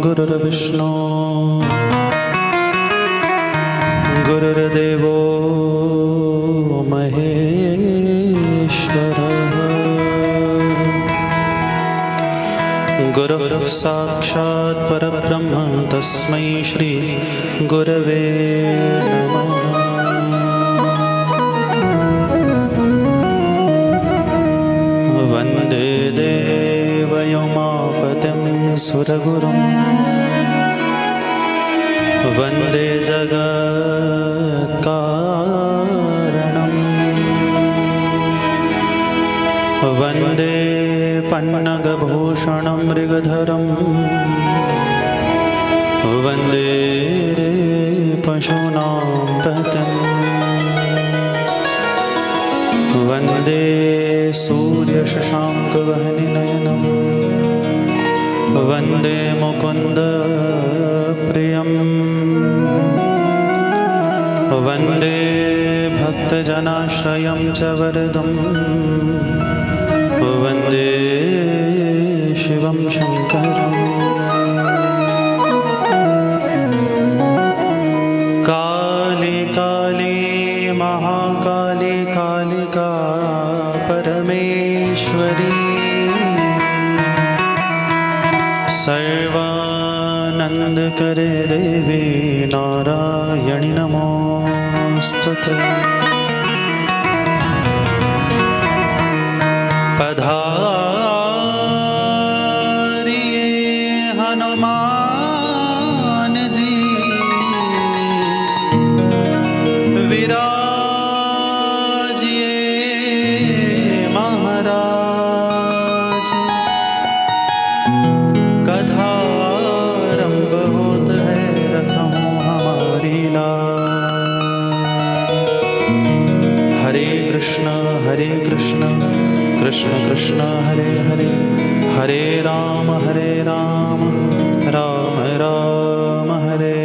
गुरुर्विष्णु गुरुर्देवो महेश्वरः गुरुः साक्षात् परब्रह्म तस्मै श्री गुरवे नमः। वन्दे देवयोमापतिं सुरगुरुं वन्दे जगत्कारणं वन्दे पन्नगभूषणं मृगधरं वन्दे पशूनां पतिं वन्दे सूर्यशशाङ्कवह्निनयनं वन्दे मुकुन्दप्रियं वन्दे भक्तजनाश्रयं च वरदं वन्दे शिवं शङ्करम्। काली काली महाकाली कालिका परमेश्वरी सर्वानन्दकरे देवी नारायणि नमोस्तुते। पधारिये हनुमान जी विराजिए महाराज कथारंभ होत है रखूं हमारी लाज। हरे कृष्ण कृष्ण कृष्ण हरे हरे हरे राम राम राम हरे हरे।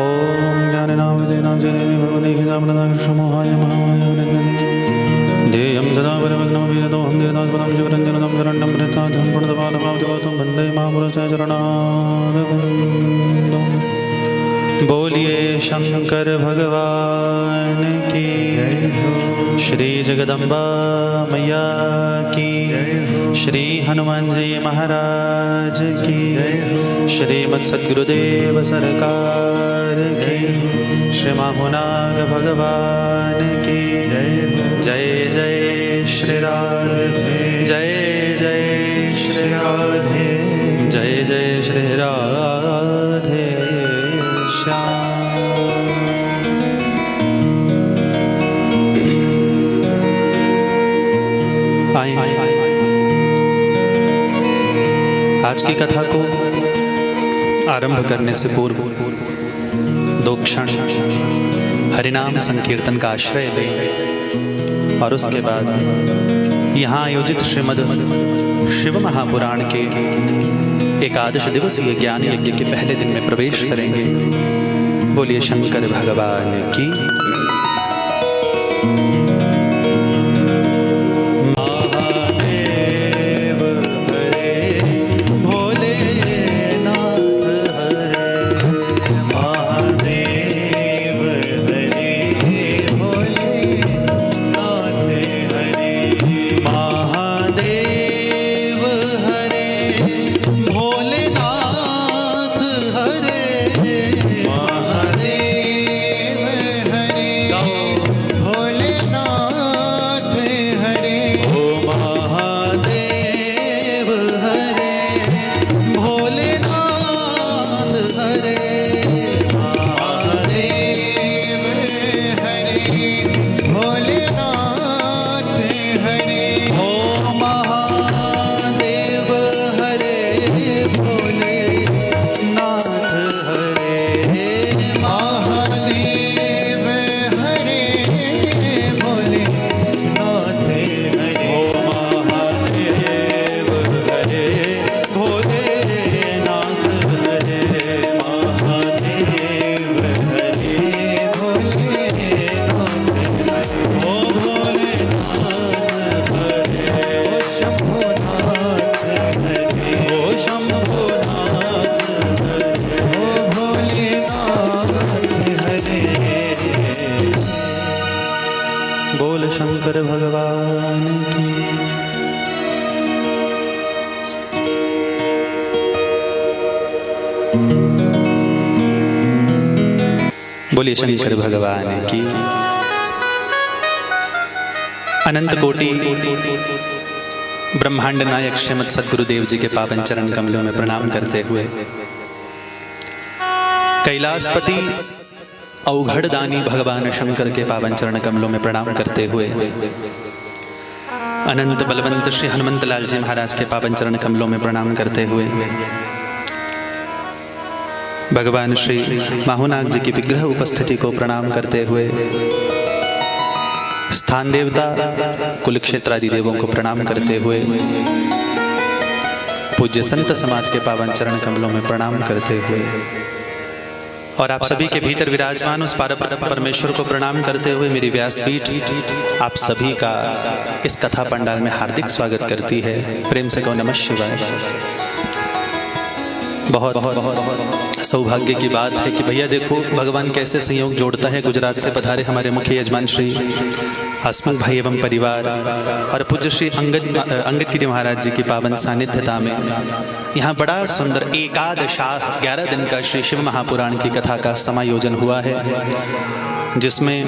ओम ज्ञाननामदेनांजनेन भगवते गीतामृताकृष्णमोहाय महामाय देयं सदा परमग्नं वेदोऽहं देवतात्परं शिवरञ्जनं शरणं प्रसादं प्रणतपालपावतिगौतम वन्दे मामुरचरणनारविन्दम्। बोलिए शंकर भगवान की श्री जगदम्बा मैया की श्री हनुमान जी महाराज की श्रीमद् सद्गुरुदेव सरकार की श्री माहुनाग भगवान की जय जय श्री राधे जय जय श्री राधे जय जय श्री राधे आज की कथा को आरंभ करने से पूर्व दो क्षण हरिनाम संकीर्तन का आश्रय लें और उसके बाद यहाँ आयोजित श्रीमद् शिव महापुराण के एकादश दिवसीय ज्ञान यज्ञ के पहले दिन में प्रवेश करेंगे। बोलिए शंकर भगवान की। भोलेनाथ शंकर भगवान की। बोलिए शंकर भगवान की। अनंत कोटि ब्रह्मांड नायक श्रीमद सद्गुरुदेव जी के पावन चरण कमलों में प्रणाम करते हुए, कैलाशपति अवघड़दानी भगवान शंकर के पावन चरण कमलों में प्रणाम करते हुए, अनंत बलवंत श्री हनुमंत लाल जी महाराज के पावन चरण कमलों में प्रणाम करते हुए, भगवान श्री माहुनाग जी की विग्रह उपस्थिति को प्रणाम करते हुए, स्थान देवता कुलक्षेत्र आदि देवों को प्रणाम करते हुए, पूज्य संत समाज के पावन चरण कमलों में प्रणाम करते हुए, और आप सभी के भीतर विराजमान उस पारब्रह्म परमेश्वर को प्रणाम करते हुए, मेरी व्यासपीठ आप सभी का इस कथा पंडाल में हार्दिक स्वागत करती है। प्रेम से कहो नमः शिवाय। बहुत सौभाग्य की बात है कि भैया देखो भगवान कैसे संयोग जोड़ता है। गुजरात से पधारे हमारे मुख्य यजमान श्री हसमुख भाई एवं परिवार और पूज्य श्री अंगद गिरी महाराज जी की पावन सानिध्यता में यहाँ बड़ा सुंदर एकादशाह 11 दिन का श्री शिव महापुराण की कथा का समायोजन हुआ है, जिसमें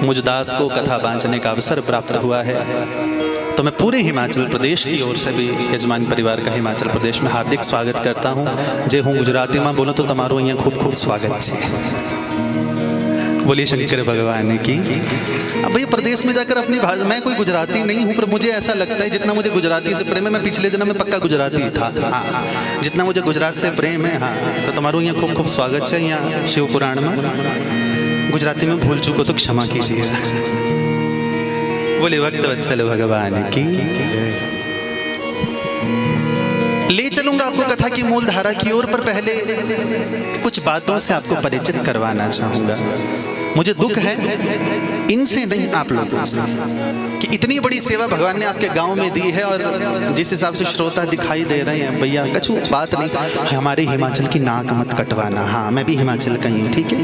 मुझदास को कथा बांचने का अवसर प्राप्त हुआ है। तो मैं पूरे हिमाचल प्रदेश की ओर से भी यजमान परिवार का हिमाचल प्रदेश में हार्दिक स्वागत करता हूँ। जे हूँ गुजराती में बोलो तो तमारो यहाँ खूब खूब स्वागत है। बोलिए शंकर भगवान की। अब भैया प्रदेश में जाकर अपनी भाषा, मैं कोई गुजराती नहीं हूँ पर मुझे ऐसा लगता है जितना मुझे गुजराती से प्रेम है, मैं पिछले जन्म में पक्का गुजराती था। हाँ, जितना मुझे गुजरात से प्रेम है, हाँ, तो तुम्हारो यहाँ खूब खूब स्वागत है यहाँ शिव पुराण में। गुजराती में भूल चूको तो क्षमा कीजिएगा। बोले भक्त वत्सल भगवान की। ले चलूंगा आपको कथा की मूल धारा की ओर, पर पहले कुछ बातों से आपको परिचित करवाना चाहूंगा। मुझे दुख है इनसे नहीं आप लोगों से कि इतनी बड़ी सेवा भगवान ने आपके गांव में दी है, और जिस हिसाब से श्रोता दिखाई दे रहे हैं भैया कछु बात नहीं, हमारे हिमाचल की नाक मत कटवाना। हाँ, मैं भी हिमाचल का ही हूँ, ठीक है,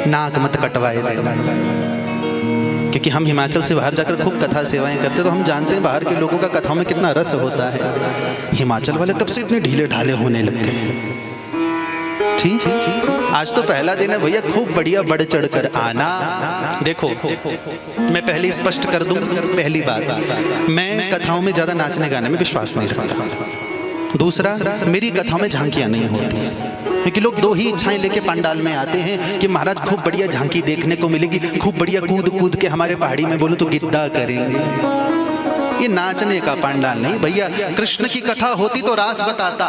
नाक मत कटवाए देना, क्योंकि हम हिमाचल से बाहर जाकर खूब कथा सेवाएं करते, तो हम जानते हैं बाहर के लोगों का कथाओं में कितना रस होता है। हिमाचल वाले कब से इतने ढीले ढाले होने लग गए। ठीक, आज तो पहला दिन है भैया, खूब बढ़िया बढ़ चढ़ कर आना। देखो मैं पहले स्पष्ट कर दूं, पहली बात, मैं कथाओं में ज्यादा नाचने गाने में विश्वास नहीं रखता। दूसरा, मेरी कथाओं में झांकियां नहीं होती, क्योंकि लोग दो ही इच्छाएं लेके पंडाल में आते हैं कि महाराज खूब बढ़िया झांकी देखने को मिलेगी, खूब बढ़िया कूद कूद के हमारे पहाड़ी में बोलो तो गिद्दा करेंगे। ये नाचने का पंडाल नहीं भैया। कृष्ण की कथा होती तो रास बताता,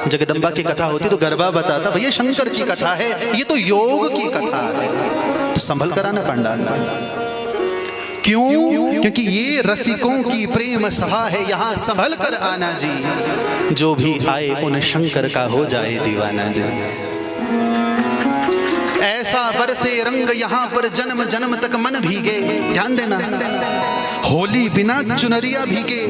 जगदम्बा की कथा होती तो गरबा बताता। भैया शंकर की कथा है, ये तो योग की कथा है, तो संभल कर आना पंडाल। क्यों? क्योंकि ये रसिकों की प्रेम सभा है, यहाँ संभल कर आना जी। जो भी आए उन शंकर का हो जाए दीवाना जी। ऐसा बरसे रंग यहाँ पर जन्म जन्म तक मन भीगे। ध्यान देना, होली बिना चुनरिया भीगे।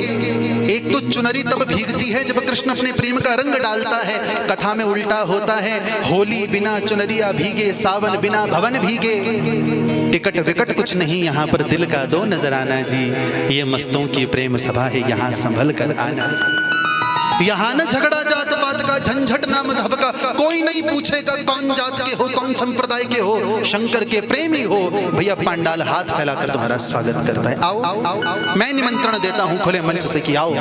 एक तो चुनरी तब भीगती है जब कृष्ण अपने प्रेम का रंग डालता है, कथा में उल्टा होता है। होली बिना चुनरिया भीगे, सावन बिना भवन भीगे। टिकट विकट कुछ नहीं यहाँ पर, दिल का दो नजराना जी। ये मस्तों की प्रेम सभा है, यहाँ संभल कर आना। यहाँ न झगड़ा जात पात का, झंझट ना मजहब का, कोई नहीं पूछेगा कौन जात के हो, कौन संप्रदाय के हो, शंकर के प्रेमी हो। भैया पंडाल हाथ फैलाकर तुम्हारा स्वागत करता है। आओ, मैं निमंत्रण देता हूँ खुले मंच से कि आओ।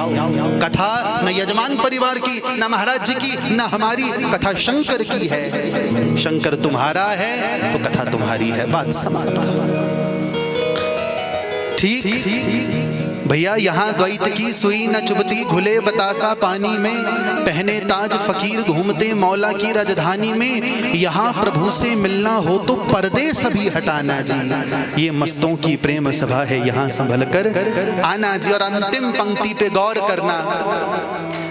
कथा न यजमान परिवार की, न महाराज जी की, न हमारी, कथा शंकर की है। शंकर तुम्हारा है तो कथा तुम्हारी है, बात समाप्त। ठीक भैया, यहाँ द्वैत की सुई न चुभती, घुले बतासा पानी में, पहने ताज फकीर घूमते मौला की राजधानी में। यहाँ प्रभु से मिलना हो तो पर्दे सभी हटाना जी। ये मस्तों की प्रेम सभा है, यहाँ संभल कर आना जी। और अंतिम पंक्ति पे गौर करना,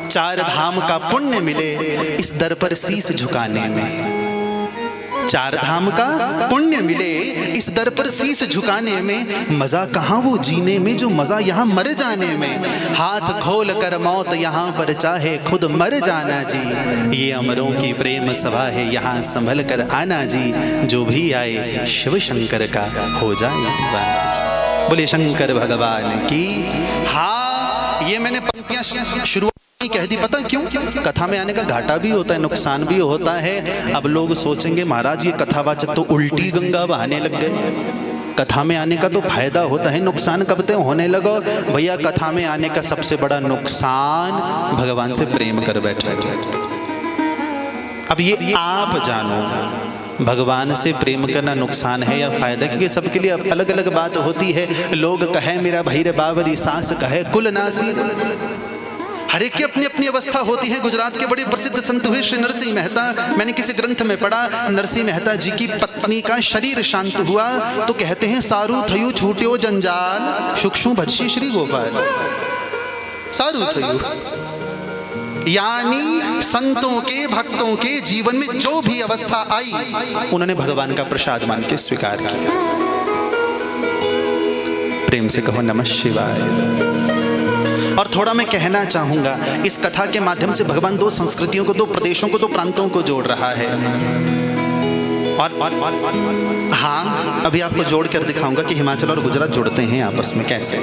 4 धाम का पुण्य मिले इस दर पर शीस झुकाने में। 4 धाम का पुण्य मिले इस दर पर शीस झुकाने में। मजा कहाँ वो जीने में जो मजा यहाँ मर जाने में। हाथ खोल कर मौत यहाँ पर चाहे खुद मर जाना जी। ये अमरों की प्रेम सभा है, यहाँ संभल कर आना जी। जो भी आए शिव शंकर का हो जाए दीवाना। बोले शंकर भगवान की। हाँ, ये मैंने पंक्तियां शुरुआत में कह दी, पता क्यों? कथा में आने का घाटा भी होता है, नुकसान भी होता है। अब लोग सोचेंगे महाराज ये कथावाचक तो उल्टी गंगा बहाने लग गए। कथा में आने का तो फायदा होता है, नुकसान कब तक होने लगा? भैया कथा में आने का सबसे बड़ा नुकसान भगवान से प्रेम कर बैठे। अब ये आप जानो, भगवान से प्रेम करना नुकसान है या फायदा? क्योंकि सबके लिए अलग अलग बात होती है। लोग कहे मेरा भाई रे बावरी, सास कहे कुल नासी, हर एक की अपनी अपनी अवस्था होती है। गुजरात के बड़े प्रसिद्ध संत हुए श्री नरसिंह मेहता। मैंने किसी ग्रंथ में पढ़ा, नरसिंह मेहता जी की पत्नी का शरीर शांत हुआ तो कहते हैं सारू थयु छूट्यो जंजाल, सूक्ष्म भक्षी श्री गोपाल। सारू थयु यानी संतों के भक्तों के जीवन में जो भी अवस्था आई उन्होंने भगवान का प्रसाद मान के स्वीकार किया। प्रेम से कहो नमः शिवाय। और थोड़ा मैं कहना चाहूंगा, इस कथा के माध्यम से भगवान दो संस्कृतियों को, दो प्रदेशों को, दो प्रांतों को जोड़ रहा है। और हाँ, अभी आपको जोड़ कर दिखाऊंगा कि हिमाचल और गुजरात जुड़ते हैं आपस में कैसे।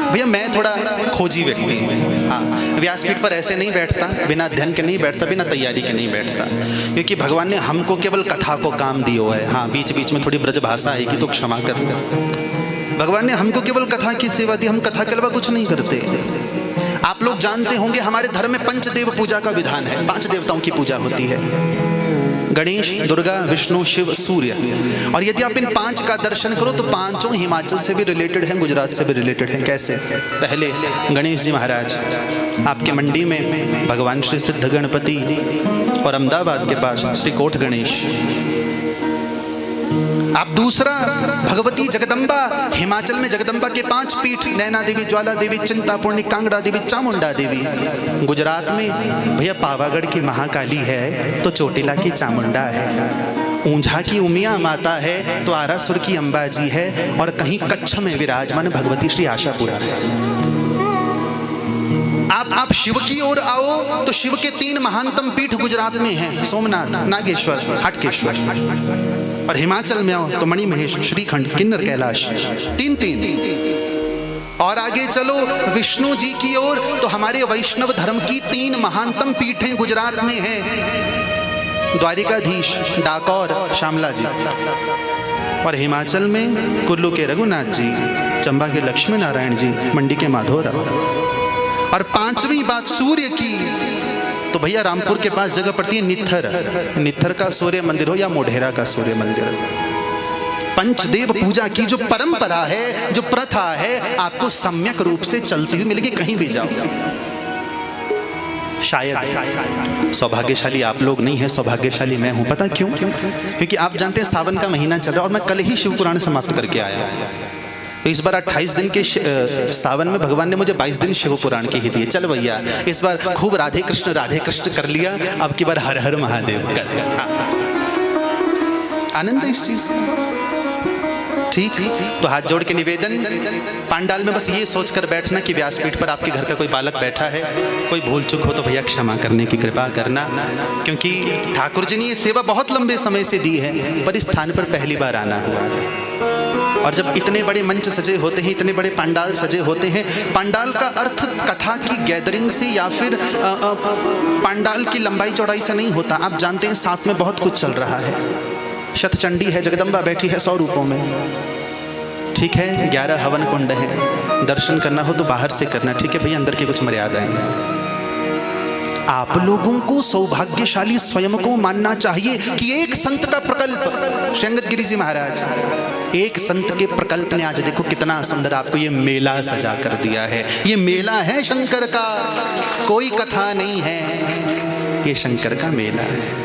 भैया मैं थोड़ा खोजी व्यक्ति हूँ। हाँ, व्यासपीठ पर ऐसे नहीं बैठता, बिना अध्ययन के नहीं बैठता, बिना तैयारी के नहीं बैठता, क्योंकि भगवान ने हमको केवल कथा को काम दिया है। हाँ, बीच बीच में थोड़ी ब्रज भाषा आएगी तो क्षमा कर। भगवान ने हमको केवल कथा की सेवा दी, हम कथा के अलावा कुछ नहीं करते। आप लोग जानते होंगे हमारे धर्म में पंचदेव पूजा का विधान है, 5 देवताओं की पूजा होती है, गणेश, दुर्गा, विष्णु, शिव, सूर्य। और यदि आप इन 5 का दर्शन करो तो 5 हिमाचल से भी रिलेटेड हैं, गुजरात से भी रिलेटेड हैं। कैसे? पहले गणेश जी महाराज आपके मंडी में, भगवान श्री सिद्ध गणपति, और अहमदाबाद के पास श्री कोट गणेश। आप दूसरा भगवती जगदम्बा, हिमाचल में जगदम्बा के 5 पीठ, नैना देवी, ज्वाला देवी, चिंतापूर्णी, कांगड़ा देवी, चामुंडा देवी। गुजरात में भैया पावागढ़ की महाकाली है तो चोटिला की चामुंडा है, ऊंझा की उमिया माता है तो आरासुर की अंबाजी है, और कहीं कच्छ में विराजमान भगवती श्री आशापुरा है। आप शिव की ओर आओ तो शिव के 3 महानतम पीठ गुजरात में हैं, सोमनाथ, नागेश्वर, हटकेश्वर। और हिमाचल में आओ तो मणिमहेश, श्रीखंड, किन्नर, कैलाश, 3। और आगे चलो विष्णु जी की ओर तो हमारे वैष्णव धर्म की 3 महानतम पीठें गुजरात में हैं, द्वारिकाधीश, डाकोर, शामला जी। और हिमाचल में कुल्लू के रघुनाथ जी, चंबा के लक्ष्मी नारायण जी, मंडी के माधोराव। और 5वीं बात सूर्य की तो भैया रामपुर के पास जगह पड़ती है नित्थर। नित्थर का सूर्य मंदिर हो या मोढेरा का सूर्य मंदिर, पंचदेव पूजा की जो परंपरा है, जो प्रथा है, आपको सम्यक रूप से चलती हुई मिलेगी कहीं भी जाओ। शायद सौभाग्यशाली आप लोग नहीं है, सौभाग्यशाली मैं हूं। पता क्यों? क्योंकि आप जानते हैं सावन का महीना चल रहा है और मैं कल ही शिव पुराण समाप्त करके आया। तो इस बार 28 दिन के सावन में भगवान ने मुझे 22 दिन शिव पुराण के ही दिए। चल भैया इस बार खूब राधे कृष्ण कर लिया, अब की बार हर हर महादेव कर। आनंद है इस चीज से, ठीक? तो हाथ जोड़ के निवेदन, पांडाल में बस ये सोचकर बैठना कि व्यासपीठ पर आपके घर का कोई बालक बैठा है, कोई भूल चूक हो तो भैया क्षमा करने की कृपा करना, क्योंकि ठाकुर जी ने ये सेवा बहुत लंबे समय से दी है, पर इस स्थान पर पहली बार आना हुआ है। और जब इतने बड़े मंच सजे होते हैं, इतने बड़े पंडाल सजे होते हैं, पंडाल का अर्थ कथा की गैदरिंग से या फिर पंडाल की लंबाई चौड़ाई से नहीं होता। आप जानते हैं साथ में बहुत कुछ चल रहा है। शतचंडी है, जगदम्बा बैठी है 100 रूपों में, ठीक है, 11 हवन कुंड है। दर्शन करना हो तो बाहर से करना, ठीक है भैया, अंदर की कुछ मर्यादाएं हैं। आप लोगों को सौभाग्यशाली स्वयं को मानना चाहिए कि एक संत का प्रकल्प, श्री अंगद गिरी जी महाराज, एक संत के प्रकल्प ने आज देखो कितना सुंदर आपको ये मेला सजा कर दिया है। ये मेला है शंकर का, कोई कथा नहीं है, ये शंकर का मेला है।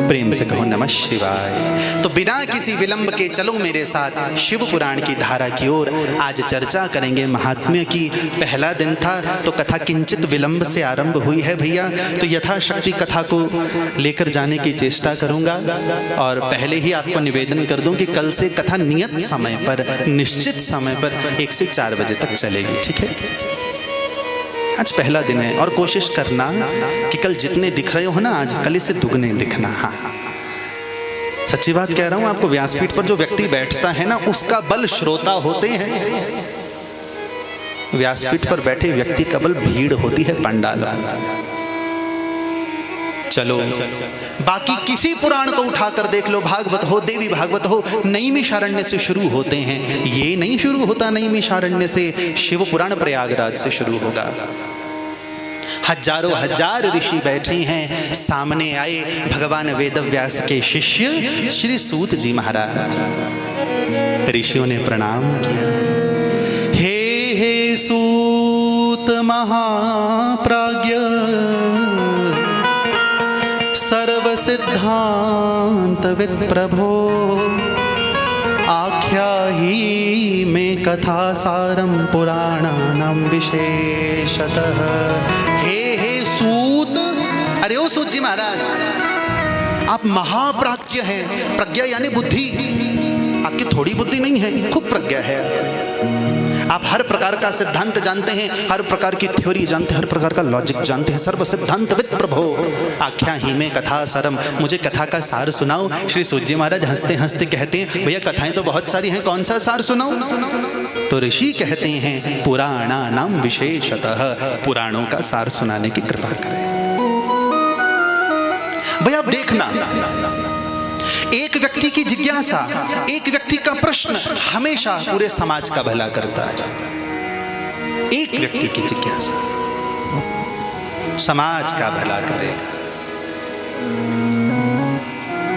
प्रेम से कहो नमः शिवाय। तो बिना किसी विलंब के चलो मेरे साथ शिव पुराण की धारा की ओर। आज चर्चा करेंगे महात्म्य की। पहला दिन था तो कथा किंचित विलंब से आरंभ हुई है भैया, तो यथाशक्ति कथा को लेकर जाने की चेष्टा करूंगा। और पहले ही आपको निवेदन कर दूं कि कल से कथा नियत समय पर, निश्चित समय पर 1 से 4 बजे तक चलेगी, ठीक है? आज पहला दिन है और कोशिश करना कि कल जितने दिख रहे हो ना, आज कल से दुगने दिखना। हाँ, सच्ची बात कह रहा हूं आपको, व्यासपीठ पर जो व्यक्ति बैठता है ना, उसका बल श्रोता होते हैं। व्यासपीठ पर बैठे व्यक्ति का बल भीड़ होती है पंडाल। चलो बाकी किसी पुराण को उठाकर देख लो, भागवत हो, देवी भागवत हो, नैमिषारण्य से शुरू होते हैं। ये नहीं शुरू होता नैमिषारण्य से, शिव पुराण प्रयागराज से शुरू होगा। हजारों हजार ऋषि बैठे हैं, सामने आए भगवान वेदव्यास के शिष्य श्री सूत जी महाराज। ऋषियों ने प्रणाम किया। हे सूत महाप्राज्ञ, सर्व सिद्धांत विद प्रभो, आख्याहि में कथा सारम पुराणानाम विशेषतः। हे सूत, अरे ओ सूत जी महाराज, आप महाप्राज्ञ हैं। प्रज्ञा यानी बुद्धि, आपकी थोड़ी बुद्धि नहीं है, खूब प्रज्ञा है। आप हर प्रकार का सिद्धांत जानते हैं, हर प्रकार की थ्योरी जानते हैं, हर प्रकार का लॉजिक जानते हैं। सर्व सिद्धांत विद प्रभो, आख्या ही में कथा सारम, मुझे कथा का सार सुनाओ। श्री सूत जी महाराज हंसते हंसते कहते हैं, भैया कथाएं तो बहुत सारी हैं, कौन सा सार सुनाओ? तो ऋषि कहते हैं, पुराणानाम विशेषतः, पुराणों का सार सुनाने की कृपा करें। भैया आप देखना, एक व्यक्ति की जिज्ञासा, एक व्यक्ति का प्रश्न हमेशा पूरे समाज का भला करता है। एक व्यक्ति की जिज्ञासा समाज का भला करेगा।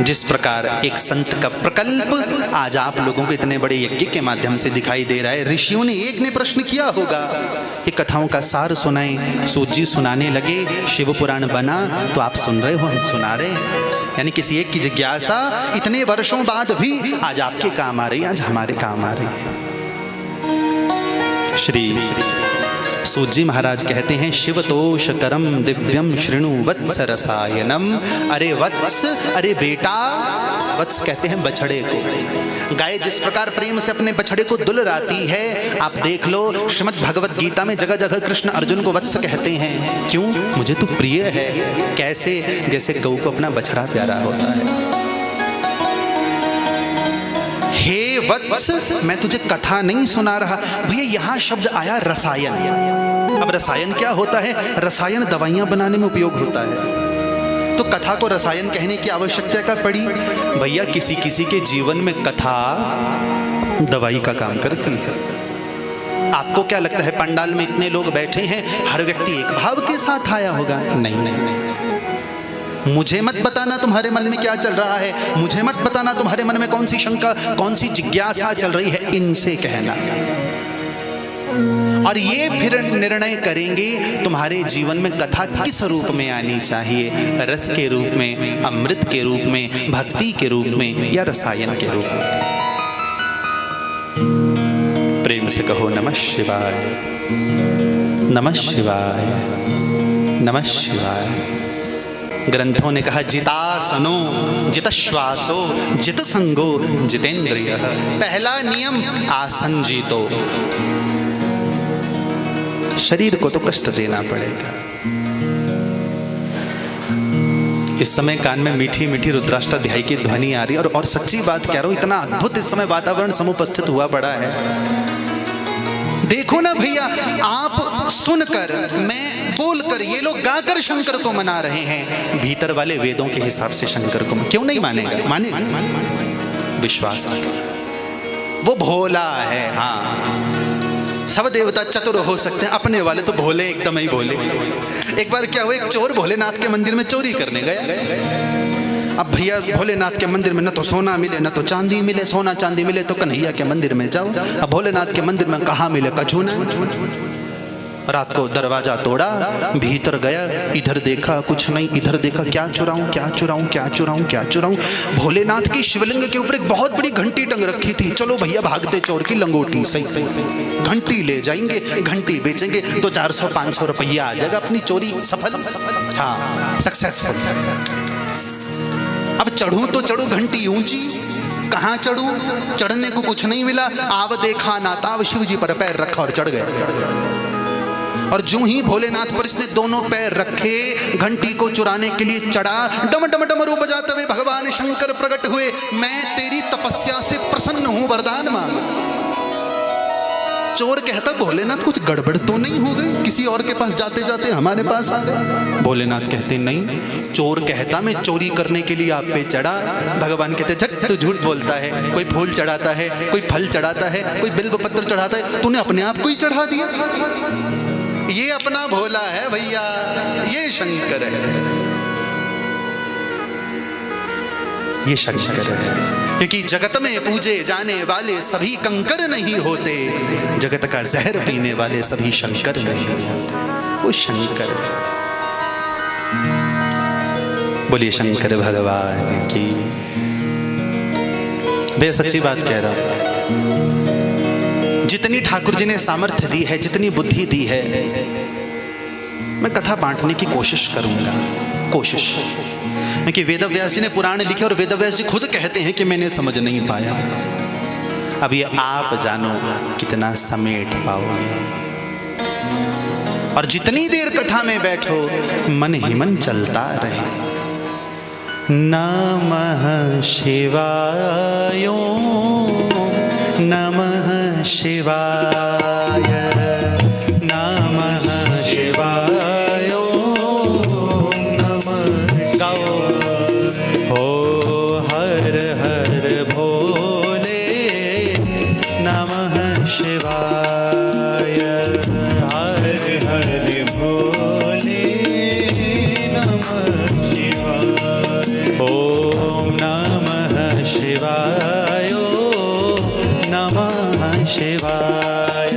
जिस प्रकार एक संत का प्रकल्प आज आप लोगों को इतने बड़े यज्ञ के माध्यम से दिखाई दे रहा है, ऋषियों ने एक ने प्रश्न किया होगा कि कथाओं का सार सुनाएं। सूत जी सुनाने लगे, शिव पुराण बना, तो आप सुन रहे हो, हम सुना रहे हैं। यानी किसी एक की जिज्ञासा इतने वर्षों बाद भी आज आपके काम आ रही है, आज हमारे काम आ रही है। श्री सूत जी महाराज कहते हैं, शिवतोष करम दिव्यम शृणु वत्स रसायनम। अरे वत्स, अरे बेटा, वत्स कहते हैं बछड़े को। गाय जिस प्रकार प्रेम से अपने बछड़े को दुलराती है, आप देख लो श्रीमद् भगवत गीता में जगह जगह कृष्ण अर्जुन को वत्स कहते हैं। क्यों? मुझे तो प्रिय है। कैसे? जैसे गौ को अपना बछड़ा प्यारा होता है। हे वत्स, मैं तुझे कथा नहीं सुना रहा। भैया यहां शब्द आया रसायन। अब रसायन क्या होता है? रसायन दवाइयां बनाने में उपयोग होता है। तो कथा को रसायन कहने की आवश्यकता क्या पड़ी? भैया किसी किसी के जीवन में कथा दवाई का काम करती है। आपको क्या लगता है पंडाल में इतने लोग बैठे हैं, हर व्यक्ति एक भाव के साथ आया होगा? नहीं नहीं नहीं। मुझे मत बताना तुम्हारे मन में क्या चल रहा है, मुझे मत बताना तुम्हारे मन में कौन सी शंका, कौन सी जिज्ञासा चल रही है, इनसे कहना। और ये फिर निर्णय करेंगे तुम्हारे जीवन में कथा किस रूप में आनी चाहिए, रस के रूप में, अमृत के रूप में, भक्ति के रूप में, या रसायन के रूप में। प्रेम से कहो नमः शिवाय, नमः शिवाय, नमः शिवाय। ग्रंथों ने कहा, जितासनो जितश्वासो जितसंगो जितेंद्रिय। पहला नियम, आसन जीतो। शरीर को तो कष्ट देना पड़ेगा। इस समय कान में मीठी मीठी रुद्राष्टाध्यायी की ध्वनि आ रही है, और सच्ची बात कह रहा हूं, इतना अद्भुत इस समय वातावरण समुपस्थित हुआ पड़ा है। देखो ना भैया, आप सुनकर, मैं बोलकर, ये लोग गाकर शंकर को मना रहे हैं। भीतर वाले वेदों के हिसाब से शंकर को क्यों नहीं मानेगा? माने, विश्वास आ गया। वो भोला है। हाँ, सब देवता चतुर हो सकते हैं, अपने वाले तो भोले, एकदम ही भोले। एक बार क्या हुआ, एक चोर भोलेनाथ के मंदिर में चोरी करने गया। अब भैया भोलेनाथ के मंदिर में न तो सोना मिले न तो चांदी मिले, सोना चांदी मिले तो कन्हैया के मंदिर में जाओ। अब भोलेनाथ के मंदिर में कहाँ मिले? कछू ना। रात को दरवाजा तोड़ा, भीतर गया, इधर देखा कुछ नहीं, इधर देखा, क्या चुराऊं क्या चुराऊं क्या चुराऊं क्या चुराऊं। भोलेनाथ की शिवलिंग के ऊपर एक बहुत बड़ी घंटी टंग रखी थी। चलो भैया भागते चोर की लंगोटी सही, घंटी ले जाएंगे, घंटी बेचेंगे तो 400-500 रुपया आ जाएगा, अपनी चोरी सफल। हाँ, सक्सेसफुल। अब चढ़ूं तो चढ़ू घंटी ऊंची, कहाँ चढ़ूं? चढ़ने को कुछ नहीं मिला। आव देखा ना ताव, शिव जी पर पैर रखा और चढ़ गए। और जो ही भोलेनाथ पर इसने दोनों पैर रखे, घंटी को चुराने के लिए चढ़ा, डम डम डमरू बजाते हुए भगवान शंकर प्रकट हुए। मैं तेरी तपस्या से प्रसन्न हूं, वरदान मांग। चोर कहता भोलेनाथ कुछ गड़बड़ तो नहीं हो गई, किसी और के पास जाते जाते हमारे पास आ गए। भोलेनाथ कहते नहीं। चोर कहता मैं चोरी करने के लिए आप पे चढ़ा। भगवान कहते झट तू झूठ बोलता है, कोई फूल चढ़ाता है, कोई फल चढ़ाता है, कोई बिल्व पत्र चढ़ाता है, तूने अपने आप को ही चढ़ा दिया। ये अपना भोला है भैया, ये शंकर है, ये शंकर है। क्योंकि जगत में पूजे जाने वाले सभी कंकर नहीं होते, जगत का जहर पीने वाले सभी शंकर नहीं होते, वो शंकर है। बोलिए शंकर भगवान की। बे सच्ची बात कह रहा हूं, जितनी ठाकुर जी ने सामर्थ्य दी है, जितनी बुद्धि दी है, मैं कथा बांटने की कोशिश करूंगा। कोशिश, क्योंकि वेदव्यास जी ने पुराण लिखे और वेदव्यास जी खुद कहते हैं कि मैंने समझ नहीं पाया। अब ये आप जानो कितना समेट पाओगे। और जितनी देर कथा में बैठो मन ही मन चलता रहे। नमः शिवाय, नमः शिवाय, नमः शिवाय, नमः गाओ हो हर हर भोले, नमः शिवाय, हर हर भोले, नमः शिवाय, ओम नमः शिवाय, नमः शिवाय,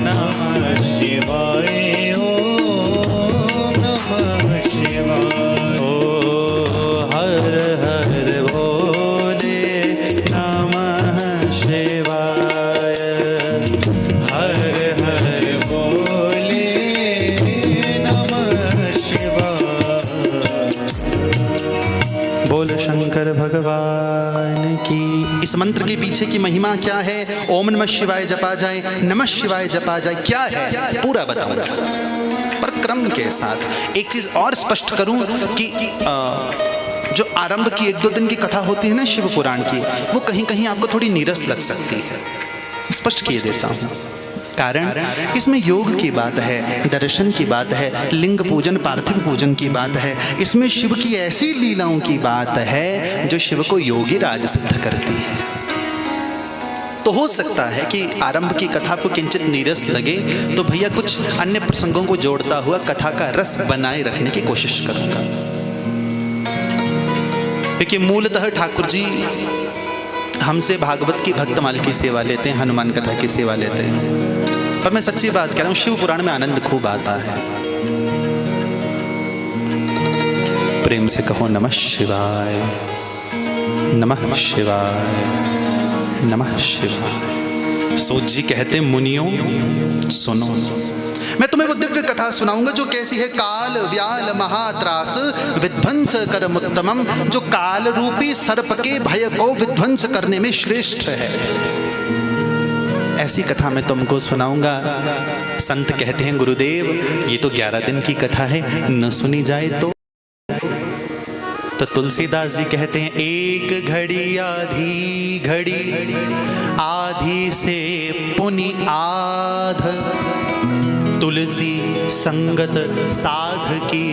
नमः शिवाय, ओम नमः शिवाय, ओ हर हर भोले, नमः शिवाय, हर हर भोले, नमः शिवाय। बोल शंकर भगवान की। इस मंत्र के पीछे की महिमा क्या है? ओम नमः शिवाय जपा जाए, नमः शिवाय जपा जाए, क्या है पूरा बताऊंगा, पर क्रम के साथ। एक चीज और स्पष्ट करूं कि जो आरंभ की 1-2 दिन की कथा होती है ना शिव पुराण की, वो कहीं कहीं आपको थोड़ी नीरस लग सकती है। स्पष्ट किए देता हूं कारण, इसमें योग की बात है, दर्शन की बात है, लिंग पूजन पार्थिव पूजन की बात है। इसमें शिव की ऐसी लीलाओं की बात है जो शिव को योगी राज सिद्ध करती है। तो हो सकता है कि आरंभ की कथा को किंचित नीरस लगे, तो भैया कुछ अन्य प्रसंगों को जोड़ता हुआ कथा का रस बनाए रखने की कोशिश करूंगा। क्योंकि मूलतः ठाकुर जी हमसे भागवत की भक्तमाल की सेवा लेते हैं, हनुमान कथा की सेवा लेते हैं। पर मैं सच्ची बात कह रहा हूं, शिव पुराण में आनंद खूब आता है। प्रेम से कहो नमः शिवाय, नमः शिवाय, नमः शिवाय। सूत जी कहते मुनियों सुनो, मैं तुम्हें वो दिव्य कथा सुनाऊंगा जो कैसी है। काल व्याल महात्रास विध्वंस करमुत्तमम, जो काल रूपी सर्प के भय को विध्वंस करने में श्रेष्ठ है। ऐसी कथा मैं तुमको सुनाऊंगा। संत कहते हैं गुरुदेव ये तो 11 दिन की कथा है, न सुनी जाए तो तुलसीदास जी कहते हैं एक घड़ी आधी घड़ी, आधी से पुनि आध, तुलसी संगत साध की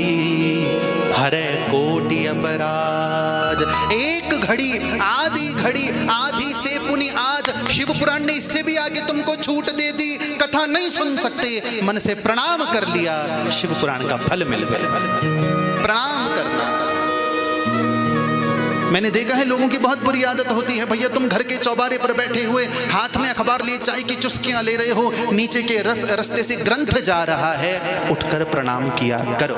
हरे कोटि अपराध। एक घड़ी आधी से पुनि आध। शिव पुराण ने इससे भी आगे तुमको छूट दे दी, कथा नहीं सुन सकते, मन से प्रणाम कर लिया, शिव पुराण का फल मिल गया। प्रणाम करना। मैंने देखा है लोगों की बहुत बुरी आदत होती है, भैया तुम घर के चौबारे पर बैठे हुए हाथ में अखबार लिए चाय की चुस्कियां ले रहे हो, नीचे के रास्ते से ग्रंथ जा रहा है, उठकर प्रणाम किया करो।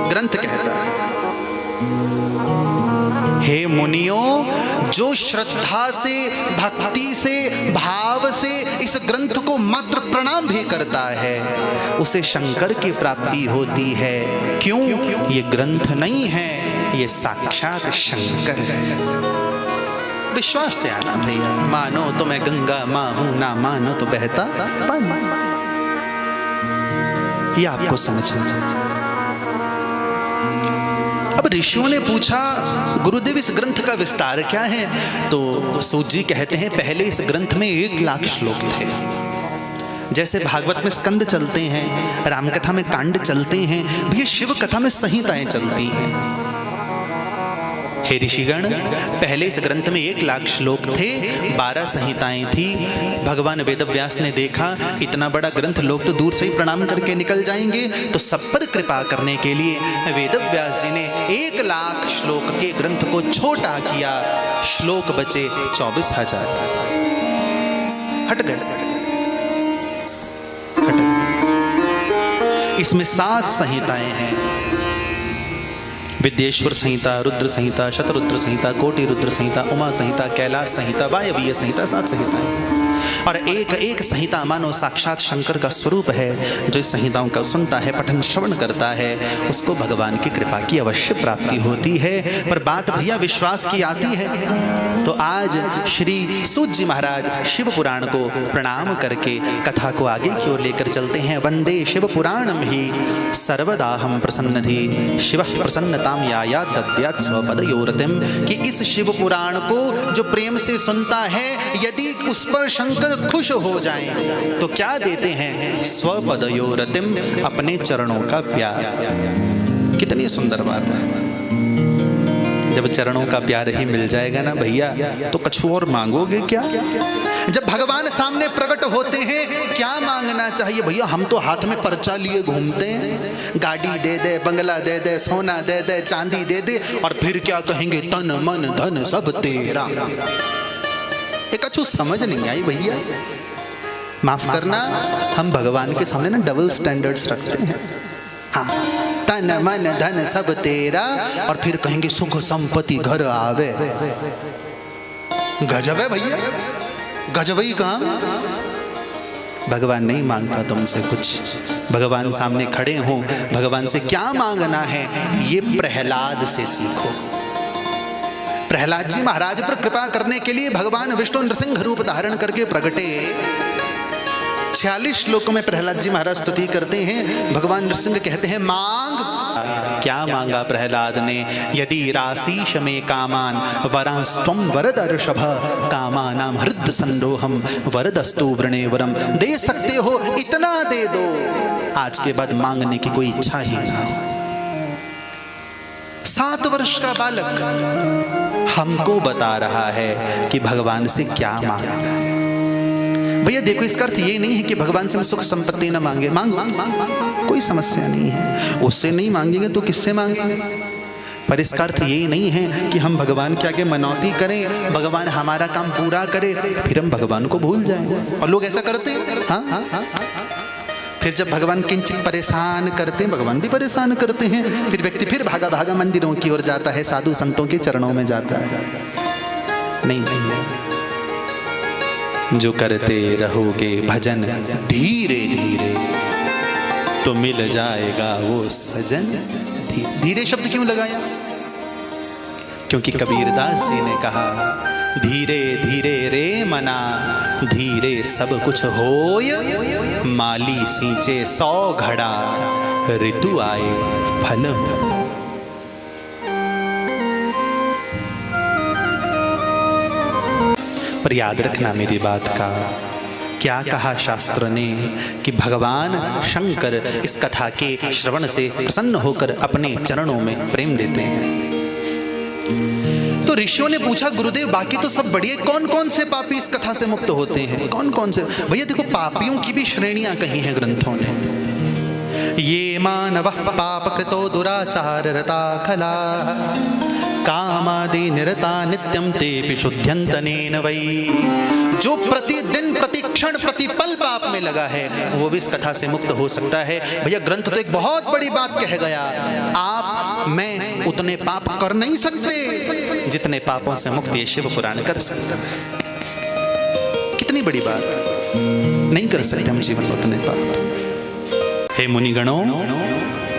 ग्रंथ कहता है हे मुनियों, जो श्रद्धा से भक्ति से भाव से इस ग्रंथ को मात्र प्रणाम भी करता है उसे शंकर की प्राप्ति होती है। क्यों? ये ग्रंथ नहीं है, ये साक्षात शंकर है। तो विश्वास से आना भैया। मानो तो मैं गंगा माँ हूं, ना मानो तो बहता पानी। ये आपको समझना। अब ऋषियों ने पूछा गुरुदेव इस ग्रंथ का विस्तार क्या है? तो सूत जी कहते हैं पहले इस ग्रंथ में 1 लाख श्लोक थे। जैसे भागवत में स्कंद चलते हैं, रामकथा में कांड चलते हैं, भी शिव कथा में संहिताएं चलती हैं। हे ऋषिगण, पहले इस ग्रंथ में 1 लाख श्लोक थे, 12 संहिताएं थी। भगवान वेदव्यास ने देखा इतना बड़ा ग्रंथ लोग तो दूर से ही प्रणाम करके निकल जाएंगे, तो सब पर कृपा करने के लिए वेदव्यास जी ने 1 लाख श्लोक के ग्रंथ को छोटा किया। श्लोक बचे 24,000। हट गए। इसमें 7 संहिताएं हैं। विद्येश्वर संहिता, रुद्र संहिता, शतरुद्र संहिता, कोटि रुद्र संहिता, उमा संहिता, कैलाश संहिता, वायवीय संहिता, 7 संहिताएं। और एक एक संहिता मानो साक्षात शंकर का स्वरूप है। जो इस संहिताओं का सुनता है, पठन श्रवण करता है, उसको भगवान की कृपा की अवश्य प्राप्ति होती है। पर बात भैया विश्वास की आती है। तो आज श्री सूत जी महाराज शिव पुराण को प्रणाम करके कथा को आगे की ओर लेकर चलते हैं। वंदे शिव पुराणम ही सर्वदा हम प्रसन्नधि शिव प्रसन्नताम यायात दद्यात् स्वपदयोरतिम। कि इस शिव पुराण को जो प्रेम से सुनता है, यदि उस पर शंकर खुश हो जाएं तो क्या देते हैं? स्वपदयोरतिम, अपने चरणों का प्यार। कितनी सुंदर बात है। जब चरणों का प्यार ही मिल जाएगा ना भैया, तो कुछ और मांगोगे क्या? जब भगवान सामने प्रकट होते हैं, क्या मांगना चाहिए भैया? हम तो हाथ में पर्चा लिए घूमते हैं, गाड़ी दे दे, बंगला दे दे, सोना दे दे, चांदी दे दे, और फिर क्या कहेंगे? तन मन धन सब तेरा। एक अच्छी समझ नहीं आई भैया। माफ करना, हम भगवान के सामने ना डबल स्टैंडर्ड्स रखते हैं। हाँ, तन मन धन सब तेरा, और फिर कहेंगे सुख संपत्ति घर आवे। गजब है भैया, गजब ही काम। भगवान नहीं मांगता तुमसे कुछ। भगवान सामने खड़े हो, भगवान से क्या मांगना है ये प्रहलाद से सीखो। प्रहलाद जी महाराज पर कृपा करने के लिए भगवान विष्णु नृसिंह रूप धारण करके प्रगटे। 46 श्लोकों में प्रहलाद जी महाराज स्तुति करते हैं। भगवान नृसिंह कहते हैं मांग। क्या मांगा प्रहलाद ने? यदि राशीष में कामान वरास्त्वं वरद ऋषभ कामानां हृद संदोहम वरदस्तु वृणे वरम। दे सकते हो इतना दे दो, आज के बाद मांगने की कोई इच्छा ही ना हो। 7 वर्ष का बालक हमको बता रहा है कि भगवान से क्या मांगना है। भैया देखो, इसका अर्थ ये नहीं है कि भगवान से हम सुख संपत्ति ना मांगे। मांग कोई समस्या नहीं है। उससे नहीं मांगेंगे तो किससे मांगेंगे? पर इसका अर्थ यही नहीं है कि हम भगवान के आगे मनौती करें, भगवान हमारा काम पूरा करे, फिर हम भगवान को भूल जाएं। और लोग ऐसा करते हैं। हाँ, फिर जब भगवान किंचित परेशान करते हैं, भगवान भी परेशान करते हैं, फिर व्यक्ति फिर भागा भागा मंदिरों की ओर जाता है, साधु संतों के चरणों में जाता है। नहीं, जो करते रहोगे भजन धीरे धीरे तो मिल जाएगा वो सजन। धीरे शब्द क्यों लगाया? क्योंकि कबीरदास जी ने कहा धीरे धीरे रे मना धीरे सब कुछ होय, माली सींचे 100 घड़ा ऋतु आए फल। पर याद रखना मेरी बात का, क्या कहा शास्त्र ने कि भगवान शंकर इस कथा के श्रवण से प्रसन्न होकर अपने चरणों में प्रेम देते हैं। तो ऋषियों ने पूछा गुरुदेव बाकी तो सब बढ़िया, कौन कौन से पापी इस कथा से मुक्त होते हैं? कौन कौन से? भैया देखो, पापियों की भी श्रेणियां कही हैं ग्रंथों ने। ये मानव पाप कृतो दुराचार रता खला कामादि निरता नित्यम ते शुद्ध्यंतनेन वै। जो प्रतिदिन प्रतिक्षण प्रतिपल पाप में लगा है वो भी इस कथा से मुक्त हो सकता है। भैया ग्रंथ तो एक बहुत बड़ी बात कह गया, आप मैं उतने पाप कर नहीं सकते जितने पापों से मुक्त ये शिव पुराण कर सकता है। कितनी बड़ी बात, नहीं कर सकते हम जीवन में उतने पाप। हे मुनिगणों,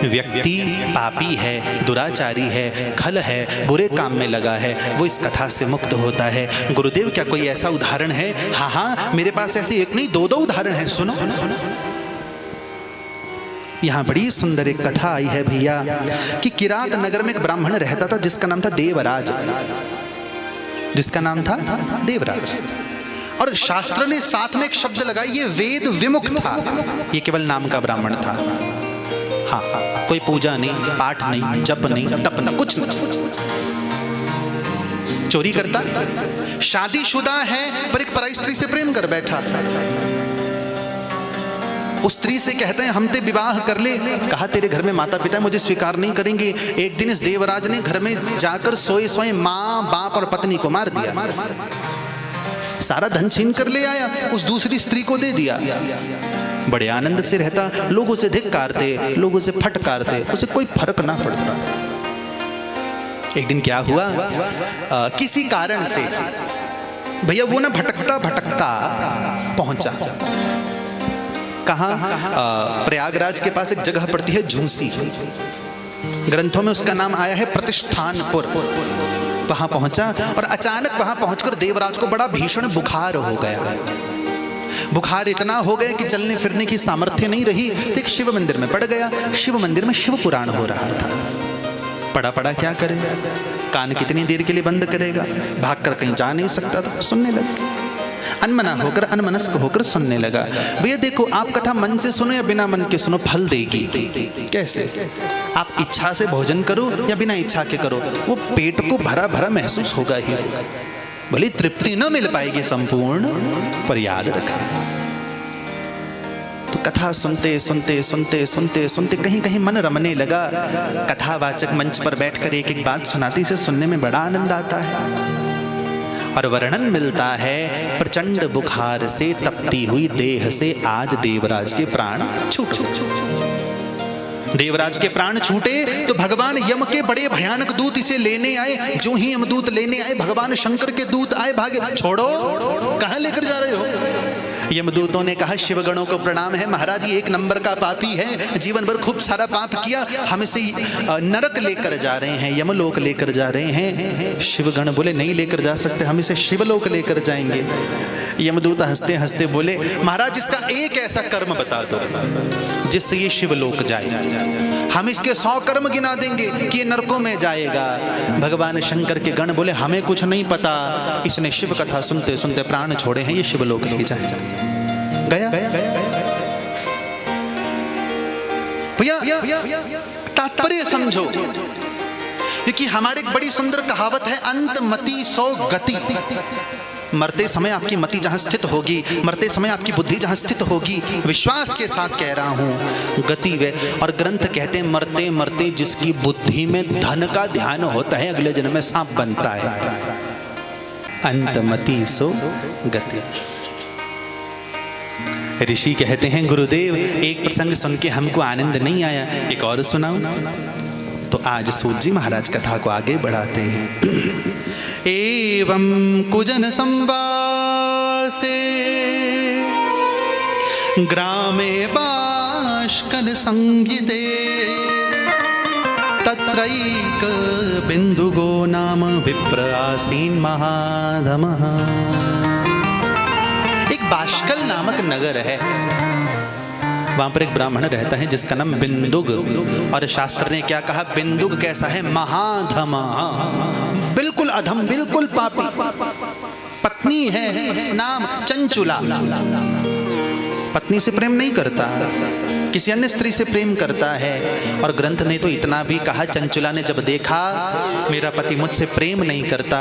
व्यक्ति पापी है, दुराचारी है, खल है, बुरे काम में लगा है, वो इस कथा से मुक्त होता है। गुरुदेव क्या कोई ऐसा उदाहरण है? हाँ हाँ, मेरे पास ऐसे एक नहीं दो उदाहरण है, सुनो। यहाँ बड़ी सुंदर एक कथा आई है भैया कि किरात नगर में एक ब्राह्मण रहता था जिसका नाम था देवराज, जिसका नाम था देवराज। और शास्त्र ने साथ में एक शब्द लगाया, ये वेद विमुख था, ये केवल नाम का ब्राह्मण था। हाँ, कोई पूजा नहीं, पाठ नहीं, जप नहीं, तप नहीं, कुछ नहीं। चोरी करता, शादीशुदा है पर एक पराई स्त्री से प्रेम कर बैठा। उस स्त्री से कहते हैं हम ते विवाह कर ले। कहा तेरे घर में माता पिता मुझे स्वीकार नहीं करेंगे। एक दिन इस देवराज ने घर में जाकर सोए सोए माँ बाप और पत्नी को मार दिया, सारा धन छीन कर ले आया, उस दूसरी स्त्री को दे दिया। बड़े आनंद से रहता, लोगों से धिक्कारते, लोगों से फटकारते, उसे कोई फर्क ना पड़ता। एक दिन क्या हुआ, किसी कारण से भैया वो ना भटकता भटकता पहुंचा कहाँ, प्रयागराज के पास एक जगह पड़ती है झूंसी, ग्रंथों में उसका नाम आया है प्रतिष्ठानपुर। वहां पहुंचा और अचानक वहां पहुंचकर देवराज को बड़ा भीषण बुखार हो गया। बुखार इतना हो गया कि चलने फिरने की सामर्थ्य नहीं रही। तो एक शिव मंदिर में पड़ गया। शिव मंदिर में शिव पुराण हो रहा था। पड़ा पड़ा क्या करे, कान कितनी देर के लिए बंद करेगा, भागकर कहीं जा नहीं सकता था। सुनने लगा, अनमना होकर अनमनस्क होकर सुनने लगा। भैया देखो, आप कथा मन से सुनो या बिना मन के सुनो, फल देगी। कैसे? आप इच्छा से भोजन करो या बिना इच्छा के करो, वो पेट को भरा भरा महसूस होगा ही। भले तृप्ति न मिल पाएगी संपूर्ण, पर याद रखना। तो कथा सुनते सुनते सुनते सुनते सुनते कहीं कहीं मन रमने लगा। कथावाचक मंच पर बैठकर एक एक बात सुनाती से सुनने में बड़ा आनंद आता है। और वर्णन मिलता है, प्रचंड बुखार से तपती हुई देह से आज देवराज के प्राण छूटे। देवराज के प्राण छूटे तो भगवान यम के बड़े भयानक दूत इसे लेने आए। जो ही यमदूत लेने आए, भगवान शंकर के दूत आए, भागे। छोड़ो, कहां लेकर जा रहे हो? यमदूतों ने कहा, शिवगणों को प्रणाम है महाराज, ये एक नंबर का पापी है, जीवन भर खूब सारा पाप किया, हम इसे नरक लेकर जा रहे हैं, यमलोक लेकर जा रहे हैं। शिवगण बोले नहीं लेकर जा सकते, हम इसे शिवलोक लेकर जाएंगे। यमदूत हंसते हंसते बोले, महाराज इसका एक ऐसा कर्म बता दो जिससे ये शिवलोक जाए, हम इसके 100 कर्म गिना देंगे कि ये नरकों में जाएगा। भगवान शंकर के गण बोले, हमें कुछ नहीं पता, इसने शिव कथा सुनते सुनते प्राण छोड़े हैं, ये शिवलोक ले जाएगा। गया भैया, तात्पर्य समझो, क्योंकि हमारे एक बड़ी सुंदर कहावत है, अंत मति सो गति। मरते समय आपकी मति जहां स्थित होगी, मरते समय आपकी बुद्धि जहां स्थित होगी, विश्वास के साथ कह रहा हूं, गति वे। और ग्रंथ कहते हैं, मरते मरते जिसकी बुद्धि में धन का ध्यान होता है, अगले जन्म में सांप बनता है। अंतमति सो गति। ऋषि कहते हैं, गुरुदेव एक प्रसंग सुन के हमको आनंद नहीं आया, एक और सुनाओ। तो आज सूत जी महाराज कथा को आगे बढ़ाते हैं। एवं कुजन संवासे ग्रामे बाष्कल संगीते तत्रैक बिंदुगो नाम विप्र आसीन महाधमः। एक बाष्कल नामक नगर है, वहां पर एक ब्राह्मण रहता है जिसका नाम बिंदुग। और शास्त्र ने क्या कहा, बिंदुग कैसा है? महाधमा, बिल्कुल अधम, बिल्कुल पापी। पत्नी है, नाम चंचुला। पत्नी से प्रेम नहीं करता, किसी अन्य स्त्री से प्रेम करता है। और ग्रंथ ने तो इतना भी कहा, चंचुला ने जब देखा मेरा पति मुझसे प्रेम नहीं करता,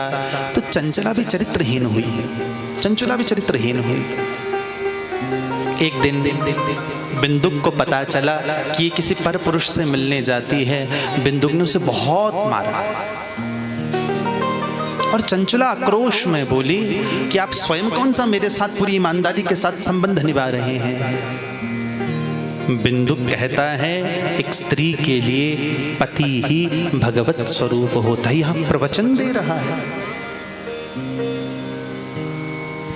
तो चंचला भी चरित्रहीन हुई, चंचुला भी चरित्रहीन हुई। एक दिन बिंदुक को पता चला कि ये किसी पर पुरुष से मिलने जाती है। बिंदुक ने उसे बहुत मारा और चंचुला आक्रोश में बोली कि आप स्वयं कौन सा मेरे साथ पूरी ईमानदारी के साथ संबंध निभा रहे हैं। बिंदुक कहता है, एक स्त्री के लिए पति ही भगवत स्वरूप होता है। यहां प्रवचन दे रहा है।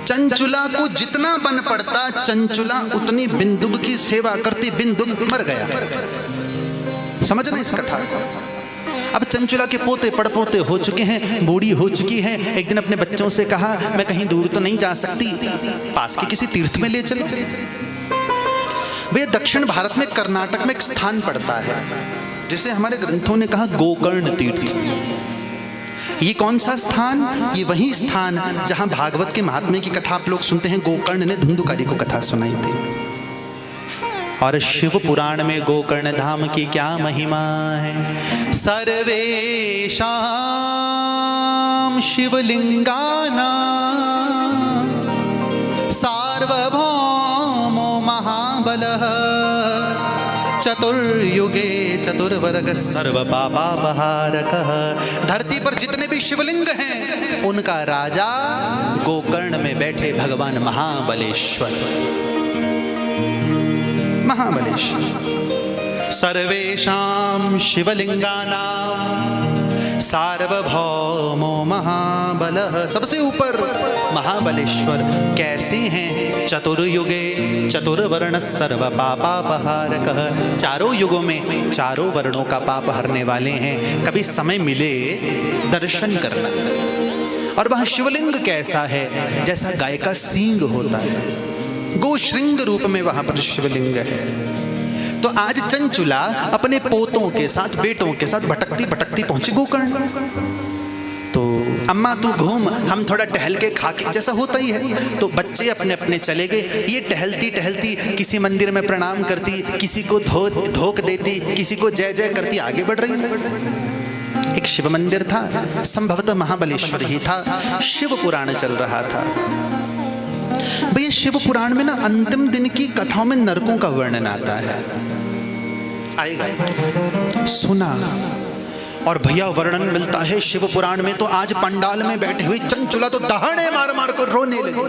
चंचुला को जितना बन पड़ता, चंचुला उतनी बिंदुक की सेवा करती। बिंदुक मर गया। समझना इस कथा को। अब चंचुला के पोते पड़पोते हो चुके हैं, बूढ़ी हो चुकी है। एक दिन अपने बच्चों से कहा, मैं कहीं दूर तो नहीं जा सकती, पास के किसी तीर्थ में ले चलो। भैया दक्षिण भारत में कर्नाटक में एक स्थान पड़ता है जिसे हमारे ग्रंथों ने कहा गोकर्ण तीर्थ। ये कौन सा स्थान? ये वही स्थान जहां भागवत के महात्म्य की कथा आप लोग सुनते हैं। गोकर्ण ने धुंधुकारी को कथा सुनाई थी। और शिव पुराण में गोकर्ण धाम की क्या महिमा है। सर्वेषां शिवलिंगानां सार्वभौमो महाबलः चतुर्युगे चतुर्वर्ग सर्वपापापहारकः। धरती पर जितने भी शिवलिंग हैं उनका राजा गोकर्ण में बैठे भगवान महाबलेश्वर। महाबलेश्वर सर्वेषां शिवलिंगानां सार्वभौमो महाबलः। सबसे ऊपर महाबलेश्वर कैसे हैं? चतुर्युगे चतुर्वर्ण सर्व पापापहारकः। चारों युगों में चारों वर्णों का पाप हरने वाले हैं। कभी समय मिले दर्शन करना। और वह शिवलिंग कैसा है? जैसा गाय का सींग होता है, गोश्रृंग रूप में वहां पर शिवलिंग है। तो आज चंचुला अपने पोतों के साथ, बेटों के साथ भटकती भटकती पहुंची गोकर्ण। तो अम्मा तू घूम, हम थोड़ा टहल के खा के, जैसा होता ही है। तो बच्चे अपने अपने चले गए। ये टहलती टहलती किसी मंदिर में प्रणाम करती, किसी को धोक देती, किसी को जय जय करती आगे बढ़ रही। एक शिव मंदिर था, संभवतः महाबलेश्वर ही था। शिव पुराण चल रहा था। भैया शिव पुराण में ना अंतिम दिन की कथाओं में नरकों का वर्णन आता है। आएगा सुना। और भैया वर्णन मिलता है शिव पुराण में। तो आज पंडाल में बैठे हुए चंचुला तो दहाड़े मार मार कर रोने लगे,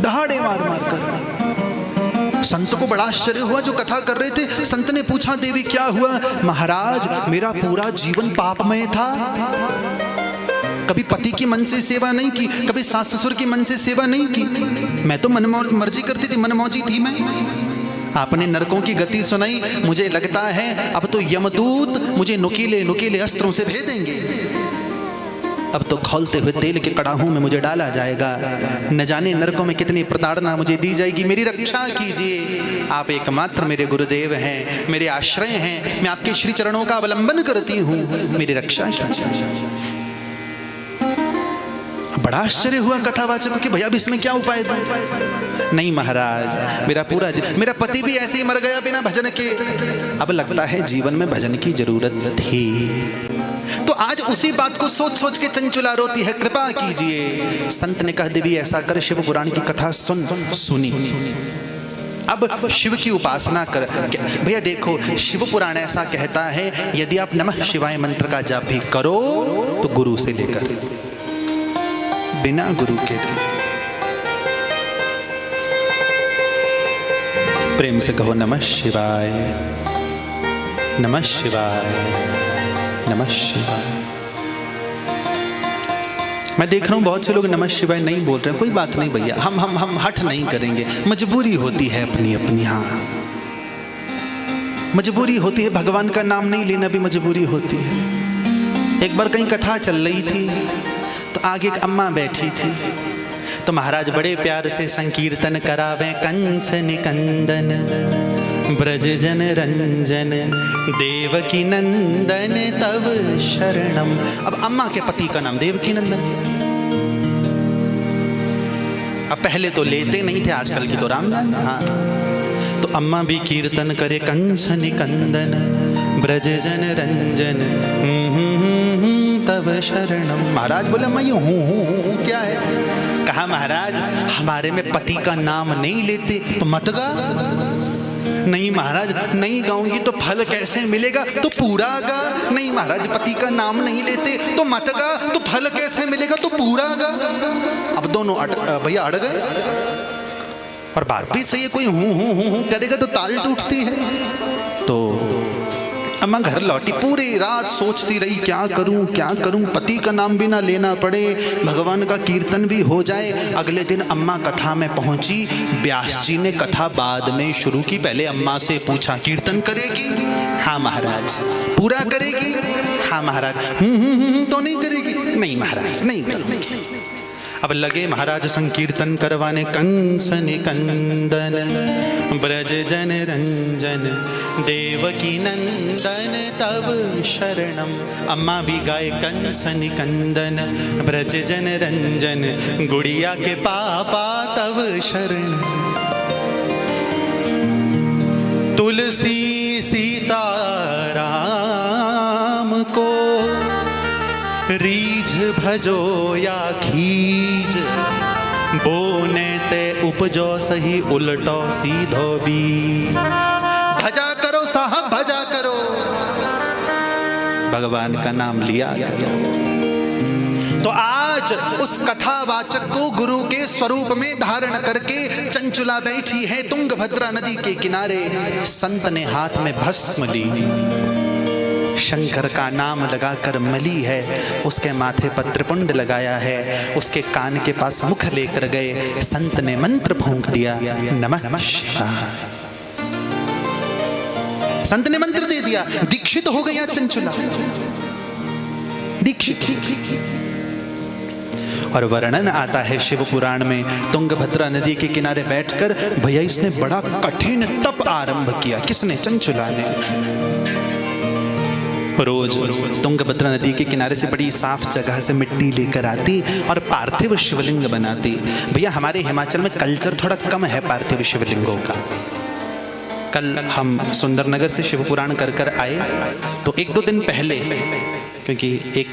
दहाड़े मार मार कर। संत को बड़ा आश्चर्य हुआ जो कथा कर रहे थे। संत ने पूछा, देवी क्या हुआ? महाराज मेरा पूरा जीवन पापमय था। कभी पति की मन से सेवा नहीं की, कभी सास ससुर की मन से सेवा नहीं की। मैं तो मर्जी करती थी, मनमौजी थी मैं। आपने नरकों की गति सुनाई। मुझे लगता है अब तो यमदूत मुझे नुकीले नुकीले अस्त्रों से भेजेंगे। अब तो खौलते हुए तेल के कड़ाहों में मुझे डाला जाएगा। न जाने नरकों में कितनी प्रताड़ना मुझे दी जाएगी। मेरी रक्षा कीजिए। आप एकमात्र मेरे गुरुदेव हैं, मेरे आश्रय हैं। मैं आपके श्री चरणों का अवलंबन करती हूँ, मेरी रक्षा कीजिए। बड़ा आश्चर्य हुआ कथावाचक कि भैया अब इसमें क्या उपाय दूं? नहीं महाराज, मेरा पति भी ऐसे ही मर गया बिना भजन के। अब लगता है जीवन में भजन की जरूरत थी। तो आज उसी बात को सोच सोच के चंचुला रोती है, कृपा कीजिए। संत ने कहा, देवी ऐसा कर, शिव पुराण की कथा सुनी। अब शिव की उपासना कर। भैया देखो, शिव पुराण ऐसा कहता है यदि आप नमः शिवाय मंत्र का जाप भी करो तो गुरु से लेकर बिना गुरु के। प्रेम से कहो नमः शिवाय, नमः शिवाय, नमः शिवाय। मैं देख रहा हूं बहुत से लोग नमः शिवाय नहीं बोल रहे हैं। कोई बात नहीं भैया, हम हठ नहीं करेंगे। मजबूरी होती है अपनी अपनी। हाँ, मजबूरी होती है। भगवान का नाम नहीं लेना भी मजबूरी होती है। एक बार कहीं कथा चल रही थी तो आगे एक अम्मा बैठी थी। तो महाराज बड़े प्यार से संकीर्तन करावे, कंस निकंदन ब्रज जन रंजन देवकी नंदन तव शरणम। अब अम्मा के पति का नाम देवकी नंदन। अब पहले तो लेते नहीं थे, आजकल की तो राम नाम। हाँ, तो अम्मा भी कीर्तन करे, कंस निकंदन ब्रज जन रंजन तव शरणम। महाराज बोले, मैं ये हूँ क्या है? कहा महाराज हमारे में पति का नाम नहीं लेते तो मत गा। नहीं महाराज, नहीं गाऊंगी तो फल कैसे मिलेगा? तो पूरा गा। नहीं महाराज, पति का नाम नहीं लेते तो मत गा, तो फल कैसे मिलेगा? तो पूरा गा। अब दोनों भैया अड़ गए। और बात भी सही है, कोई हूँ करेगा तो ताल टूटती है। तो अम्मा घर लौटी, पूरी रात सोचती रही क्या करूं, पति का नाम भी ना लेना पड़े, भगवान का कीर्तन भी हो जाए। अगले दिन अम्मा कथा में पहुंची। व्यास जी ने कथा बाद में शुरू की। पहले अम्मा से पूछा, कीर्तन करेगी? हाँ महाराज। पूरा करेगी? हाँ महाराज। तो नहीं करेगी? नहीं महाराज, नहीं करेगी। अब लगे महाराज संकीर्तन करवाने। कंस निकंदन ब्रज जन रंजन देवकी नंदन तब शरणम। अम्मा भी गाए कंस निकंदन ब्रज जन रंजन गुड़िया के पापा तब शरण। तुलसी सीता राम को रीझ भजो या खीज, बोने ते उपजो सही उल्टो सीधो भी। भजा करो साहब, भजा करो, भगवान का नाम लिया करो। तो आज उस कथावाचक को गुरु के स्वरूप में धारण करके चंचुला बैठी है तुंगभद्रा नदी के किनारे। संत ने हाथ में भस्म ली, शंकर का नाम लगाकर मली है, उसके माथे पर त्रिपुंड लगाया है, उसके कान के पास मुख लेकर गए। संत ने मंत्र फूंक दिया, नमः शिवाय। संत ने मंत्र दे दिया, दीक्षित हो गया चंचुला, दीक्षित। और वर्णन आता है शिव पुराण में, तुंगभद्रा नदी के किनारे बैठकर भैया इसने बड़ा कठिन तप आरंभ किया। किसने? चंचुला ने। रोज तुंगभद्रा नदी के किनारे से बड़ी साफ जगह से मिट्टी लेकर आती और पार्थिव शिवलिंग बनाती। भैया हमारे हिमाचल में कल्चर थोड़ा कम है पार्थिव शिवलिंगों का। कल हम सुंदरनगर से शिव पुराण कर आए, तो एक दो दिन पहले, क्योंकि एक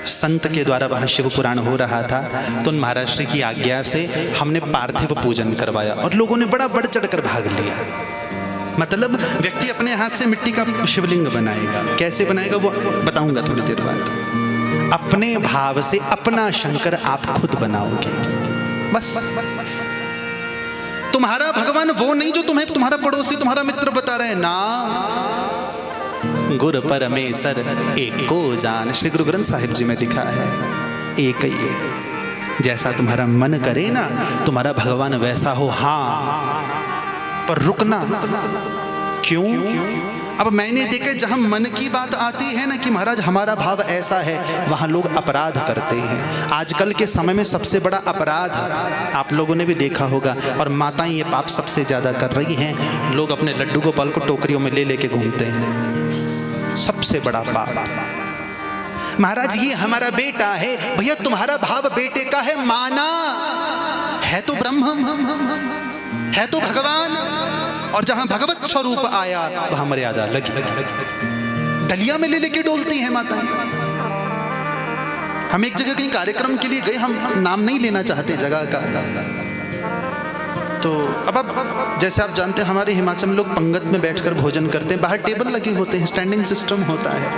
संत के द्वारा वहाँ शिव पुराण हो रहा था, तो उन महाराज श्री की आज्ञा से हमने पार्थिव पूजन करवाया और लोगों ने बड़ा बढ़ चढ़कर भाग लिया। मतलब व्यक्ति अपने हाथ से मिट्टी का शिवलिंग बनाएगा। कैसे बनाएगा वो बताऊंगा थोड़ी देर बाद। अपने भाव से अपना शंकर आप खुद बनाओगे, बस। तुम्हारा भगवान वो नहीं जो तुम्हें तुम्हारा पड़ोसी तुम्हारा मित्र बता रहे हैं ना। गुर परमेश्वर एक को जान, श्री गुरु ग्रंथ साहिब जी में लिखा है, एक ही है। जैसा तुम्हारा मन करे ना तुम्हारा भगवान वैसा हो। हाँ पर रुकना क्यों? अब मैंने देखा जहां मन की बात आती है ना कि महाराज हमारा भाव ऐसा है, वहां लोग अपराध करते हैं। आजकल के समय में सबसे बड़ा अपराध आप लोगों ने भी देखा होगा, और माताएं ये पाप सबसे ज्यादा कर रही हैं। लोग अपने लड्डू गोपाल को टोकरियों में ले लेके घूमते हैं। सबसे बड़ा पाप। महाराज ये हमारा बेटा है, भैया तुम्हारा भाव बेटे का है, माना है तो ब्रह्म है तो भगवान, और जहां भगवत स्वरूप आया वहां मर्यादा लगी। डलिया में ले लेके डोलती हैं माता। हम एक जगह कहीं कार्यक्रम के लिए गए, हम नाम नहीं लेना चाहते जगह का। तो अब जैसे आप जानते हैं हमारे हिमाचल में लोग पंगत में बैठकर भोजन करते हैं। बाहर टेबल लगे होते हैं, स्टैंडिंग सिस्टम होता है।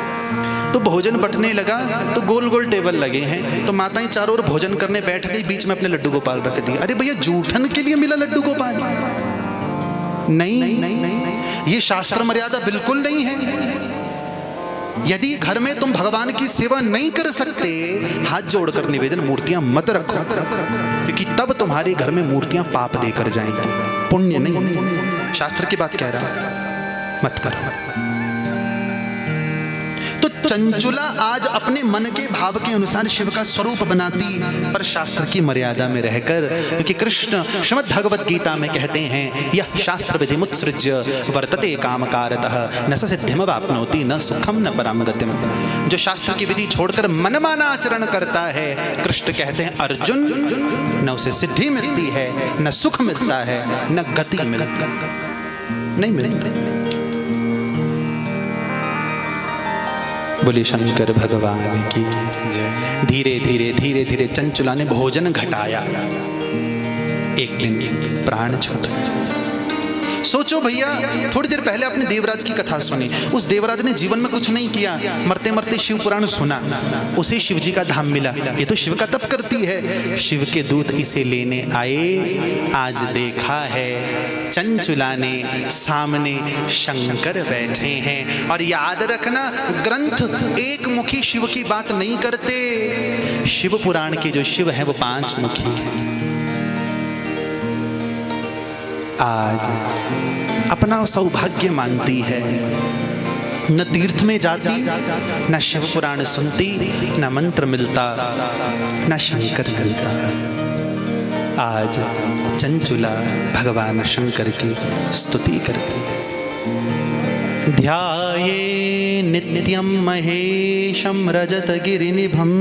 तो भोजन बंटने लगा तो गोल गोल टेबल लगे हैं, तो माताएं चारों ओर भोजन करने बैठ गई, बीच में अपने लड्डू गोपाल रख दिए। अरे भैया जूठन के लिए मिला लड्डू गोपाल? नहीं, ये शास्त्र मर्यादा बिल्कुल नहीं है। यदि घर में तुम भगवान की सेवा नहीं कर सकते, हाथ जोड़कर निवेदन, मूर्तियां मत रखो, क्योंकि तब तुम्हारे घर में मूर्तियां पाप देकर जाएंगी, पुण्य नहीं। शास्त्र की बात कह रहा, मत करो। तो चंचुला आज अपने मन के भाव के अनुसार शिव का स्वरूप बनाती, पर शास्त्र की मर्यादा में रहकर, क्योंकि कृष्ण श्रीमद् भगवत गीता में कहते हैं, यह शास्त्र विधि मुत्सृज्य वर्तते कामकारतः न स सिद्धिमवाप्नोति न सुखम न पराम गतिम। जो शास्त्र की विधि छोड़कर मनमाना आचरण करता है, कृष्ण कहते हैं अर्जुन, न उसे सिद्धि मिलती है, न सुख मिलता है, न गति मिलती, नहीं मिलती। बोले शंकर भगवान की जय। धीरे धीरे धीरे धीरे चंचुला ने भोजन घटाया। एक दिन प्राण छूट गया। सोचो भैया, थोड़ी देर पहले आपने देवराज की कथा सुनी। उस देवराज ने जीवन में कुछ नहीं किया, मरते मरते शिव पुराण सुना, उसे शिव जी का धाम मिला। ये तो शिव का तप करती है। शिव के दूत इसे लेने आए, आज देखा है चंचुला ने सामने शंकर बैठे हैं। और याद रखना, ग्रंथ एक मुखी शिव की बात नहीं करते। शिव पुराण के जो शिव हैं वो 5 मुखी हैं। आज अपना सौभाग्य मानती है, न तीर्थ में जाती, न शिव पुराण सुनती, न मंत्र मिलता, न शंकर मिलता। आज चंचुला भगवान शंकर की स्तुति करती। ध्याये नित्यं महेशं रजत गिरिनिभं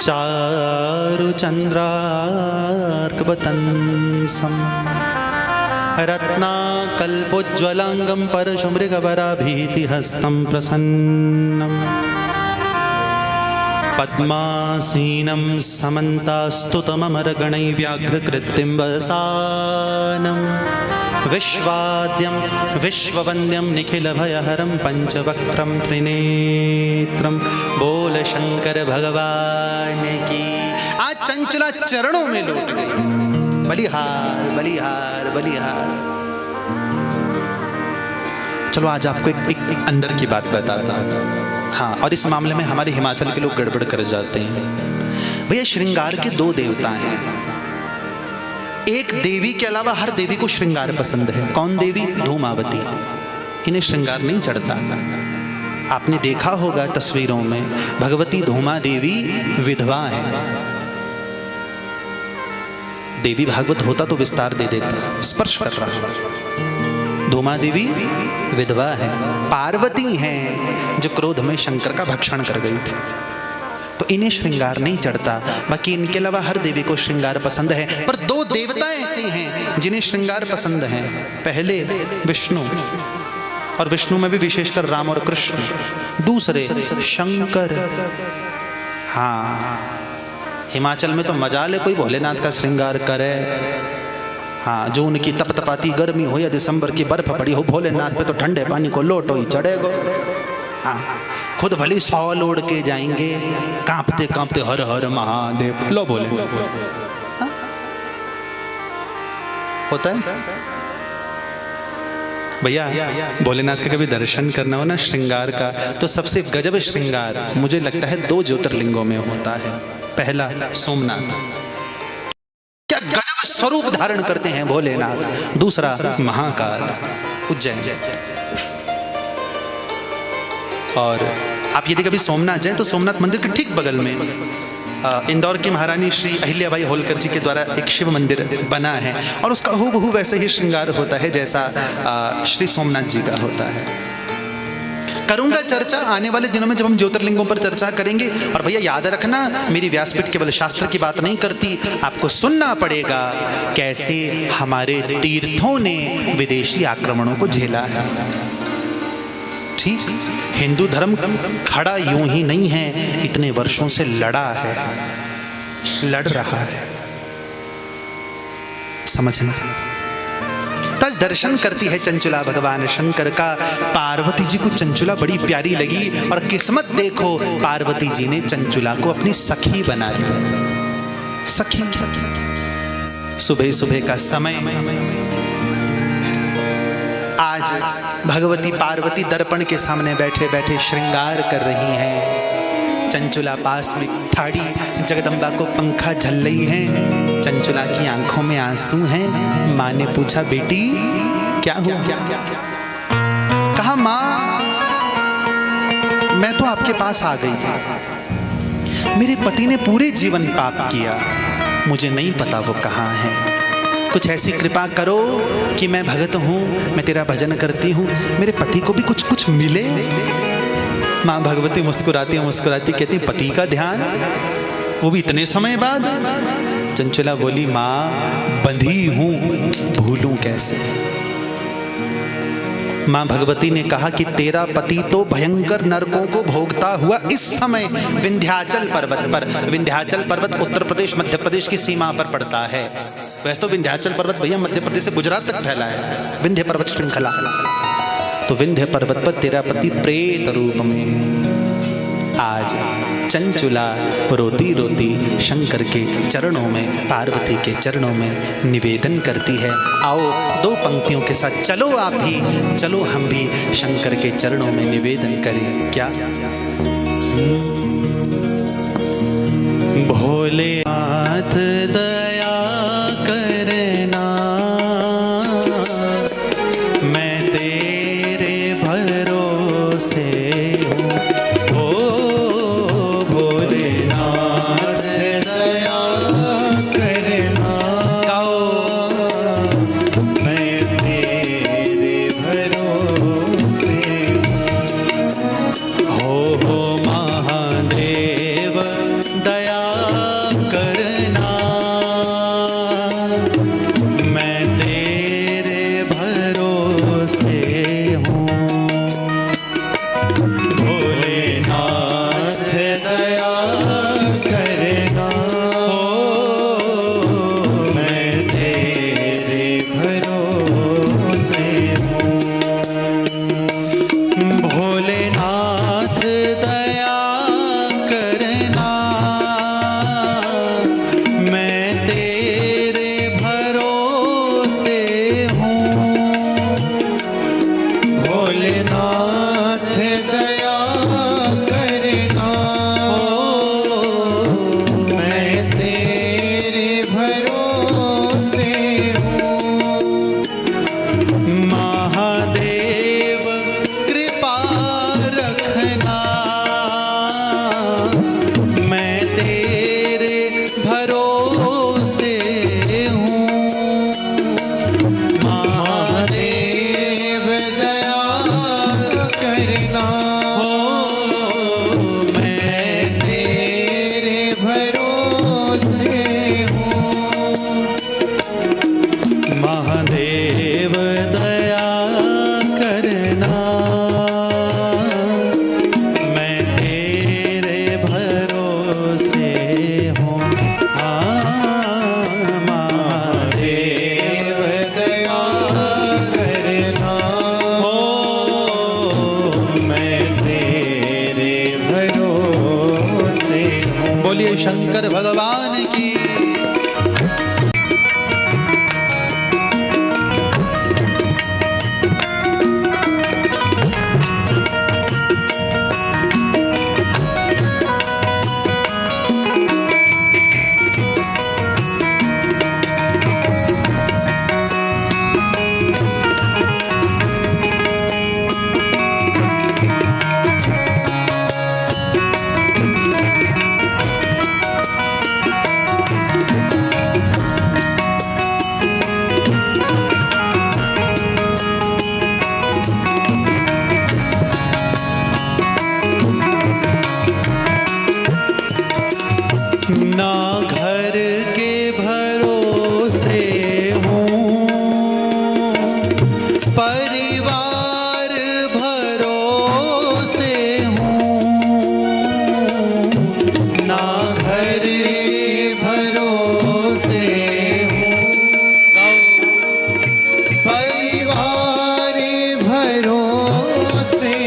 चारु चंद्रार्कवतंसं रत्नाकल्पोज्ज्वलांगं परशुमृगवराभीतिहस्तं प्रसन्नं पद्मासीनं समन्तास्तुतममरगणैः व्याघ्रकृतिं वसानं विश्वाद्यं विश्ववन्द्यं निखिलभयहरं पंचवक्त्रं त्रिनेत्रं। बोल शंकर भगवान की। आज चंचुला चरणों में लौट गई। बलिहार बलिहार बलिहार। चलो आज आपको एक अंदर की बात बताता हूं। हाँ, और इस मामले में हमारे हिमाचल के लोग गड़बड़ कर जाते हैं। भैया, श्रृंगार के 2 देवता हैं। एक देवी के अलावा हर देवी को श्रृंगार पसंद है। कौन देवी? धूमावती। इन्हें श्रृंगार नहीं चढ़ता। आपने देखा होगा तस्वीरों में, भगवती धूमा देवी विधवा है। देवी भागवत होता तो विस्तार दे देता, स्पर्श कर रहा है। धूमा देवी विधवा है। पार्वती हैं जो क्रोध में शंकर का भक्षण कर गई थी, तो इन्हें श्रृंगार नहीं चढ़ता। बाकी इनके अलावा हर देवी को श्रृंगार पसंद है। पर 2 देवता ऐसे हैं जिन्हें श्रृंगार पसंद है। पहले विष्णु, और विष्णु में भी विशेषकर राम और कृष्ण। दूसरे शंकर। हाँ, हिमाचल में तो मजाल है, कोई भोलेनाथ का श्रृंगार करे। हाँ, जो उनकी तपतपाती गर्मी हो या दिसंबर की बर्फ पड़ी हो, भोलेनाथ पे तो ठंडे पानी को लोटो ही चढ़ेगा। हाँ, खुद भले 100 लोड़ के जाएंगे, कांपते कांपते हर हर महादेव लो बोले। हाँ? होता है भैया। भोलेनाथ का कभी दर्शन करना हो ना श्रृंगार का, तो सबसे गजब श्रृंगार मुझे लगता है 2 ज्योतिर्लिंगों में होता है। पहला सोमनाथ, क्या गजब स्वरूप धारण करते हैं भोलेनाथ। दूसरा महाकाल, उज्जैन। और आप यदि कभी सोमनाथ जाएं तो सोमनाथ मंदिर के ठीक बगल में इंदौर की महारानी श्री अहिल्याबाई होलकर जी के द्वारा एक शिव मंदिर बना है, और उसका हूबहू वैसे ही श्रृंगार होता है जैसा श्री सोमनाथ जी का होता है। करूंगा चर्चा आने वाले दिनों में, जब हम ज्योतिर्लिंगों पर चर्चा करेंगे। और भैया याद रखना, मेरी व्यासपीठ केवल शास्त्र की बात नहीं करती, आपको सुनना पड़ेगा कैसे हमारे तीर्थों ने विदेशी आक्रमणों को झेला है। ठीक, हिंदू धर्म खड़ा यूं ही नहीं है, इतने वर्षों से लड़ा है, लड़ रहा है। समझना। तज दर्शन करती है चंचुला भगवान शंकर का। पार्वती जी को चंचुला बड़ी प्यारी लगी, और किस्मत देखो, पार्वती जी ने चंचुला को अपनी सखी बना लिया। सखी। सुबह सुबह का समय, आज भगवती पार्वती दर्पण के सामने बैठे बैठे श्रृंगार कर रही हैं। चंचुला पास में ठाड़ी जगदम्बा को पंखा झल रही है। चंचुला की आंखों में आंसू हैं। माँ ने पूछा, बेटी क्या हुआ? कहा, माँ मैं तो आपके पास आ गई। मेरे पति ने पूरे जीवन पाप किया, मुझे नहीं पता वो कहाँ है। कुछ ऐसी कृपा करो कि मैं भगत हूँ, मैं तेरा भजन करती हूँ, मेरे पति को भी कुछ कुछ मिले। माँ भगवती मुस्कुराती मुस्कुराती कहती, पति का ध्यान, वो भी इतने समय बाद। चंचुला बोली, माँ बंधी हूँ, भूलूं कैसे। माँ भगवती ने कहा कि तेरा पति तो भयंकर नरकों को भोगता हुआ इस समय विंध्याचल पर्वत पर, विंध्याचल पर्वत उत्तर प्रदेश मध्य प्रदेश की सीमा पर पड़ता है। वैसे तो विंध्याचल पर्वत भैया मध्य प्रदेश से गुजरात तक फैला है, विंध्य पर्वत श्रृंखला। तो विंध्य पर्वत पर तेरा पति प्रेत रूप में आज चंचुला रोती रोती शंकर के चरणों में, पार्वती के चरणों में निवेदन करती है। आओ 2 पंक्तियों के साथ चलो, आप भी चलो, हम भी शंकर के चरणों में निवेदन करें। क्या? भोलेनाथ दया करना, मैं तेरे भरोसे हूँ। शंकर भगवान की। ना घर के भरोसे हूँ, परिवार भरोसे हूँ। ना घर के भरोसे हूँ, परिवार भरोसे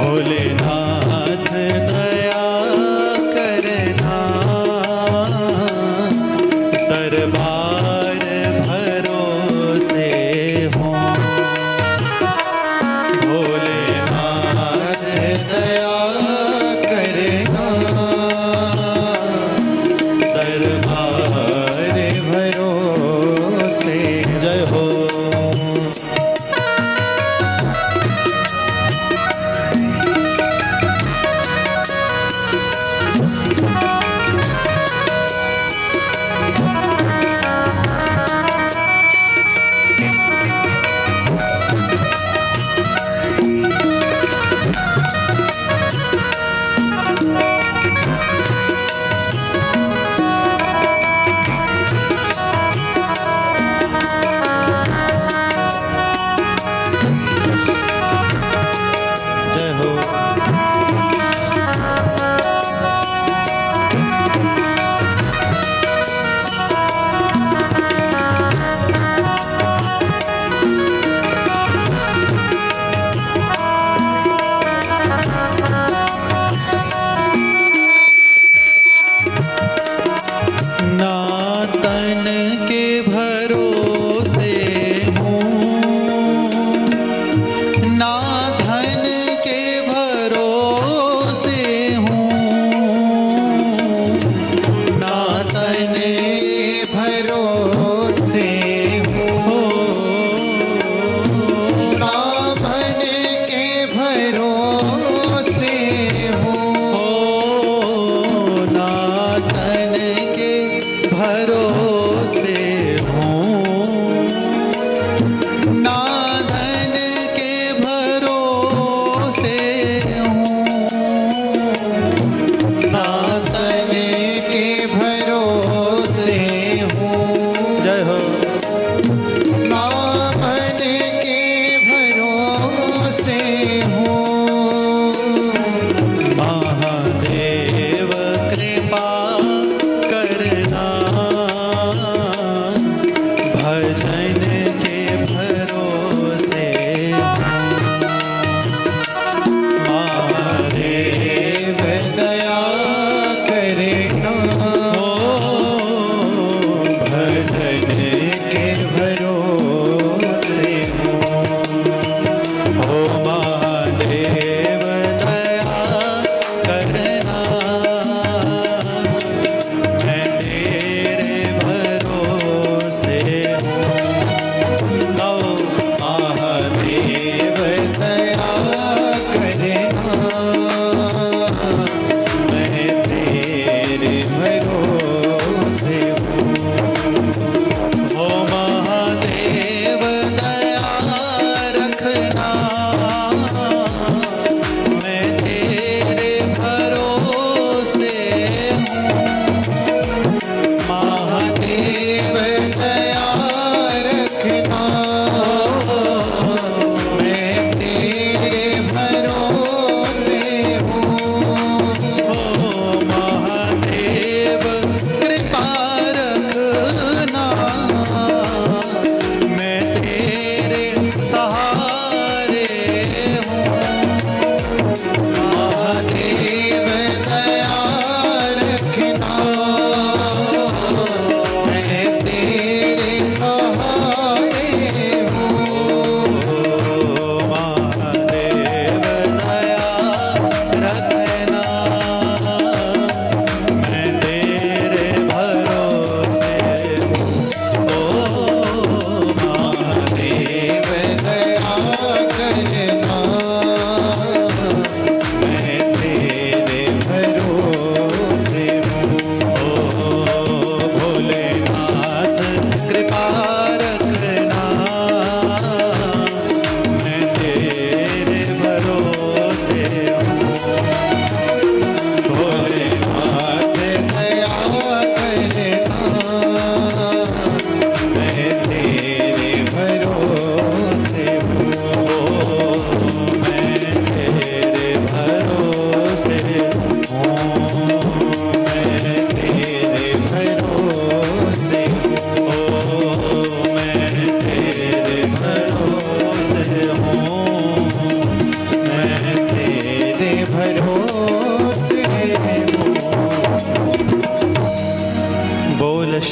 भोलेनाथ दया करना।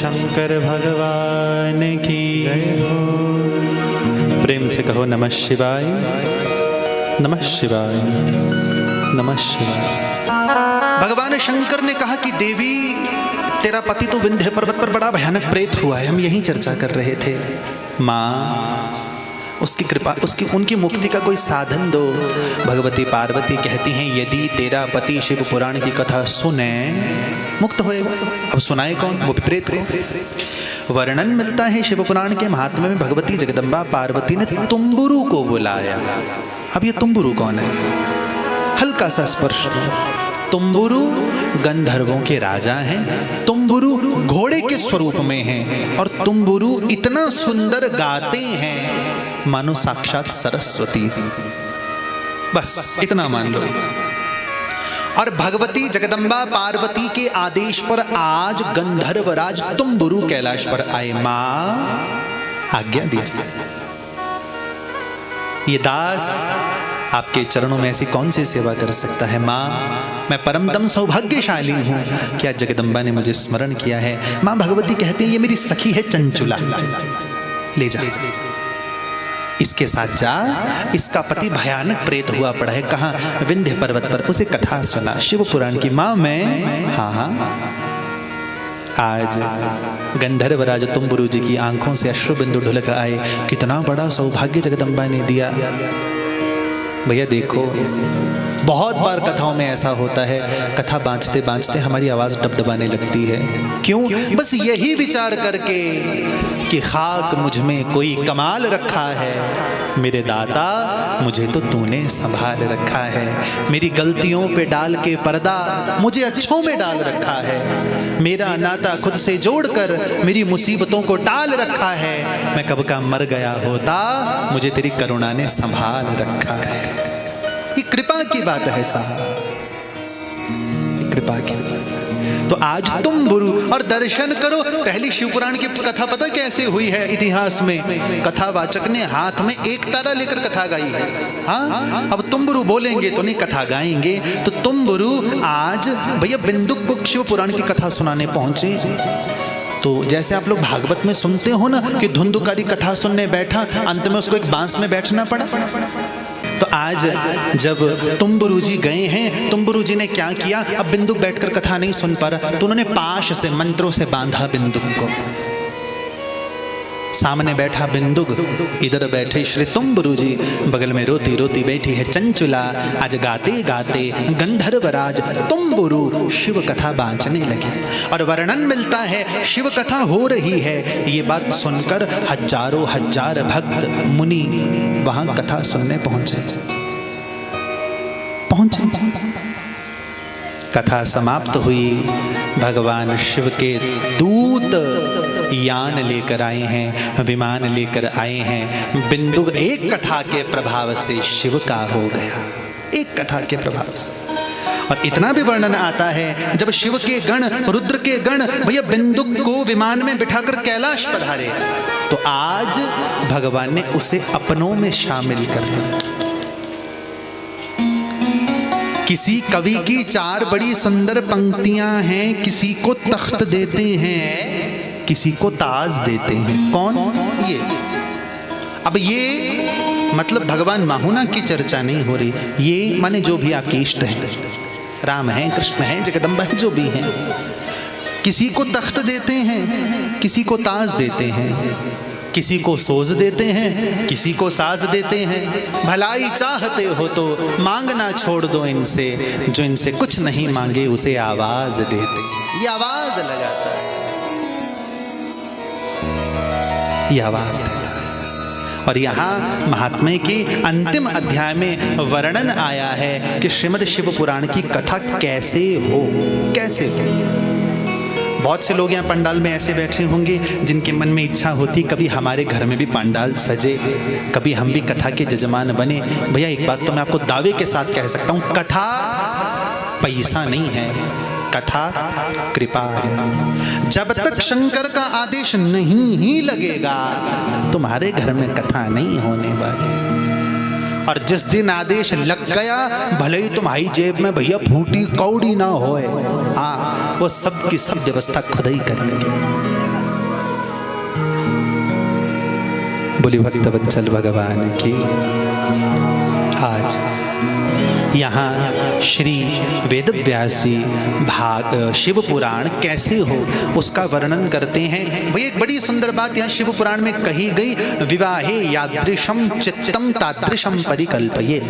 शंकर भगवान की जय हो। प्रेम से कहो नमः शिवाय, नमः शिवाय, नमः शिवाय। भगवान शंकर ने कहा कि देवी, तेरा पति तो विंध्य पर्वत पर बड़ा भयानक प्रेत हुआ है, हम यही चर्चा कर रहे थे। माँ, उसकी कृपा, उनकी मुक्ति का कोई साधन दो। भगवती पार्वती कहती हैं, यदि तेरा पति शिव पुराण की कथा सुने मुक्त होएगा। अब सुनाए कौन? वो प्रेत को। वर्णन मिलता है शिव पुराण के महात्म्य में, भगवती जगदम्बा पार्वती ने तुम्बुरु को बुलाया। अब ये तुम्बुरु कौन है? हल्का सा स्पर्श। तुम्बुरु गंधर्वों के राजा हैं। तुम्बुरु घोड़े के स्वरूप में हैं और तुम्बुरु इतना सुंदर गाते हैं मानो साक्षात सरस्वती। बस इतना मान लो। और भगवती जगदम्बा पार्वती के आदेश पर आज गंधर्वराज तुम्बुरु कैलाश पर आए। मां, आज्ञा दीजिए। ये दास आपके चरणों में ऐसी कौन सी सेवा कर सकता है। माँ, मैं परमदम सौभाग्यशाली हूँ कि आज जगदम्बा ने मुझे स्मरण किया है। माँ भगवती कहती है, ये मेरी सखी है चंचुला, ले जा, इसके साथ जा। इसका पति भयानक प्रेत हुआ पड़ा है। कहाँ? विंध्य पर्वत पर। उसे कथा सुना शिव पुराण की। माँ मैं, हाँ, आज गंधर्वराज तुम्बुरु जी की आंखों से अश्रु बिंदु ढुलक आए। कितना बड़ा सौभाग्य जगदम्बा ने दिया। भैया देखो, बहुत बार कथाओं में ऐसा होता है, कथा बाँचते बाँचते हमारी आवाज़ डबडबाने लगती है। क्यों? बस यही विचार करके कि खाक मुझ में कोई कमाल रखा है। मेरे दाता, मुझे तो तूने संभाल रखा है। मेरी गलतियों पे डाल के पर्दा मुझे अच्छों में डाल रखा है। मेरा नाता खुद से जोड़कर मेरी मुसीबतों को टाल रखा है। मैं कब का मर गया होता, मुझे तेरी करुणा ने संभाल रखा है। ये कृपा की बात है साहब, कृपा की। तो आज तुम्बुरु और दर्शन करो। पहली शिवपुराण की कथा पता कैसे हुई है? इतिहास में कथावाचक ने हाथ में एक तारा लेकर कथा गाई है। हाँ, अब तुम्बुरु बोलेंगे तो नहीं, कथा गाएंगे। तो तुम्बुरु आज भैया बिंदुक को शिवपुराण की कथा सुनाने पहुंचे। तो जैसे आप लोग भागवत में सुनते हो ना कि धुंधुकारी कथा सुनने बैठा, अंत में उसको एक बांस में बैठना पड़ा। तो आज जब तुम्बुरु जी गए हैं, तुम्बुरु जी ने क्या किया? अब बिंदुक बैठकर कथा नहीं सुन पा रहा, तो उन्होंने पाश से, मंत्रों से बांधा बिंदुक को। सामने बैठा बिंदुक, इधर बैठे श्री तुम्बुरु जी, बगल में रोती रोती बैठी है चंचुला। आज गाते गाते गंधर्वराज तुम्बुरु शिव कथा बांचने लगे। और वर्णन मिलता है शिव कथा हो रही है, ये बात सुनकर हजारों हजार भक्त मुनि वहां कथा सुनने पहुंचे। कथा समाप्त हुई। भगवान शिव के दूत यान लेकर आए हैं, विमान लेकर आए हैं। बिंदुक एक कथा के प्रभाव से शिव का हो गया, एक कथा के प्रभाव से। और इतना भी वर्णन आता है, जब शिव के गण, रुद्र के गण भैया बिंदुक को विमान में बिठाकर कैलाश पधारे, तो आज भगवान ने उसे अपनों में शामिल कर लिया। किसी कवि की चार बड़ी सुंदर पंक्तियां हैं। किसी को तख्त देते हैं, किसी को ताज देते हैं। कौन? ये। अब ये मतलब भगवान माहुना की चर्चा नहीं हो रही, ये माने जो भी आपके इष्ट हैं, राम हैं, कृष्ण हैं, जगदम्बा है, जो भी हैं। किसी को तख्त देते हैं, किसी को ताज देते हैं, किसी को सोज देते हैं, किसी को साज देते हैं। भलाई चाहते हो तो मांगना छोड़ दो इनसे, जो इनसे कुछ नहीं मांगे उसे आवाज देते। ये आवाज लगाता है, ये आवाज देता है। और यहाँ महात्म्य के अंतिम अध्याय में वर्णन आया है कि श्रीमद् शिव पुराण की कथा कैसे हो, कैसे हो। बहुत से लोग यहाँ पंडाल में ऐसे बैठे होंगे जिनके मन में इच्छा होती कभी हमारे घर में भी पंडाल सजे, कभी हम भी कथा के जजमान बने। भैया एक बात तो मैं आपको दावे के साथ कह सकता हूँ, कथा पैसा नहीं है, कथा कृपा है। जब तक शंकर का आदेश नहीं ही लगेगा तुम्हारे घर में कथा नहीं होने वाली। और जिस दिन आदेश लग गया, भले ही तुम्हारी जेब में भैया फूटी कौड़ी ना होए, हाँ वो सब की सब व्यवस्था खुद ही करेंगे। बोली भक्तवत्सल भगवान की। आज यहाँ श्री वेदव्यास जी शिव पुराण कैसे हो उसका वर्णन करते हैं। वही एक बड़ी सुंदर बात यहाँ शिव पुराण में कही गई, विवाहे यादृशम चित्तम तादृशम परिकल्पये,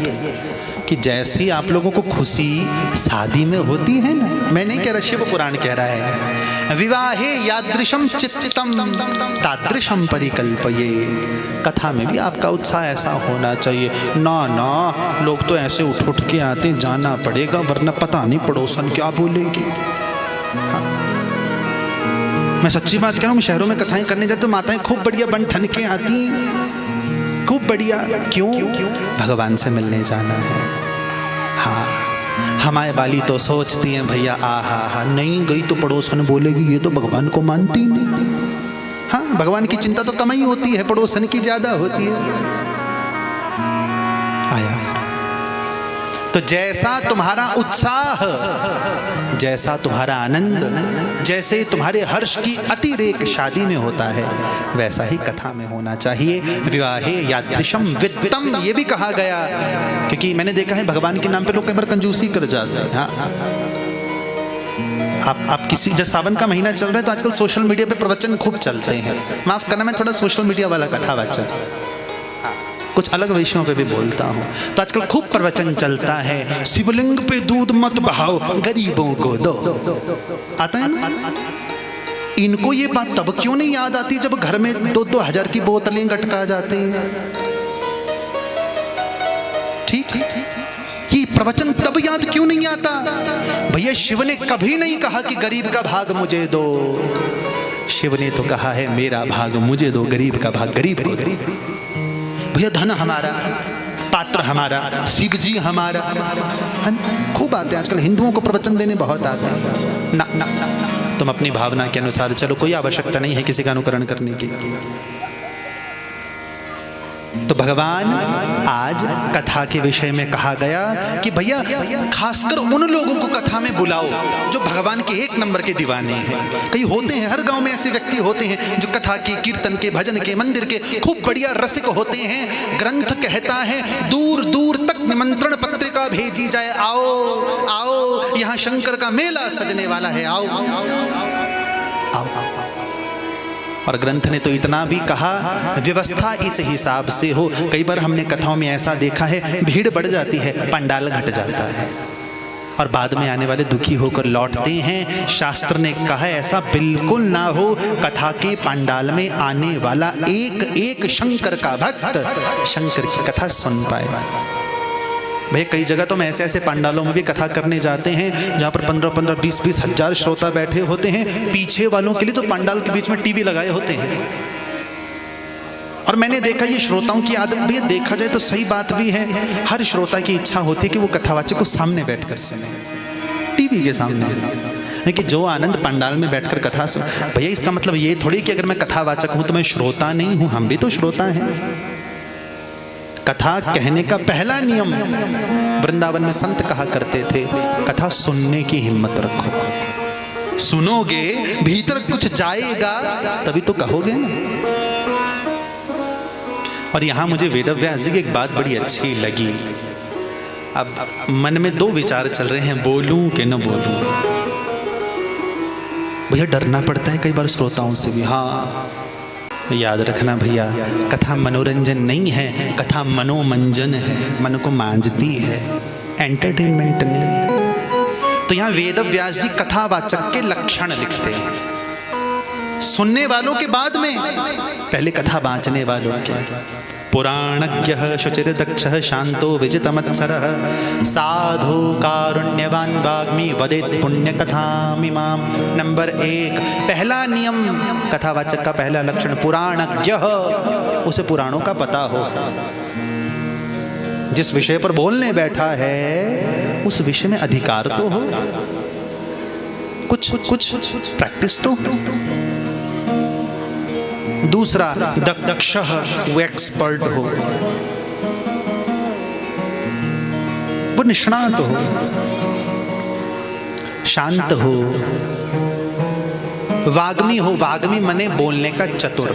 कि जैसी आप लोगों को खुशी शादी में होती है ना, मैं नहीं कह रहा, शिव पुराण कह रहा है, विवाहे यादृशम चित्तम तादृशम परिकल्पये। कथा में भी आपका उत्साह ऐसा होना चाहिए। ना ना, लोग तो ऐसे उठ उठ के आते, जाना पड़ेगा वरना पता नहीं पड़ोसन क्या बोलेगी। हाँ। मैं सच्ची बात कह रहा हूँ, शहरों में कथाएं करने जाते तो माताएं खूब बढ़िया बन ठन के आती हैं, खूब बढ़िया। क्यों? भगवान से मिलने जाना है। हाँ, हमारे बाली तो सोचती हैं भैया आहा नहीं गई तो पड़ोसन बोलेगी, ये तो भगवान को मानती नहीं। हाँ, भगवान की चिंता तो कम ही होती है, पड़ोसन की ज्यादा होती है। आया तो जैसा तुम्हारा उत्साह, जैसा तुम्हारा आनंद, जैसे तुम्हारे हर्ष की अतिरेक शादी में होता है, वैसा ही कथा में होना चाहिए। विवाहे यादृशम वित्तम, ये भी कहा गया, क्योंकि मैंने देखा है भगवान के नाम पे लोग कई बार कंजूसी कर जाते हैं। हाँ, आप किसी, जब सावन का महीना चल रहा है तो आजकल सोशल मीडिया पे प्रवचन खूब चलते हैं। माफ करना, मैं थोड़ा सोशल मीडिया वाला कथावाचक, कुछ अलग विषयों पे भी बोलता हूँ। तो आजकल खूब प्रवचन चलता है, शिवलिंग पे दूध मत बहाओ, गरीबों को दो। आता है ना? इनको ये बात तब क्यों नहीं याद आती जब घर में 2-2 हजार की बोतलें गटका जाती हैं? ठीक, ये प्रवचन तब याद क्यों नहीं आता? भैया शिव ने कभी नहीं कहा कि गरीब का भाग मुझे दो। शिव ने तो कहा है मेरा भाग मुझे दो, गरीब का भाग गरीब को। भैया धन हमारा, पात्र हमारा, शिव जी हमारा। खूब आते हैं आजकल, हिंदुओं को प्रवचन देने बहुत आते हैं। ना, ना, ना, तुम अपनी भावना के अनुसार चलो, कोई आवश्यकता नहीं है किसी का अनुकरण करने की। तो भगवान आज कथा के विषय में कहा गया कि भैया खासकर उन लोगों को कथा में बुलाओ जो भगवान के 1 नंबर के दीवाने हैं। कई होते हैं, हर गांव में ऐसे व्यक्ति होते हैं जो कथा के, कीर्तन के, भजन के, मंदिर के खूब बढ़िया रसिक होते हैं। ग्रंथ कहता है दूर दूर तक निमंत्रण पत्रिका भेजी जाए, आओ आओ यहाँ शंकर का मेला सजने वाला है, आओ आओ। और ग्रंथ ने तो इतना भी कहा, व्यवस्था इस हिसाब से हो। कई बार हमने कथाओं में ऐसा देखा है, भीड़ बढ़ जाती है, पंडाल घट जाता है और बाद में आने वाले दुखी होकर लौटते हैं। शास्त्र ने कहा ऐसा बिल्कुल ना हो। कथा के पंडाल में आने वाला एक एक शंकर का भक्त शंकर की कथा सुन पाए। भाई कई जगह तो हम ऐसे ऐसे पंडालों में भी कथा करने जाते हैं जहाँ पर 15-15, 20-20 हजार श्रोता बैठे होते हैं। पीछे वालों के लिए तो पंडाल के बीच में टीवी लगाए होते हैं। और मैंने देखा ये श्रोताओं की आदत भी है, देखा जाए तो सही बात भी है। हर श्रोता की इच्छा होती है कि वो कथावाचक को सामने बैठकर सुने, टीवी के सामने। लेकिन जो आनंद पंडाल में बैठकर कथा सुन, भैया इसका मतलब ये थोड़ी कि अगर मैं कथावाचक हूँ तो मैं श्रोता नहीं हूँ, हम भी तो श्रोता हैं। कथा कहने का पहला नियम वृंदावन में संत कहा करते थे, कथा सुनने की हिम्मत रखो। सुनोगे, भीतर कुछ जाएगा तभी तो कहोगे ना। और यहां मुझे वेदव्यास जी की एक बात बड़ी अच्छी लगी। अब मन में 2 विचार चल रहे हैं, बोलूं कि न बोलूं। भैया डरना पड़ता है कई बार श्रोताओं से भी। हाँ याद रखना भैया, कथा मनोरंजन नहीं है, कथा मनोमंजन है, मन को मांझती है, एंटरटेनमेंट नहीं। तो यहाँ वेदव्यास जी कथावाचक के लक्षण लिखते हैं, सुनने वालों के बाद में, पहले कथा बाँचने वालों के। पुराणज्ञः शुचिर्दक्षः शांतो विजितमत्सरः साधु कारुण्यवान वाग्मी वदेत् पुण्यकथामिमाम। नंबर 1, पहला नियम कथावाचक का पहला लक्षण पुराणज्ञः, उसे पुराणों का पता हो। जिस विषय पर बोलने बैठा है उस विषय में अधिकार तो हो, कुछ प्रैक्टिस तो हो। दूसरा दक्ष, वो एक्सपर्ट हो, वो निष्णात हो, शांत हो, वाग्मी हो। वाग्मी मने बोलने का चतुर।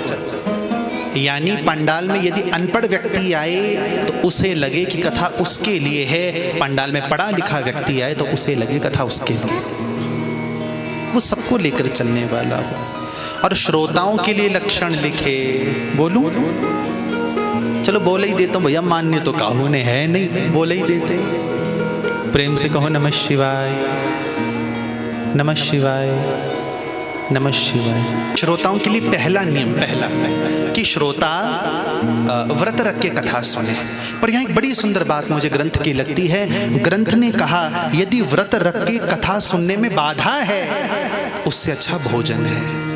यानी पंडाल में यदि अनपढ़ व्यक्ति आए तो उसे लगे कि कथा उसके लिए है, पंडाल में पढ़ा लिखा व्यक्ति आए तो उसे लगे कथा उसके लिए। वो सबको लेकर चलने वाला हो। और श्रोताओं के लिए लक्षण लिखे। बोलूं? चलो बोल ही देता हूं भैया, मान्य तो काहू ने है नहीं, बोल ही देते। प्रेम से कहो नमः शिवाय, नमः शिवाय, नमः शिवाय। श्रोताओं के लिए पहला नियम, पहला कि श्रोता व्रत रख के कथा सुने। पर यहाँ एक बड़ी सुंदर बात मुझे ग्रंथ की लगती है। ग्रंथ ने कहा यदि व्रत रख के कथा सुनने में बाधा है, उससे अच्छा भोजन है।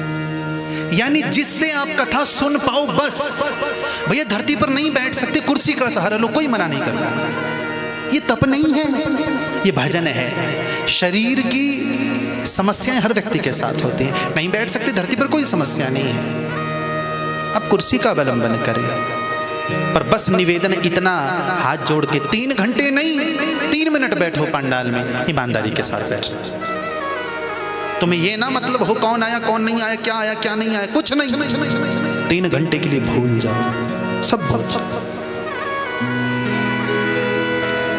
यानी जिससे आप कथा सुन पाओ बस। भैया धरती पर नहीं बैठ सकते, कुर्सी का सहारा लो, कोई मना नहीं करता। ये तप नहीं है, ये भजन है। शरीर की समस्याएं हर व्यक्ति के साथ होती हैं, नहीं बैठ सकते धरती पर, कोई समस्या नहीं है। अब कुर्सी का अवलंबन करें, पर बस निवेदन इतना, हाथ जोड़ के 3 घंटे नहीं 3 मिनट बैठो पंडाल में, ईमानदारी के साथ बैठो। तुम्हें ये ना मतलब हो कौन आया कौन नहीं आया क्या नहीं आया, कुछ नहीं। 3 घंटे के लिए भूल जाओ, सब भूल जाओ।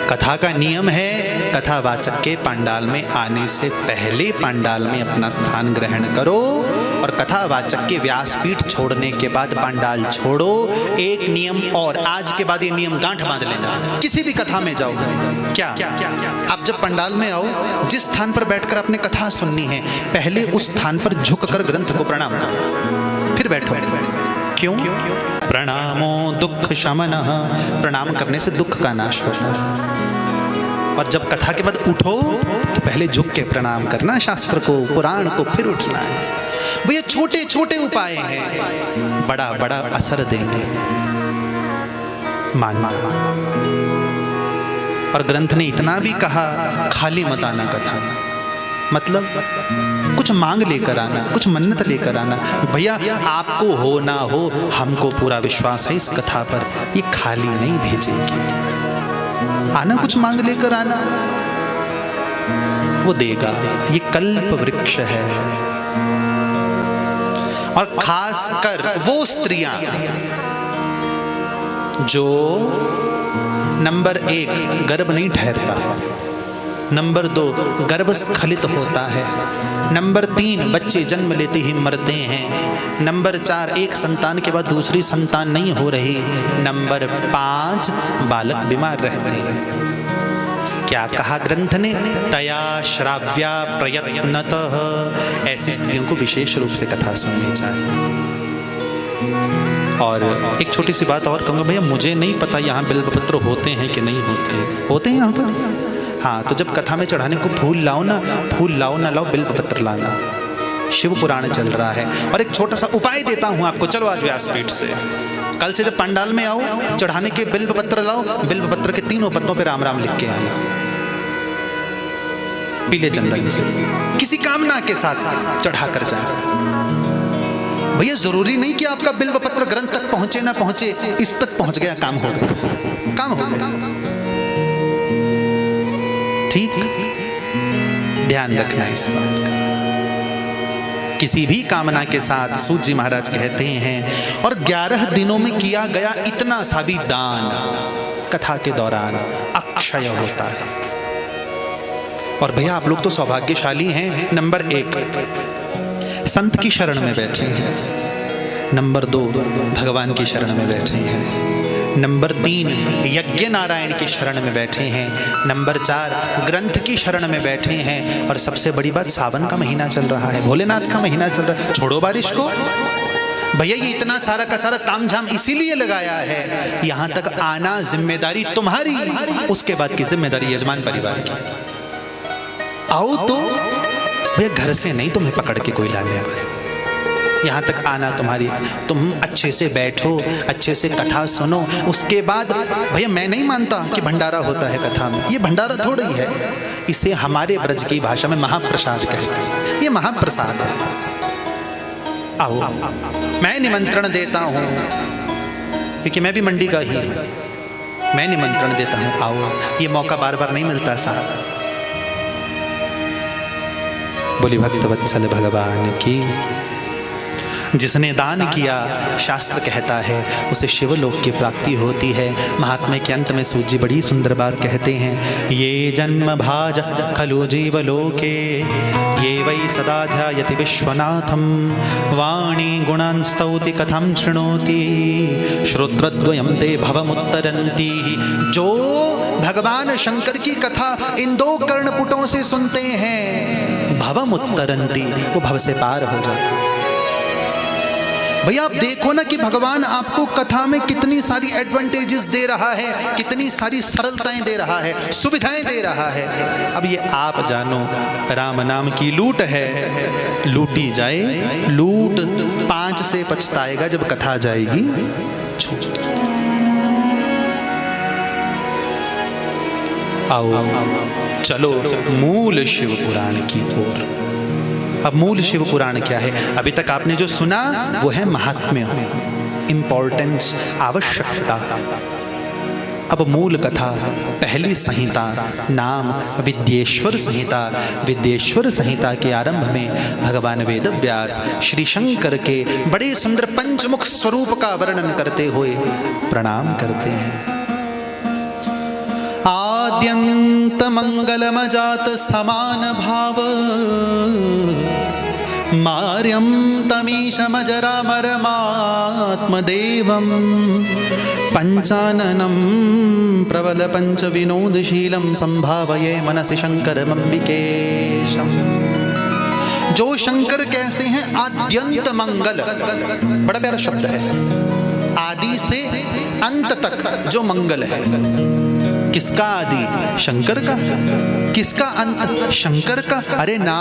कथा का नियम है, कथावाचक के पंडाल में आने से पहले पंडाल में अपना स्थान ग्रहण करो, और कथावाचक के व्यासपीठ छोड़ने के बाद पंडाल छोड़ो। एक नियम और, आज के बाद ये नियम गांठ बांध लेना। किसी भी कथा में जाओ, क्या आप जब पंडाल में आओ, जिस स्थान पर बैठकर आपने कथा सुननी है, पहले उस स्थान पर झुककर ग्रंथ को प्रणाम करो, फिर बैठो। क्यों? प्रणामो दुख शमनः, प्रणाम करने से दुख का नाश होता है। और जब कथा के बाद उठो तो पहले झुक के प्रणाम करना, शास्त्र को, पुराण को, फिर उठना है। भैया छोटे छोटे उपाय हैं, बड़ा बड़ा असर देंगे, मानना। और ग्रंथ ने इतना भी कहा, खाली मत आना कथा, मतलब कुछ मांग लेकर आना, कुछ मन्नत लेकर आना। भैया आपको हो ना हो, हमको पूरा विश्वास है इस कथा पर, ये खाली नहीं भेजेगी। आना, कुछ मांग लेकर आना, वो देगा। ये कल्प वृक्ष है। और खासकर वो स्त्रियां जो नंबर 1 गर्भ नहीं ठहरता, नंबर 2 गर्भ स्खलित होता है, नंबर 3 बच्चे जन्म लेते ही मरते हैं, नंबर 4 एक संतान के बाद दूसरी संतान नहीं हो रही, नंबर 5 बालक बीमार रहते हैं। क्या कहा ग्रंथ ने? तया श्राव्या प्रयत्नतः, ऐसी स्त्रियों को विशेष रूप से कथा सुननी चाहिए। और एक छोटी सी बात और कहूँगा, भैया मुझे नहीं पता यहाँ बिल्वपत्र होते हैं कि नहीं होते हैं। होते हैं यहाँ पर? हाँ, तो जब कथा में चढ़ाने को फूल लाओ ना, फूल लाओ ना लाओ, बिल्वपत्र लाना। शिव पुराण चल रहा है। और एक छोटा सा उपाय देता हूँ आपको, चलो आज व्यासपीठ से, कल से जब पंडाल में आओ, चढ़ाने के बिल्वपत्र लाओ, बिल्वपत्र के 3 पत्तों पे राम राम लिख के आना, पीले चंदन से, किसी कामना के साथ चढ़ा कर जाना। भैया जरूरी नहीं कि आपका बिल्वपत्र ग्रंथ तक पहुंचे ना पहुंचे, इस तक पहुंच गया, काम हो गया, काम हो गया। ठीक, ध्यान रखना इस बात का। किसी भी कामना के साथ सूत जी महाराज कहते हैं, और 11 दिनों में किया गया इतना सा भी दान कथा के दौरान अक्षय होता है। और भैया आप लोग तो सौभाग्यशाली हैं। नंबर 1 संत की शरण में बैठे हैं, नंबर 2 भगवान की शरण में बैठे हैं, नंबर 3 यज्ञ नारायण की शरण में बैठे हैं, नंबर 4 ग्रंथ की शरण में बैठे हैं। और सबसे बड़ी बात, सावन का महीना चल रहा है, भोलेनाथ का महीना चल रहा है। छोड़ो बारिश को भैया, ये इतना सारा का सारा तामझाम इसीलिए लगाया है, यहाँ तक आना जिम्मेदारी तुम्हारी, उसके बाद की जिम्मेदारी यजमान परिवार की। आओ तो भैया घर से नहीं तुम्हें पकड़ के कोई लाने वाला, यहाँ तक आना तुम्हारी। तुम अच्छे से बैठो, अच्छे से कथा सुनो, उसके बाद भैया मैं नहीं मानता कि भंडारा होता है कथा में, ये भंडारा थोड़ी है, इसे हमारे ब्रज की भाषा में महाप्रसाद कहते हैं। ये महाप्रसाद है। आओ, मैं निमंत्रण देता हूँ, क्योंकि मैं भी मंडी का ही, मैं निमंत्रण देता हूँ, आओ। ये मौका बार बार नहीं मिलता साहब। बोली भक्तवत्सल भगवान की। जिसने दान किया, शास्त्र कहता है उसे शिवलोक की प्राप्ति होती है। महात्म्य के अंत में सूत जी बड़ी सुंदर बात कहते हैं, ये जन्म भाज खलु जीवलोके ये वै सदा ध्यायति विश्वनाथम वाणी गुणान् स्तौति कथं शृणोति श्रोत्रद्वयं ते भवमुत्तरन्ति। जो भगवान शंकर की कथा इन दो कर्णपुटों से सुनते हैं, भवमुत्तरन्ति, वो भव से पार हो जाते। भैया आप देखो ना कि भगवान आपको कथा में कितनी सारी एडवांटेजेस दे रहा है, कितनी सारी सरलताएं दे रहा है, सुविधाएं दे रहा है। अब ये आप जानो, राम नाम की लूट है, लूटी जाए लूट, 5 से पछताएगा जब कथा जाएगी। आओ चलो मूल शिव पुराण की ओर। अब मूल शिव पुराण क्या है? अभी तक आपने जो सुना वो है महात्म्य, इंपॉर्टेंस, आवश्यकता। अब मूल कथा, पहली संहिता, नाम विद्येश्वर संहिता। विद्येश्वर संहिता के आरंभ में भगवान वेदव्यास श्री शंकर के बड़े सुंदर पंचमुख स्वरूप का वर्णन करते हुए प्रणाम करते हैं। आद्यंत मंगलमजात समान भाव मार्यं तमीशमजरामरमात्मदेवं पंचाननं प्रबल पंच विनोदशीलं संभावये मनसि शंकरमंबिकेशम्। जो शंकर कैसे हैं? आद्यंत मंगल, बड़ा प्यारा शब्द है। आदि से अंत तक जो मंगल है। किसका आदि? शंकर का। किसका अंत? शंकर का। अरे ना,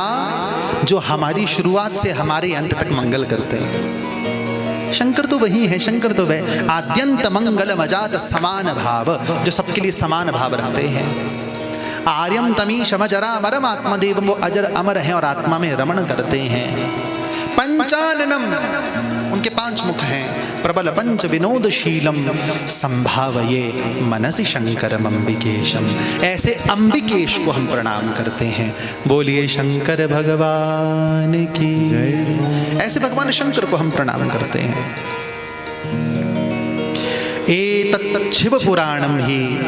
जो हमारी शुरुआत से हमारे अंत तक मंगल करते हैं, शंकर तो वही है। शंकर तो वह आद्यंत मंगल मजात समान भाव, जो सबके लिए समान भाव रखते हैं। आर्यम तमीशम अजरामरम आत्मदेव, वो अजर अमर हैं और आत्मा में रमण करते हैं। पंचाननम, उनके 5 मुख हैं। प्रबल पंच विनोदशीलम संभावये मनसि शंकरम अंबिकेशम, ऐसे अंबिकेश को हम प्रणाम करते हैं। बोलिए शंकर भगवान की जय। ऐसे भगवान शंकर को हम प्रणाम करते हैं। एतत् शिव पुराणम ही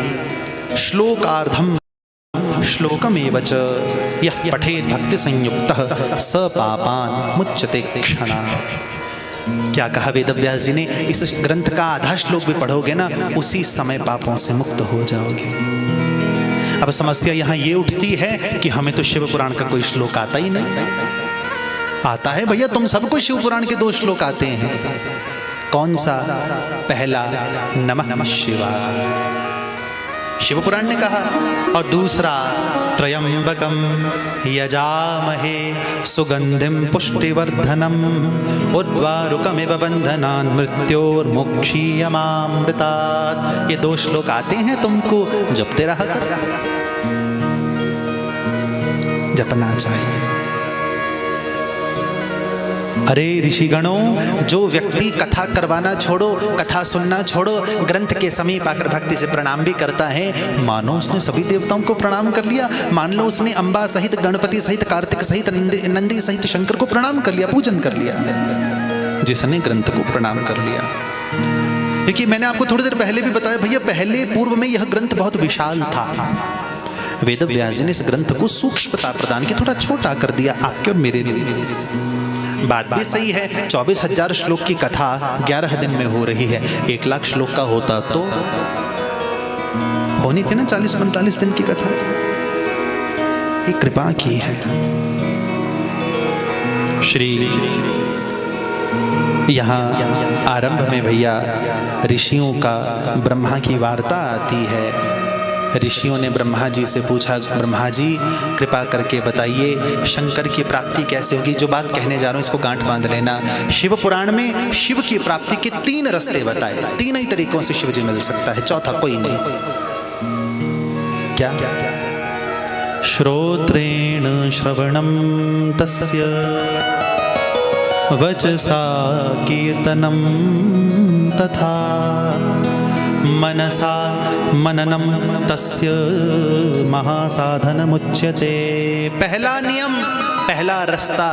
श्लोकार्धम श्लोकमेव च यः पठेत् भक्ति संयुक्तः स पापान् मुच्यते क्षणात्। क्या कहा वेदव्यास जी ने? इस ग्रंथ का आधा श्लोक भी पढ़ोगे ना, उसी समय पापों से मुक्त हो जाओगे। अब समस्या यहाँ ये उठती है कि हमें तो शिव पुराण का कोई श्लोक आता ही नहीं। आता है भैया, तुम सबको शिव पुराण के 2 श्लोक आते हैं। कौन सा? पहला नमः नमः शिवाय, शिव पुराण ने कहा, और दूसरा त्रयंबकम यजामहे सुगंधिम पुष्टिवर्धनम उद्वारुकमिव बंधनान् मृत्योर्मुक्षीयमामृतात्। ये 2 श्लोक आते हैं, तुमको जपते रहा कर, जपना चाहिए। अरे ऋषिगणों, जो व्यक्ति कथा करवाना छोड़ो, कथा सुनना छोड़ो, ग्रंथ के समीप आकर भक्ति से प्रणाम भी करता है, मानो उसने सभी देवताओं को प्रणाम कर लिया। मान लो उसने अंबा सहित, गणपति सहित, कार्तिक सहित, नंदी सहित शंकर को प्रणाम कर लिया, पूजन कर लिया, जिसने ग्रंथ को प्रणाम कर लिया। क्योंकि मैंने आपको थोड़ी देर पहले भी बताया भैया, पहले पूर्व में यह ग्रंथ बहुत विशाल था। वेदव्यास जी ने इस ग्रंथ को सूक्ष्मता प्रदान की, थोड़ा छोटा कर दिया आपके और मेरे लिए। बात भी सही है, 24,000 श्लोक की कथा 11 दिन में हो रही है। 1 लाख श्लोक का होता तो होनी थी ना 40-45 दिन की कथा। ये कृपा की है श्री। यहाँ आरंभ में भैया ऋषियों का, ब्रह्मा की वार्ता आती है। ऋषियों ने ब्रह्मा जी से पूछा, ब्रह्मा जी कृपा करके बताइए शंकर की प्राप्ति कैसे होगी। जो बात कहने जा रहा हूं इसको गांठ बांध लेना। शिव पुराण में शिव की प्राप्ति के 3 रास्ते बताए, 3 ही तरीकों से शिव जी मिल सकता है, चौथा कोई नहीं। क्या? श्रोत्रेण श्रवणं तस्य वचसा कीर्तनं तथा मनसा मननम तस्य महासाधनमुच्यते। पहला नियम पहला रास्ता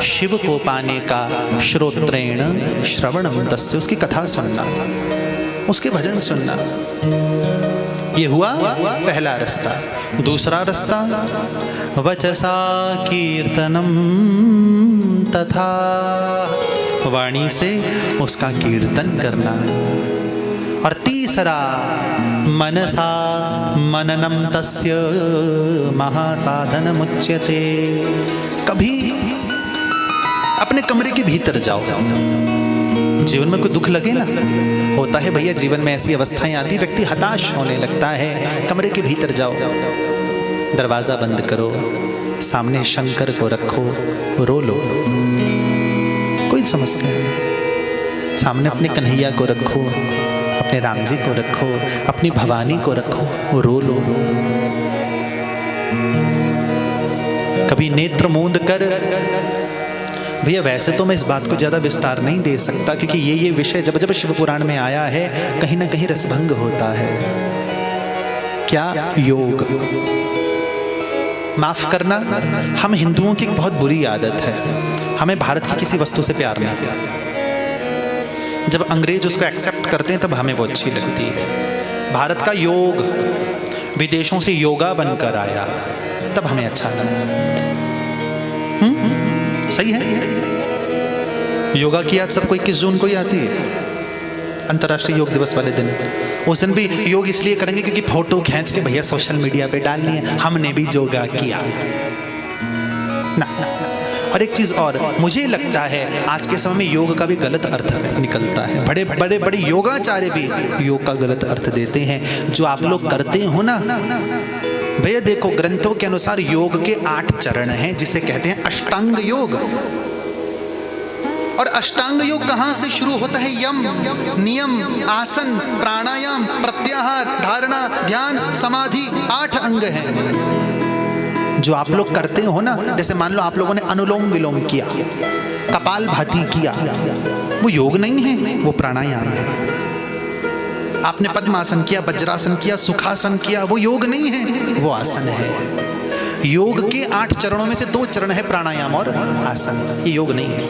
शिव को पाने का श्रोत्रेण श्रवणम तस्य, उसकी कथा सुनना, उसके भजन सुनना, ये हुआ पहला रास्ता। दूसरा रास्ता वचसा कीर्तनम तथा, वाणी से उसका कीर्तन करना। और तीसरा मनसा मननम तस्य महासाधनमुच्यते, कभी अपने कमरे के भीतर जाओ, जीवन में कोई दुख लगे ना, होता है भैया जीवन में ऐसी अवस्थाएं आती, व्यक्ति हताश होने लगता है, कमरे के भीतर जाओ, दरवाजा बंद करो, सामने शंकर को रखो, रो लो, कोई समस्या नहीं। सामने अपने कन्हैया को रखो, अपने राम जी को रखो, अपनी भवानी को रखो, रो लो। कभी नेत्र मूंद कर, भैया वैसे तो मैं इस बात को ज़्यादा विस्तार नहीं दे सकता, क्योंकि ये विषय जब जब शिव पुराण में आया है कहीं ना कहीं रसभंग होता है। क्या योग, माफ करना, हम हिंदुओं की एक बहुत बुरी आदत है, हमें भारत की किसी वस्तु से प्यार नहीं। जब अंग्रेज उसको एक्सेप्ट करते हैं तब हमें वो अच्छी लगती है। भारत का योग विदेशों से योगा बनकर आया तब हमें अच्छा लगा। सही है। योगा की याद सब कोई 21 जून को ही आती है, अंतर्राष्ट्रीय योग दिवस वाले दिन। उस दिन भी योग इसलिए करेंगे क्योंकि फोटो खींच के भैया सोशल मीडिया पे डालनी है, हमने भी योगा किया ना। और एक चीज और, मुझे लगता है आज के समय में योग का भी गलत अर्थ निकलता है। बड़े योगाचार्य भी योग का गलत अर्थ देते हैं। जो आप लोग करते हो ना भैया, देखो ग्रंथों के अनुसार योग के 8 चरण हैं, जिसे कहते हैं अष्टांग योग। और अष्टांग योग कहां से शुरू होता है? यम, नियम, आसन, प्राणायाम, प्रत्याहार, धारणा, ध्यान, समाधि, 8 अंग हैं जो आप लोग करते हो ना। जैसे मान लो आप लोगों ने अनुलोम विलोम किया, कपालभाति किया, वो योग नहीं है, वो प्राणायाम है। आपने पद्मासन किया, वज्रासन किया, सुखासन किया, वो योग नहीं है, वो आसन है। योग के 8 चरणों में से 2 चरण है प्राणायाम और आसन, ये योग नहीं है।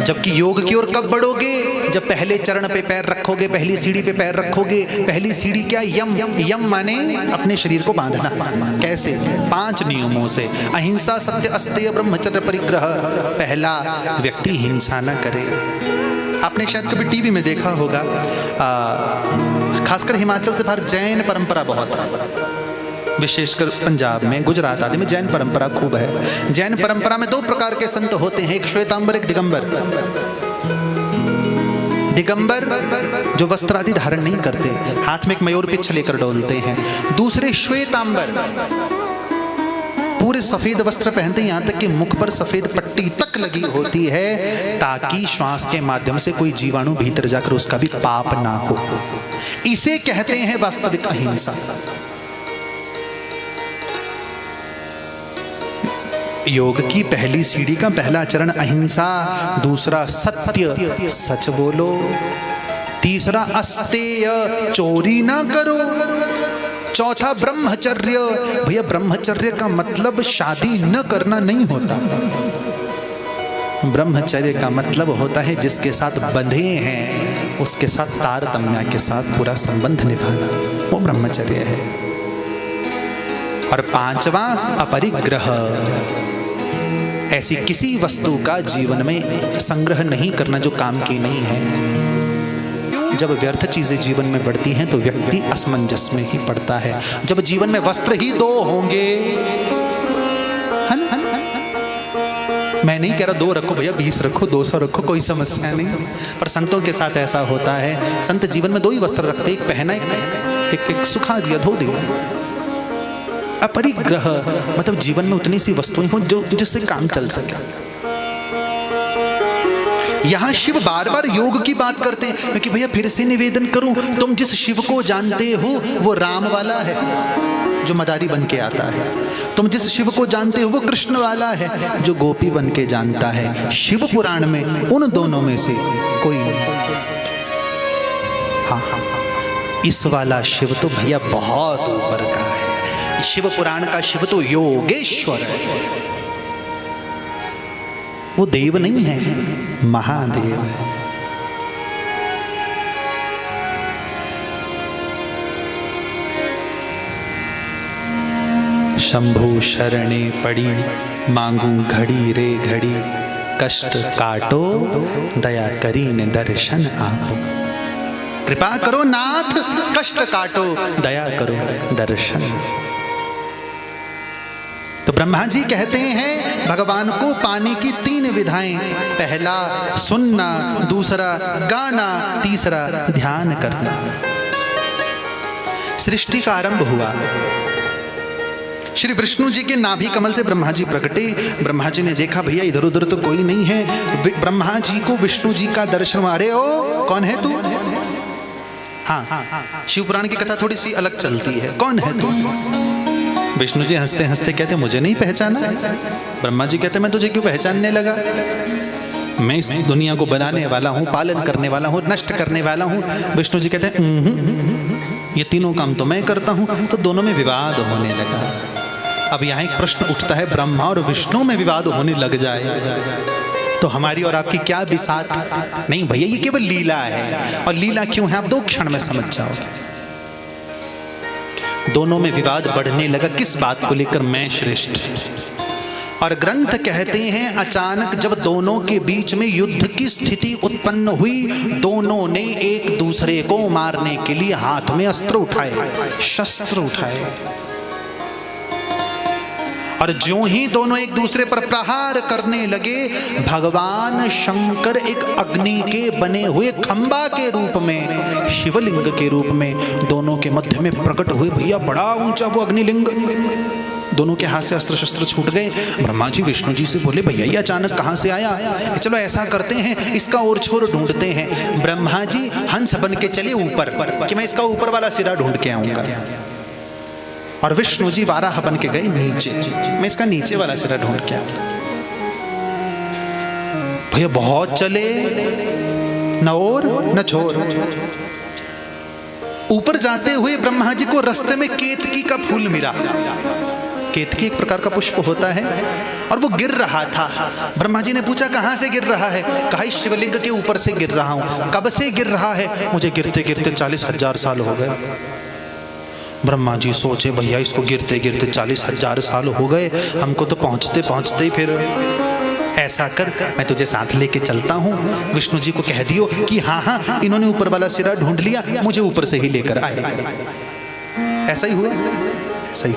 जबकि योग की ओर कब बढ़ोगे? जब पहले चरण पे पैर रखोगे, पहली सीढ़ी पे पैर रखोगे। पहली सीढ़ी क्या? यम। यम माने अपने शरीर को बांधना। कैसे? 5 नियमों से। अहिंसा, सत्य, अस्तेय, ब्रह्मचर्य, परिग्रह। पहला, व्यक्ति हिंसा न करे। आपने शायद कभी टीवी में देखा होगा, खासकर हिमाचल से बाहर जैन परंपरा बहुत है, विशेषकर पंजाब में, गुजरात आदि में जैन परंपरा खूब है। जैन परंपरा में 2 प्रकार के संत होते हैं, एक श्वेतांबर, एक दिगंबर। दिगंबर जो वस्त्र आदि धारण नहीं करते, हाथ में एक मयूर पिच्छ लेकर डोलते हैं। दूसरे श्वेतांबर पूरे सफेद वस्त्र पहनते हैं, यहाँ तक कि मुख पर सफेद पट्टी तक लगी होती है, ताकि श्वास के माध्यम से कोई जीवाणु भीतर जाकर उसका भी पाप ना हो। इसे कहते हैं वास्तविक अहिंसा। योग की पहली सीढ़ी का पहला चरण अहिंसा, दूसरा सत्य, सच बोलो, तीसरा अस्तेय, चोरी ना करो, चौथा ब्रह्मचर्य। भैया ब्रह्मचर्य का मतलब शादी न करना नहीं होता। ब्रह्मचर्य का मतलब होता है जिसके साथ बंधे हैं उसके साथ तारतम्य के साथ पूरा संबंध निभाना, वो ब्रह्मचर्य है। और 5वां अपरिग्रह, ऐसी किसी वस्तु का जीवन में संग्रह नहीं करना जो काम की नहीं है। जब व्यर्थ चीजें जीवन में बढ़ती हैं तो व्यक्ति असमंजस में ही पड़ता है। जब जीवन में वस्त्र ही 2 होंगे, मैं नहीं कह रहा 2 रखो भैया, 20 रखो, 200 रखो, कोई समस्या नहीं, पर संतों के साथ ऐसा होता है। संत जीवन में 2 ही वस्त्र रखते, एक पहना, एक सुखा दिया, धो दिया। अपरिग्रह मतलब जीवन में उतनी सी वस्तुएं हो जो जिससे काम चल सके। यहां शिव बार बार योग की बात करते हैं, क्योंकि भैया फिर से निवेदन करूं, तुम जिस शिव को जानते हो वो राम वाला है जो मदारी बन के आता है। तुम जिस शिव को जानते हो वो कृष्ण वाला है जो गोपी बन के जानता है। शिव पुराण में उन दोनों में से कोई नहीं। हाँ, इस वाला शिव तो भैया बहुत ऊपर का है। शिव पुराण का शिव तो योगेश्वर है, वो देव नहीं है, महादेव है। शंभु शरणे पड़ी मांगू घड़ी रे घड़ी, कष्ट काटो दया करी ने दर्शन आपो। कृपा करो नाथ कष्ट काटो, दया करो दर्शन। तो ब्रह्मा जी कहते हैं भगवान को पाने की 3 विधाएं, पहला सुनना, दूसरा गाना, तीसरा ध्यान करना। सृष्टि का आरंभ हुआ, श्री विष्णु जी के नाभि कमल से ब्रह्मा जी प्रकटे। ब्रह्मा जी ने देखा भैया इधर उधर तो कोई नहीं है। ब्रह्मा जी को विष्णु जी का दर्शन, अरे ओ कौन है तू? हाँ, शिवपुराण की कथा थोड़ी सी अलग चलती है, कौन है तू? विष्णु जी हंसते हंसते कहते मुझे नहीं पहचाना। ब्रह्मा जी कहते मैं तुझे क्यों पहचानने लगा? मैं इस दुनिया को बनाने वाला हूँ, पालन करने वाला हूँ, नष्ट करने वाला हूँ। विष्णु जी कहते हैं ये तीनों काम तो मैं करता हूँ। तो दोनों में विवाद होने लगा। अब यहाँ एक प्रश्न उठता है, ब्रह्मा और विष्णु में विवाद होने लग जाए तो हमारी और आपकी क्या बिसात? नहीं भैया, ये केवल लीला है। और लीला क्यों है आप 2 क्षण में समझ जाओगे। दोनों में विवाद बढ़ने लगा, किस बात को लेकर? मैं श्रेष्ठ। और ग्रंथ कहते हैं अचानक जब दोनों के बीच में युद्ध की स्थिति उत्पन्न हुई, दोनों ने एक दूसरे को मारने के लिए हाथ में अस्त्र उठाए, शस्त्र उठाए। और ज्यों ही दोनों एक दूसरे पर प्रहार करने लगे, भगवान शंकर एक अग्नि के बने हुए खंबा के रूप में, शिवलिंग के रूप में दोनों के मध्य में प्रकट हुए। भैया बड़ा ऊंचा वो अग्निलिंग, दोनों के हाथ से अस्त्र शस्त्र छूट गए। ब्रह्मा जी विष्णु जी से बोले भैया ये अचानक कहां से आया? चलो ऐसा करते हैं, इसका और छोर ढूंढते हैं। ब्रह्मा जी हंस बन के चले ऊपर कि मैं इसका ऊपर वाला सिरा ढूंढ के आऊंगा, और विष्णु जी वाराह बन के गए नीचे, मैं इसका नीचे वाला सिरा ढूंढ के आऊंगा। भैया बहुत चले, न और न छोर। ऊपर जाते हुए ब्रह्मा जी को रास्ते में केतकी का फूल मिला। केतकी एक प्रकार का पुष्प होता है, और वो गिर रहा था। ब्रह्मा जी ने पूछा कहां से गिर रहा है? कहा इस शिवलिंग के ऊपर से गिर रहा हूं। कब से गिर रहा है? मुझे गिरते गिरते 40,000 साल हो गए। ब्रह्मा जी सोचे भैया इसको गिरते गिरते 40,000 साल हो गए, हमको तो पहुंचते पहुंचते ही फिर ऐसा कर मैं तुझे साथ लेके चलता हूँ। विष्णु जी को कह दियो कि हाँ हाँ इन्होंने ऊपर वाला सिरा ढूंढ लिया, मुझे ऊपर से ही लेकर आए। ऐसा ही हुआ, ऐसा ही।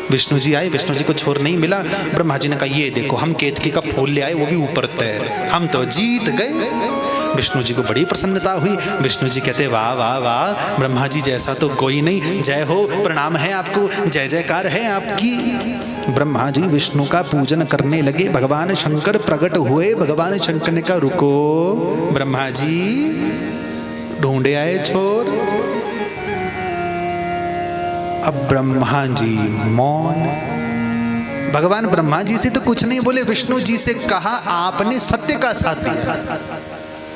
विष्णु जी आए, विष्णु जी को छोर नहीं मिला। ब्रह्मा जी ने कहा ये देखो हम केतकी का फूल ले आए, वो भी ऊपर तैर, हम तो जीत गए। विष्णु जी को बड़ी प्रसन्नता हुई। विष्णु जी कहते वाह वाह वाह, ब्रह्मा जी जैसा तो कोई नहीं, जय हो, प्रणाम है आपको, जय जयकार है आपकी। ब्रह्मा जी विष्णु का पूजन करने लगे। भगवान शंकर प्रकट हुए। भगवान शंकर ने कहा रुको ब्रह्मा जी, ढूंढे आए छोर। अब ब्रह्मा जी मौन। भगवान ब्रह्मा जी से तो कुछ नहीं बोले, विष्णु जी से कहा आपने सत्य का साथ दिया,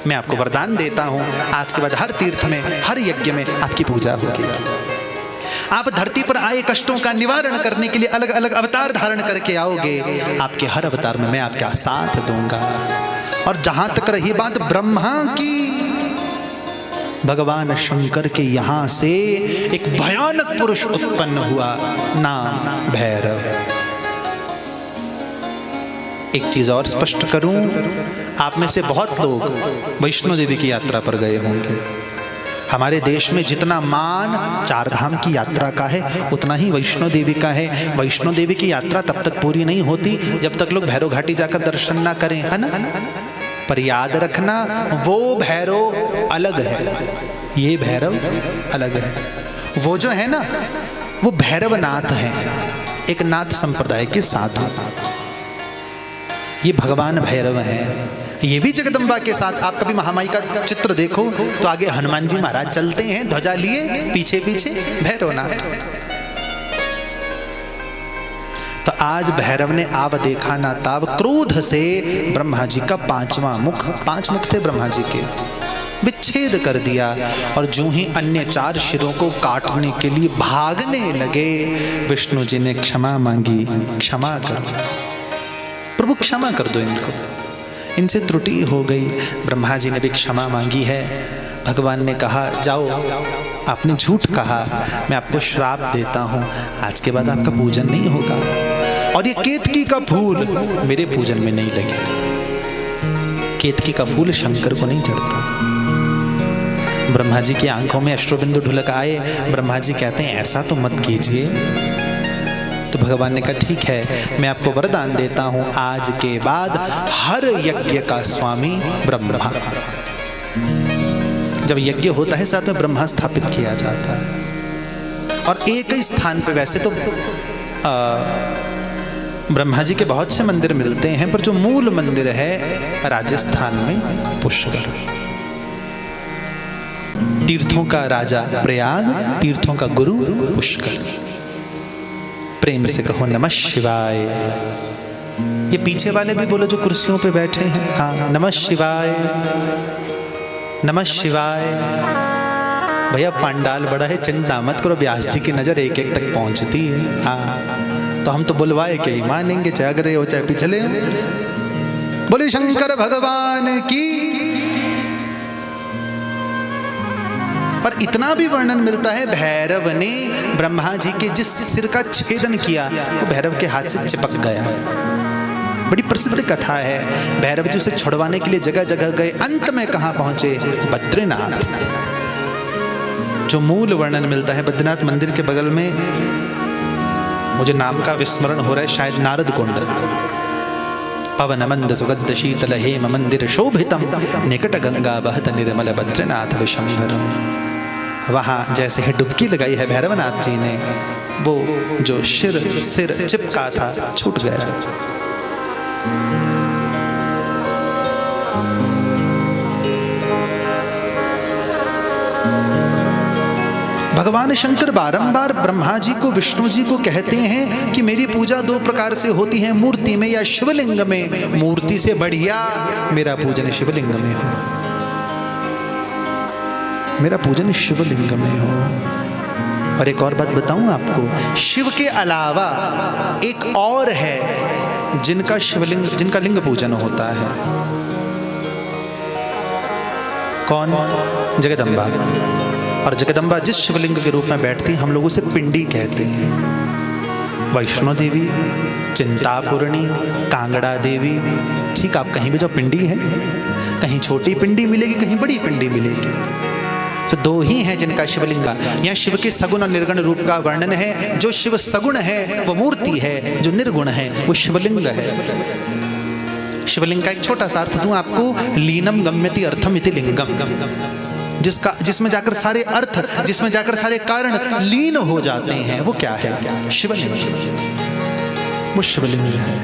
मैं आपको वरदान देता हूं, आज के बाद हर तीर्थ में, हर यज्ञ में आपकी पूजा होगी। आप धरती पर आए कष्टों का निवारण करने के लिए अलग अलग अवतार धारण करके आओगे, आपके हर अवतार में मैं आपका साथ दूंगा। और जहां तक रही बात ब्रह्मा की, भगवान शंकर के यहां से एक भयानक पुरुष उत्पन्न हुआ, नाम भैरव। एक चीज और स्पष्ट करूं, आप में से बहुत लोग वैष्णो देवी की यात्रा पर गए होंगे। हमारे देश में जितना मान 4 धाम की यात्रा का है, उतना ही वैष्णो देवी का है। वैष्णो देवी की यात्रा तब तक पूरी नहीं होती जब तक लोग भैरव घाटी जाकर दर्शन ना करें, है ना? पर याद रखना वो भैरव अलग है, ये भैरव अलग है। वो जो है ना, वो भैरवनाथ है, एक नाथ संप्रदाय के साधु। ये भगवान भैरव हैं, ये भी जगदम्बा के साथ। आप कभी महामाई का चित्र देखो तो आगे हनुमान जी महाराज चलते हैं ध्वजा लिए, पीछे पीछे भैरवनाथ। तो आज भैरव ने आव देखा ना ताव, क्रोध से ब्रह्मा जी का 5वां मुख, 5 मुख थे ब्रह्मा जी के, विच्छेद कर दिया। और जो ही अन्य 4 शिरों को काटने के लिए भागने लगे, विष्णु जी ने क्षमा मांगी, क्षमा कर प्रभु, क्षमा कर दो इनको, इनसे त्रुटि हो गई। ब्रह्मा जी ने भी क्षमा मांगी है। भगवान ने कहा जाओ, आपने झूठ कहा, मैं आपको श्राप देता हूं, आज के बाद आपका पूजन नहीं होगा और ये केतकी का फूल मेरे पूजन में नहीं लगेगा। केतकी का फूल शंकर को नहीं चढ़ता। ब्रह्मा जी की आंखों में अश्रुबिंदु ढुलक आए। ब्रह्मा जी कहते हैं ऐसा तो मत कीजिए। तो भगवान ने कहा ठीक है, मैं आपको वरदान देता हूं, आज के बाद हर यज्ञ का स्वामी ब्रह्मा। जब यज्ञ होता है साथ में ब्रह्मा स्थापित किया जाता है। और एक ही स्थान पर वैसे तो ब्रह्मा जी के बहुत से मंदिर मिलते हैं, पर जो मूल मंदिर है राजस्थान में पुष्कर। तीर्थों का राजा प्रयाग, तीर्थों का गुरु पुष्कर। प्रेम से कहो नमः शिवाय। ये पीछे वाले भी बोलो जो कुर्सियों पे बैठे हैं, हाँ नमः शिवाय, नमः शिवाय। भैया पंडाल बड़ा है, चिंता मत करो, व्यास जी की नजर एक एक तक पहुंचती है। हाँ तो हम तो बुलवाए के ही मानेंगे, चाहे अगरे हो चाहे पिछले। बोले शंकर भगवान की। और इतना भी वर्णन मिलता है, भैरव ने ब्रह्मा जी के जिस सिर का छेदन किया वो भैरव के हाथ से चिपक गया। बड़ी प्रसिद्ध कथा है। भैरव जी उसे छुड़वाने के लिए जगह जगह गए, अंत में कहां पहुंचे? बद्रीनाथ। जो मूल वर्णन मिलता है बद्रीनाथ मंदिर के बगल में, मुझे नाम का विस्मरण हो रहा है, शायद नारद कुंड। पवन मंद सुगंध शीतल हेम मंदिर शोभितम, निकट गंगा बहत निर्मल बद्रीनाथ विशंभरम। वहां जैसे ही डुबकी लगाई है भैरवनाथ जी ने, वो जो सिर चिपका था छूट गया। भगवान शंकर बारंबार ब्रह्मा जी को, विष्णु जी को कहते हैं कि मेरी पूजा 2 प्रकार से होती है, मूर्ति में या शिवलिंग में। मूर्ति से बढ़िया मेरा पूजन शिवलिंग में हो, मेरा पूजन शिवलिंग में हो। और एक और बात बताऊं आपको, शिव के अलावा एक और है जिनका शिवलिंग, जिनका लिंग पूजन होता है। कौन? जगदम्बा। और जगदम्बा जिस शिवलिंग के रूप में बैठती, हम लोग उसे पिंडी कहते हैं। वैष्णो देवी, चिंतापूर्णी, कांगड़ा देवी, ठीक आप कहीं भी जो पिंडी है, कहीं छोटी पिंडी मिलेगी, कहीं बड़ी पिंडी मिलेगी। तो 2 ही हैं जिनका शिवलिंग। यहाँ शिव के सगुण और निर्गुण रूप का वर्णन है। जो शिव सगुण है वो मूर्ति है, जो निर्गुण है वो शिवलिंग है। शिवलिंग का एक छोटा सा अर्थ दूं आपको, लीनम गम्यति अर्थम इति लिंगम, जिसमें जाकर सारे अर्थ, जिसमें जाकर सारे कारण लीन हो जाते हैं, वो क्या है? शिवलिंग। वो शिवलिंग है।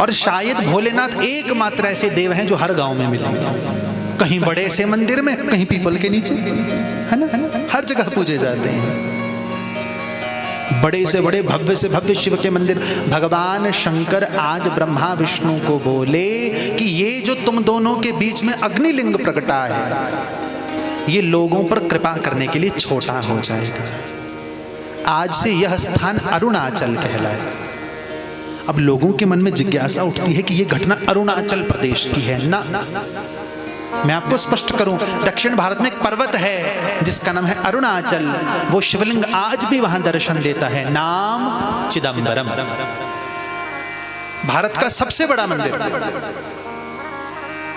और शायद भोलेनाथ एकमात्र ऐसे देव हैं जो हर गांव में मिलेंगे। कहीं बड़े से मंदिर में, कहीं पीपल के नीचे, है ना, हर जगह पूजे जाते हैं। बड़े से बड़े, भव्य से भव्य शिव के मंदिर। भगवान शंकर आज ब्रह्मा विष्णु को बोले कि ये जो तुम दोनों के बीच में अग्निलिंग प्रकटा है, ये लोगों पर कृपा करने के लिए छोटा हो जाएगा। आज से यह स्थान अरुणाचल कहलाए। अब लोगों के मन में जिज्ञासा उठती है कि यह घटना अरुणाचल प्रदेश की है। ना, मैं आपको स्पष्ट करूं, दक्षिण भारत में एक पर्वत है जिसका नाम है अरुणाचल। वो शिवलिंग आज भी वहां दर्शन देता है। नाम चिदंबरम। भारत का सबसे बड़ा मंदिर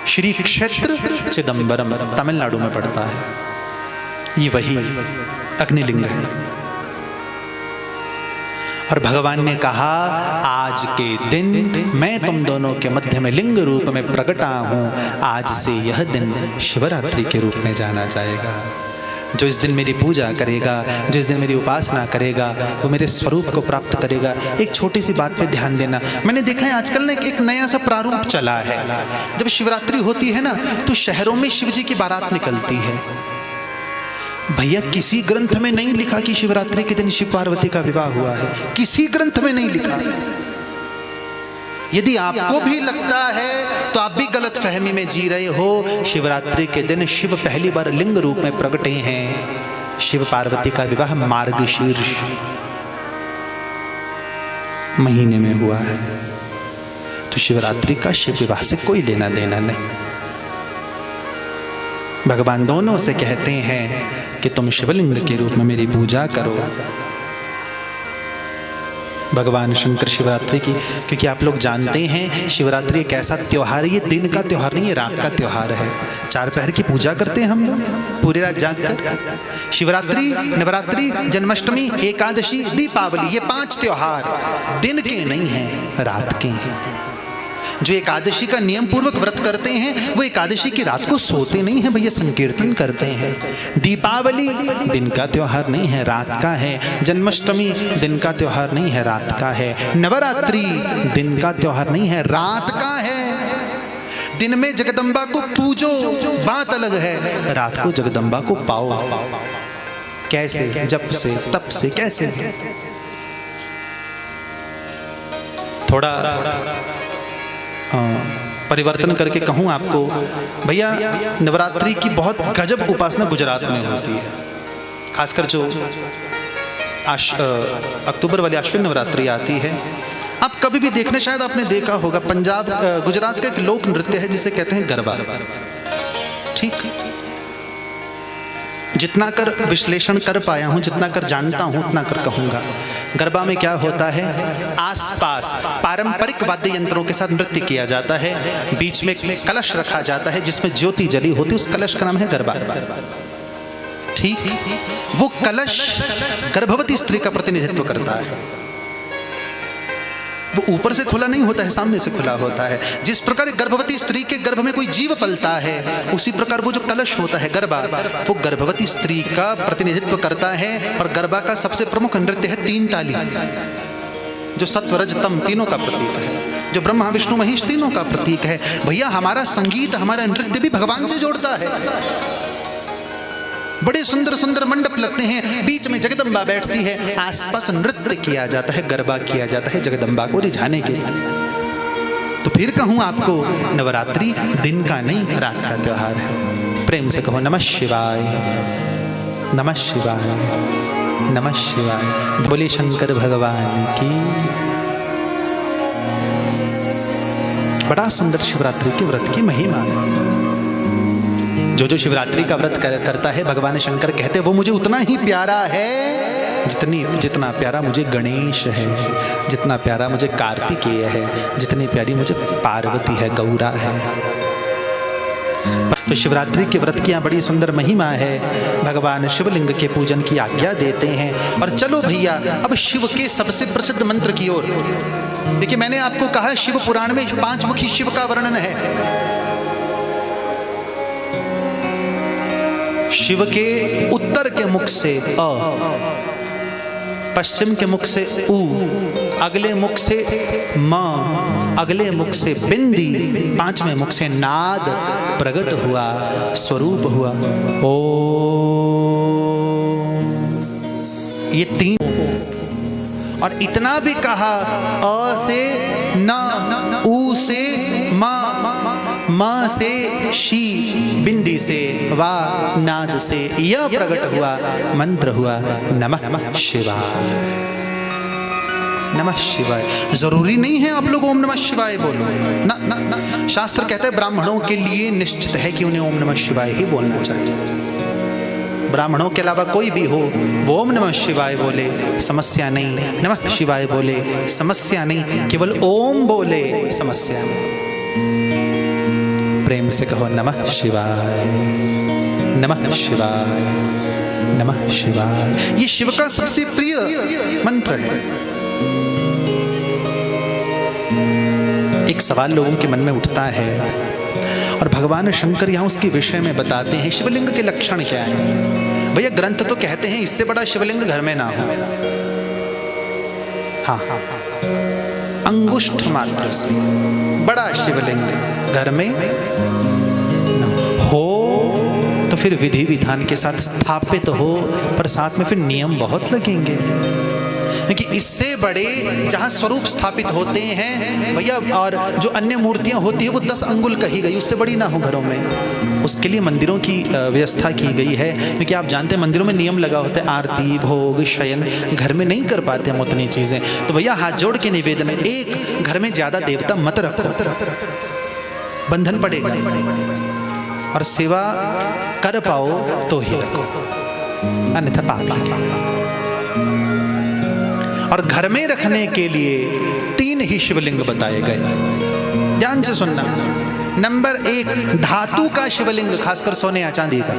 श्री क्षेत्र चिदंबरम तमिलनाडु में पड़ता है। ये वही अग्निलिंग है। और भगवान ने कहा आज के दिन मैं तुम दोनों के मध्य में लिंग रूप में प्रकटा हूं। आज से यह दिन शिवरात्रि के रूप में जाना जाएगा। जो इस दिन मेरी पूजा करेगा, जो इस दिन मेरी उपासना करेगा, वो मेरे स्वरूप को प्राप्त करेगा। एक छोटी सी बात पे ध्यान देना, मैंने देखा है आजकल ना एक नया सा प्रारूप चला है। जब शिवरात्रि होती है ना, तो शहरों में शिव जी की बारात निकलती है। भैया किसी ग्रंथ में नहीं लिखा कि शिवरात्रि के दिन शिव पार्वती का विवाह हुआ है। किसी ग्रंथ में नहीं लिखा। यदि आपको भी लगता है तो आप भी गलत फहमी में जी रहे हो। शिवरात्रि के दिन शिव पहली बार लिंग रूप में प्रकटे हैं। शिव पार्वती का विवाह मार्गशीर्ष महीने में हुआ है, तो शिवरात्रि का शिव विवाह से कोई लेना देना नहीं। भगवान दोनों से कहते हैं कि तुम शिवलिंग के रूप में मेरी पूजा करो। भगवान शंकर शिवरात्रि की, क्योंकि आप लोग जानते हैं शिवरात्रि एक ऐसा त्योहार है, ये दिन का त्योहार नहीं है, रात का त्योहार है। 4 पहर की पूजा करते हैं हम लोग पूरी रात जाग कर। शिवरात्रि, नवरात्रि, जन्माष्टमी, एकादशी, दीपावली, ये 5 त्योहार दिन के नहीं हैं, रात के हैं। जो एकादशी का नियम पूर्वक व्रत करते हैं वो एकादशी की रात को सोते नहीं हैं भैया, संकीर्तन करते हैं। दीपावली दिन का त्योहार नहीं है, रात का है। जन्माष्टमी दिन का त्योहार नहीं है, रात का है। नवरात्रि दिन का त्योहार नहीं है, रात का है। दिन में जगदम्बा को पूजो, बात अलग है, रात को जगदम्बा को पाओ। कैसे? जप से, तप से, कैसे? थोड़ा परिवर्तन करके कहूं आपको भैया, नवरात्रि की बहुत गजब उपासना गुजरात में होती है, खासकर जो अक्टूबर वाली आश्विन नवरात्रि आती है। आप कभी भी देखने, शायद आपने देखा होगा, पंजाब गुजरात का एक लोक नृत्य है जिसे कहते हैं गरबा। ठीक, जितना कर विश्लेषण कर पाया हूं, जितना कर जानता हूं, उतना कर कहूंगा। गरबा में क्या होता है, आसपास पारंपरिक वाद्य यंत्रों के साथ नृत्य किया जाता है। बीच में कलश रखा जाता है जिसमें ज्योति जली होती है, उस कलश का नाम है गरबा। ठीक, वो कलश गर्भवती स्त्री का प्रतिनिधित्व करता है। वो ऊपर से खुला नहीं होता है, सामने से खुला होता है। जिस प्रकार गर्भवती स्त्री के गर्भ में कोई जीव पलता है, उसी प्रकार वो जो कलश होता है गरबा, वो गर्भवती स्त्री का प्रतिनिधित्व करता है। और गरबा का सबसे प्रमुख नृत्य है 3 ताली, जो सत्व रज तम तीनों का प्रतीक है, जो ब्रह्मा विष्णु महेश तीनों का प्रतीक है। भैया हमारा संगीत, हमारा नृत्य भी भगवान से जोड़ता है। बड़े सुंदर सुंदर मंडप लगते हैं, बीच में जगदम्बा बैठती है, आसपास नृत्य किया जाता है, गरबा किया जाता है जगदम्बा को रिझाने के लिए। तो फिर कहूं आपको, नवरात्रि दिन का नहीं, रात का त्योहार है। प्रेम से कहो नमः शिवाय, नमः शिवाय, नमः शिवाय। बोले शंकर भगवान की। बड़ा सुंदर शिवरात्रि के व्रत की महिमा है। जो शिवरात्रि का व्रत करता है, भगवान शंकर कहते हैं वो मुझे उतना ही प्यारा है जितना प्यारा मुझे गणेश है, जितना प्यारा मुझे कार्तिकेय है, जितनी प्यारी मुझे पार्वती है, गौरा है। तो शिवरात्रि के व्रत की यहाँ बड़ी सुंदर महिमा है। भगवान शिवलिंग के पूजन की आज्ञा देते हैं। और चलो भैया, अब शिव के सबसे प्रसिद्ध मंत्र की ओर। देखिए, मैंने आपको कहा शिव पुराण में 5 मुखी शिव का वर्णन है। शिव के उत्तर के मुख से अ, पश्चिम के मुख से उ, अगले मुख से म, अगले मुख से बिंदी, 5वें मुख से नाद प्रकट हुआ, स्वरूप हुआ ओ। ये 3, और इतना भी कहा, अ से न, उ से म, मां से शी, बिंदी से वा, नाद से यह प्रकट हुआ, मंत्र हुआ नमः शिवाय। नमः शिवाय। जरूरी नहीं है आप लोग ओम नमः शिवाय बोलो, ना ना ना। शास्त्र कहते हैं ब्राह्मणों के लिए निश्चित है कि उन्हें ओम नमः शिवाय ही बोलना चाहिए। ब्राह्मणों के अलावा कोई भी हो, वो ओम नमः शिवाय बोले, समस्या नहीं। नमः शिवाय बोले, समस्या नहीं। केवल ओम बोले, समस्या नहीं। प्रेम से कहो नमः शिवाय, नमः शिवाय, नमः शिवाय। ये शिव का सबसे प्रिय मंत्र है। एक सवाल लोगों के मन में उठता है और भगवान शंकर यहाँ उसके विषय में बताते हैं। शिवलिंग के लक्षण क्या है? भैया ग्रंथ तो कहते हैं इससे बड़ा शिवलिंग घर में ना हो। हाँ, अंगुष्ठ मात्र से बड़ा शिवलिंग घर में हो तो फिर विधि विधान के साथ स्थापित हो, पर साथ में फिर नियम बहुत लगेंगे। क्योंकि इससे बड़े जहाँ स्वरूप स्थापित होते हैं भैया, और जो अन्य मूर्तियाँ होती है वो 10 अंगुल कही गई, उससे बड़ी ना हो घरों में। उसके लिए मंदिरों की व्यवस्था की गई है, क्योंकि आप जानते हैं मंदिरों में नियम लगा होता है, आरती भोग शयन घर में नहीं कर पाते हम उतनी चीज़ें। तो भैया हाथ जोड़ के निवेदन, एक घर में ज़्यादा देवता मत रखो, बंधन पड़ेगा, और सेवा कर पाओ तो ही रखो, अन्यथा पाप लगेगा। और घर में रखने के लिए 3 ही शिवलिंग बताए गए, ध्यान से सुनना। नंबर 1 धातु का शिवलिंग, खासकर सोने या चांदी का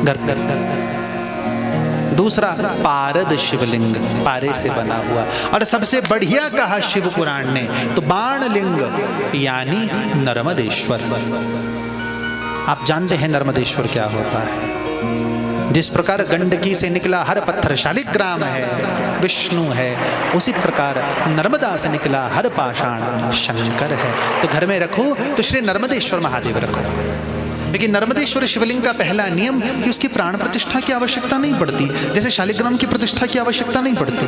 घर पर। दूसरा पारद शिवलिंग, पारे से बना हुआ। और सबसे बढ़िया कहा शिव पुराण ने तो बाण लिंग, यानी नर्मदेश्वर। आप जानते हैं नर्मदेश्वर क्या होता है। जिस प्रकार गंडकी से निकला हर पत्थर शालिग्राम है, विष्णु है, उसी प्रकार नर्मदा से निकला हर पाषाण शंकर है। तो घर में रखो तो श्री नर्मदेश्वर महादेव रखो। लेकिन नर्मदेश्वर शिवलिंग का पहला नियम कि उसकी प्राण प्रतिष्ठा की आवश्यकता नहीं पड़ती, जैसे शालिग्राम की प्रतिष्ठा की आवश्यकता नहीं पड़ती।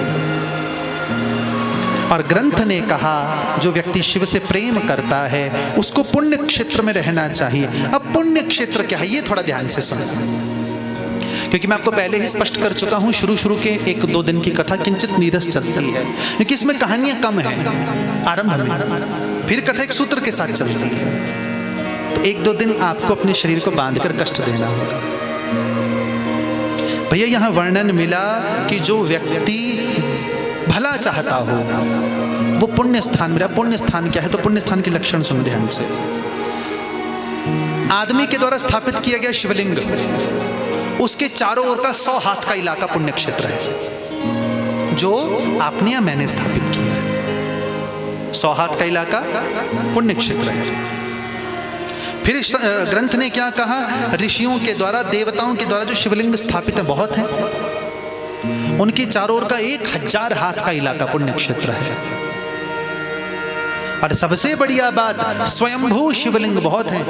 और ग्रंथ ने कहा जो व्यक्ति शिव से प्रेम करता है उसको पुण्य क्षेत्र में रहना चाहिए। अब पुण्य क्षेत्र क्या है ये थोड़ा ध्यान से सुनो, क्योंकि मैं आपको पहले ही स्पष्ट कर चुका हूं। शुरू के 1-2 दिन की कथा किंचित नीरस चलती है, क्योंकि इसमें कहानियां कम हैं आरंभ में, फिर कथा एक सूत्र के साथ चलती है। तो 1-2 दिन आपको अपने शरीर को बांधकर कष्ट देना होगा। भैया यहां वर्णन मिला कि जो व्यक्ति भला चाहता हो वो पुण्य स्थान में। पुण्य स्थान क्या है, तो पुण्य स्थान के लक्षण सुनो ध्यान से। आदमी के द्वारा स्थापित किया गया शिवलिंग, उसके चारों ओर का 100 हाथ का इलाका पुण्य क्षेत्र है, जो आपने या मैंने स्थापित किया है। 100 हाथ का इलाका पुण्य क्षेत्र है। फिर ग्रंथ ने क्या कहा, ऋषियों के द्वारा देवताओं के द्वारा जो शिवलिंग स्थापित है बहुत है, उनके चारों ओर का 1000 हाथ का इलाका पुण्य क्षेत्र है। और सबसे बढ़िया बात स्वयंभू शिवलिंग बहुत है,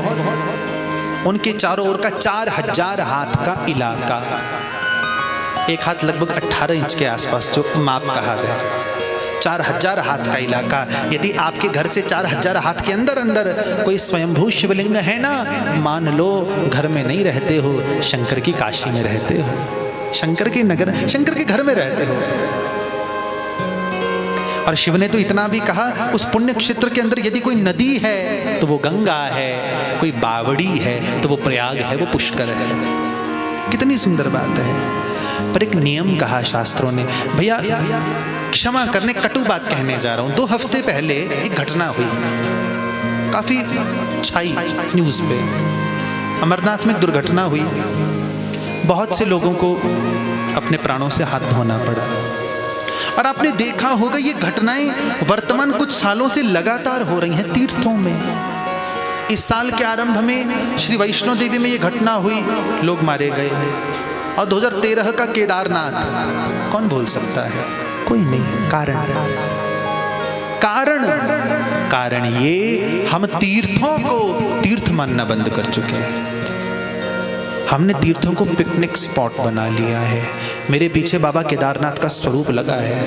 उनके चारों ओर का 4000 हाथ का इलाका। एक हाथ लगभग 18 इंच के आसपास जो माप कहा गया, 4000 हाथ का इलाका। यदि आपके घर से 4000 हाथ के अंदर अंदर कोई स्वयंभू शिवलिंग है ना, मान लो घर में नहीं रहते हो, शंकर की काशी में रहते हो, शंकर के नगर, शंकर के घर में रहते हो। और शिव ने तो इतना भी कहा, उस पुण्य क्षेत्र के अंदर यदि कोई नदी है तो वो गंगा है, कोई बावड़ी है तो वो प्रयाग है, वो पुष्कर है। कितनी सुंदर बात है। पर एक नियम कहा शास्त्रों ने, भैया क्षमा करने कटु बात कहने जा रहा हूं। 2 हफ्ते पहले एक घटना हुई, काफी छाई न्यूज पे। अमरनाथ में एक दुर्घटना हुई, बहुत से लोगों को अपने प्राणों से हाथ धोना पड़ा। और आपने देखा होगा ये घटनाएं वर्तमान कुछ सालों से लगातार हो रही हैं तीर्थों में। इस साल के आरंभ में श्री वैष्णो देवी में ये घटना हुई, लोग मारे गए। और 2013 का केदारनाथ कौन भूल सकता है, कोई नहीं। कारण ये हम तीर्थों को तीर्थ मानना बंद कर चुके हैं। हमने तीर्थों को पिकनिक स्पॉट बना लिया है। मेरे पीछे बाबा केदारनाथ का स्वरूप लगा है,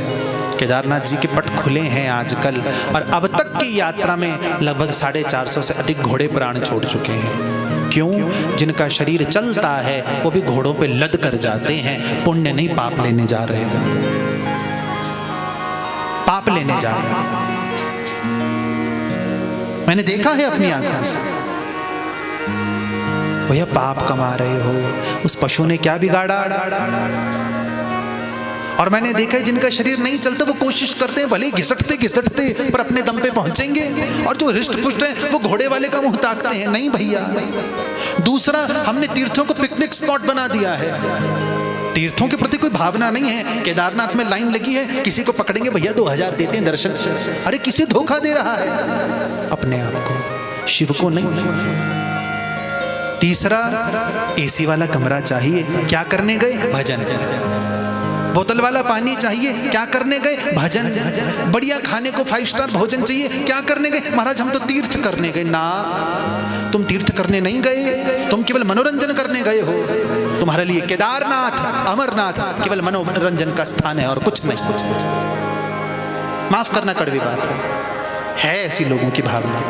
केदारनाथ जी के पट खुले हैं आजकल। और अब तक की यात्रा में लगभग 450 से अधिक घोड़े प्राण छोड़ चुके हैं। क्यों? जिनका शरीर चलता है वो भी घोड़ों पे लद कर जाते हैं। पुण्य नहीं, पाप लेने जा रहे हैं, पाप लेने जा रहे हैं। मैंने देखा है अपनी आंखों से। भैया पाप कमा रहे हो, उस पशु ने क्या बिगाड़ा? और मैंने देखा है जिनका शरीर नहीं चलता वो कोशिश करते हैं, भले घिसटते घिसटते पर अपने दम पे पहुंचेंगे। और जो हृष्ट पुष्ट है वो घोड़े वाले का मुंह ताकते हैं। नहीं भैया। दूसरा, हमने तीर्थों को पिकनिक स्पॉट बना दिया है। तीर्थों के प्रति कोई भावना नहीं है। केदारनाथ में लाइन लगी है, किसी को पकड़ेंगे, भैया 2000 देते हैं दर्शन। अरे किसे धोखा दे रहा है? अपने आप को, शिव को नहीं। तीसरा, एसी वाला कमरा चाहिए। क्या करने गए? भजन। बोतल वाला पानी चाहिए, क्या करने गए? भजन। बढ़िया खाने को 5 स्टार भोजन चाहिए, क्या करने गए? महाराज हम तो तीर्थ करने गए। ना, तुम तीर्थ करने नहीं गए, तुम केवल मनोरंजन करने गए हो। तुम्हारे लिए केदारनाथ, अमरनाथ केवल मनोरंजन का स्थान है और कुछ नहीं। माफ करना कड़वी बात है ऐसी लोगों की भावना।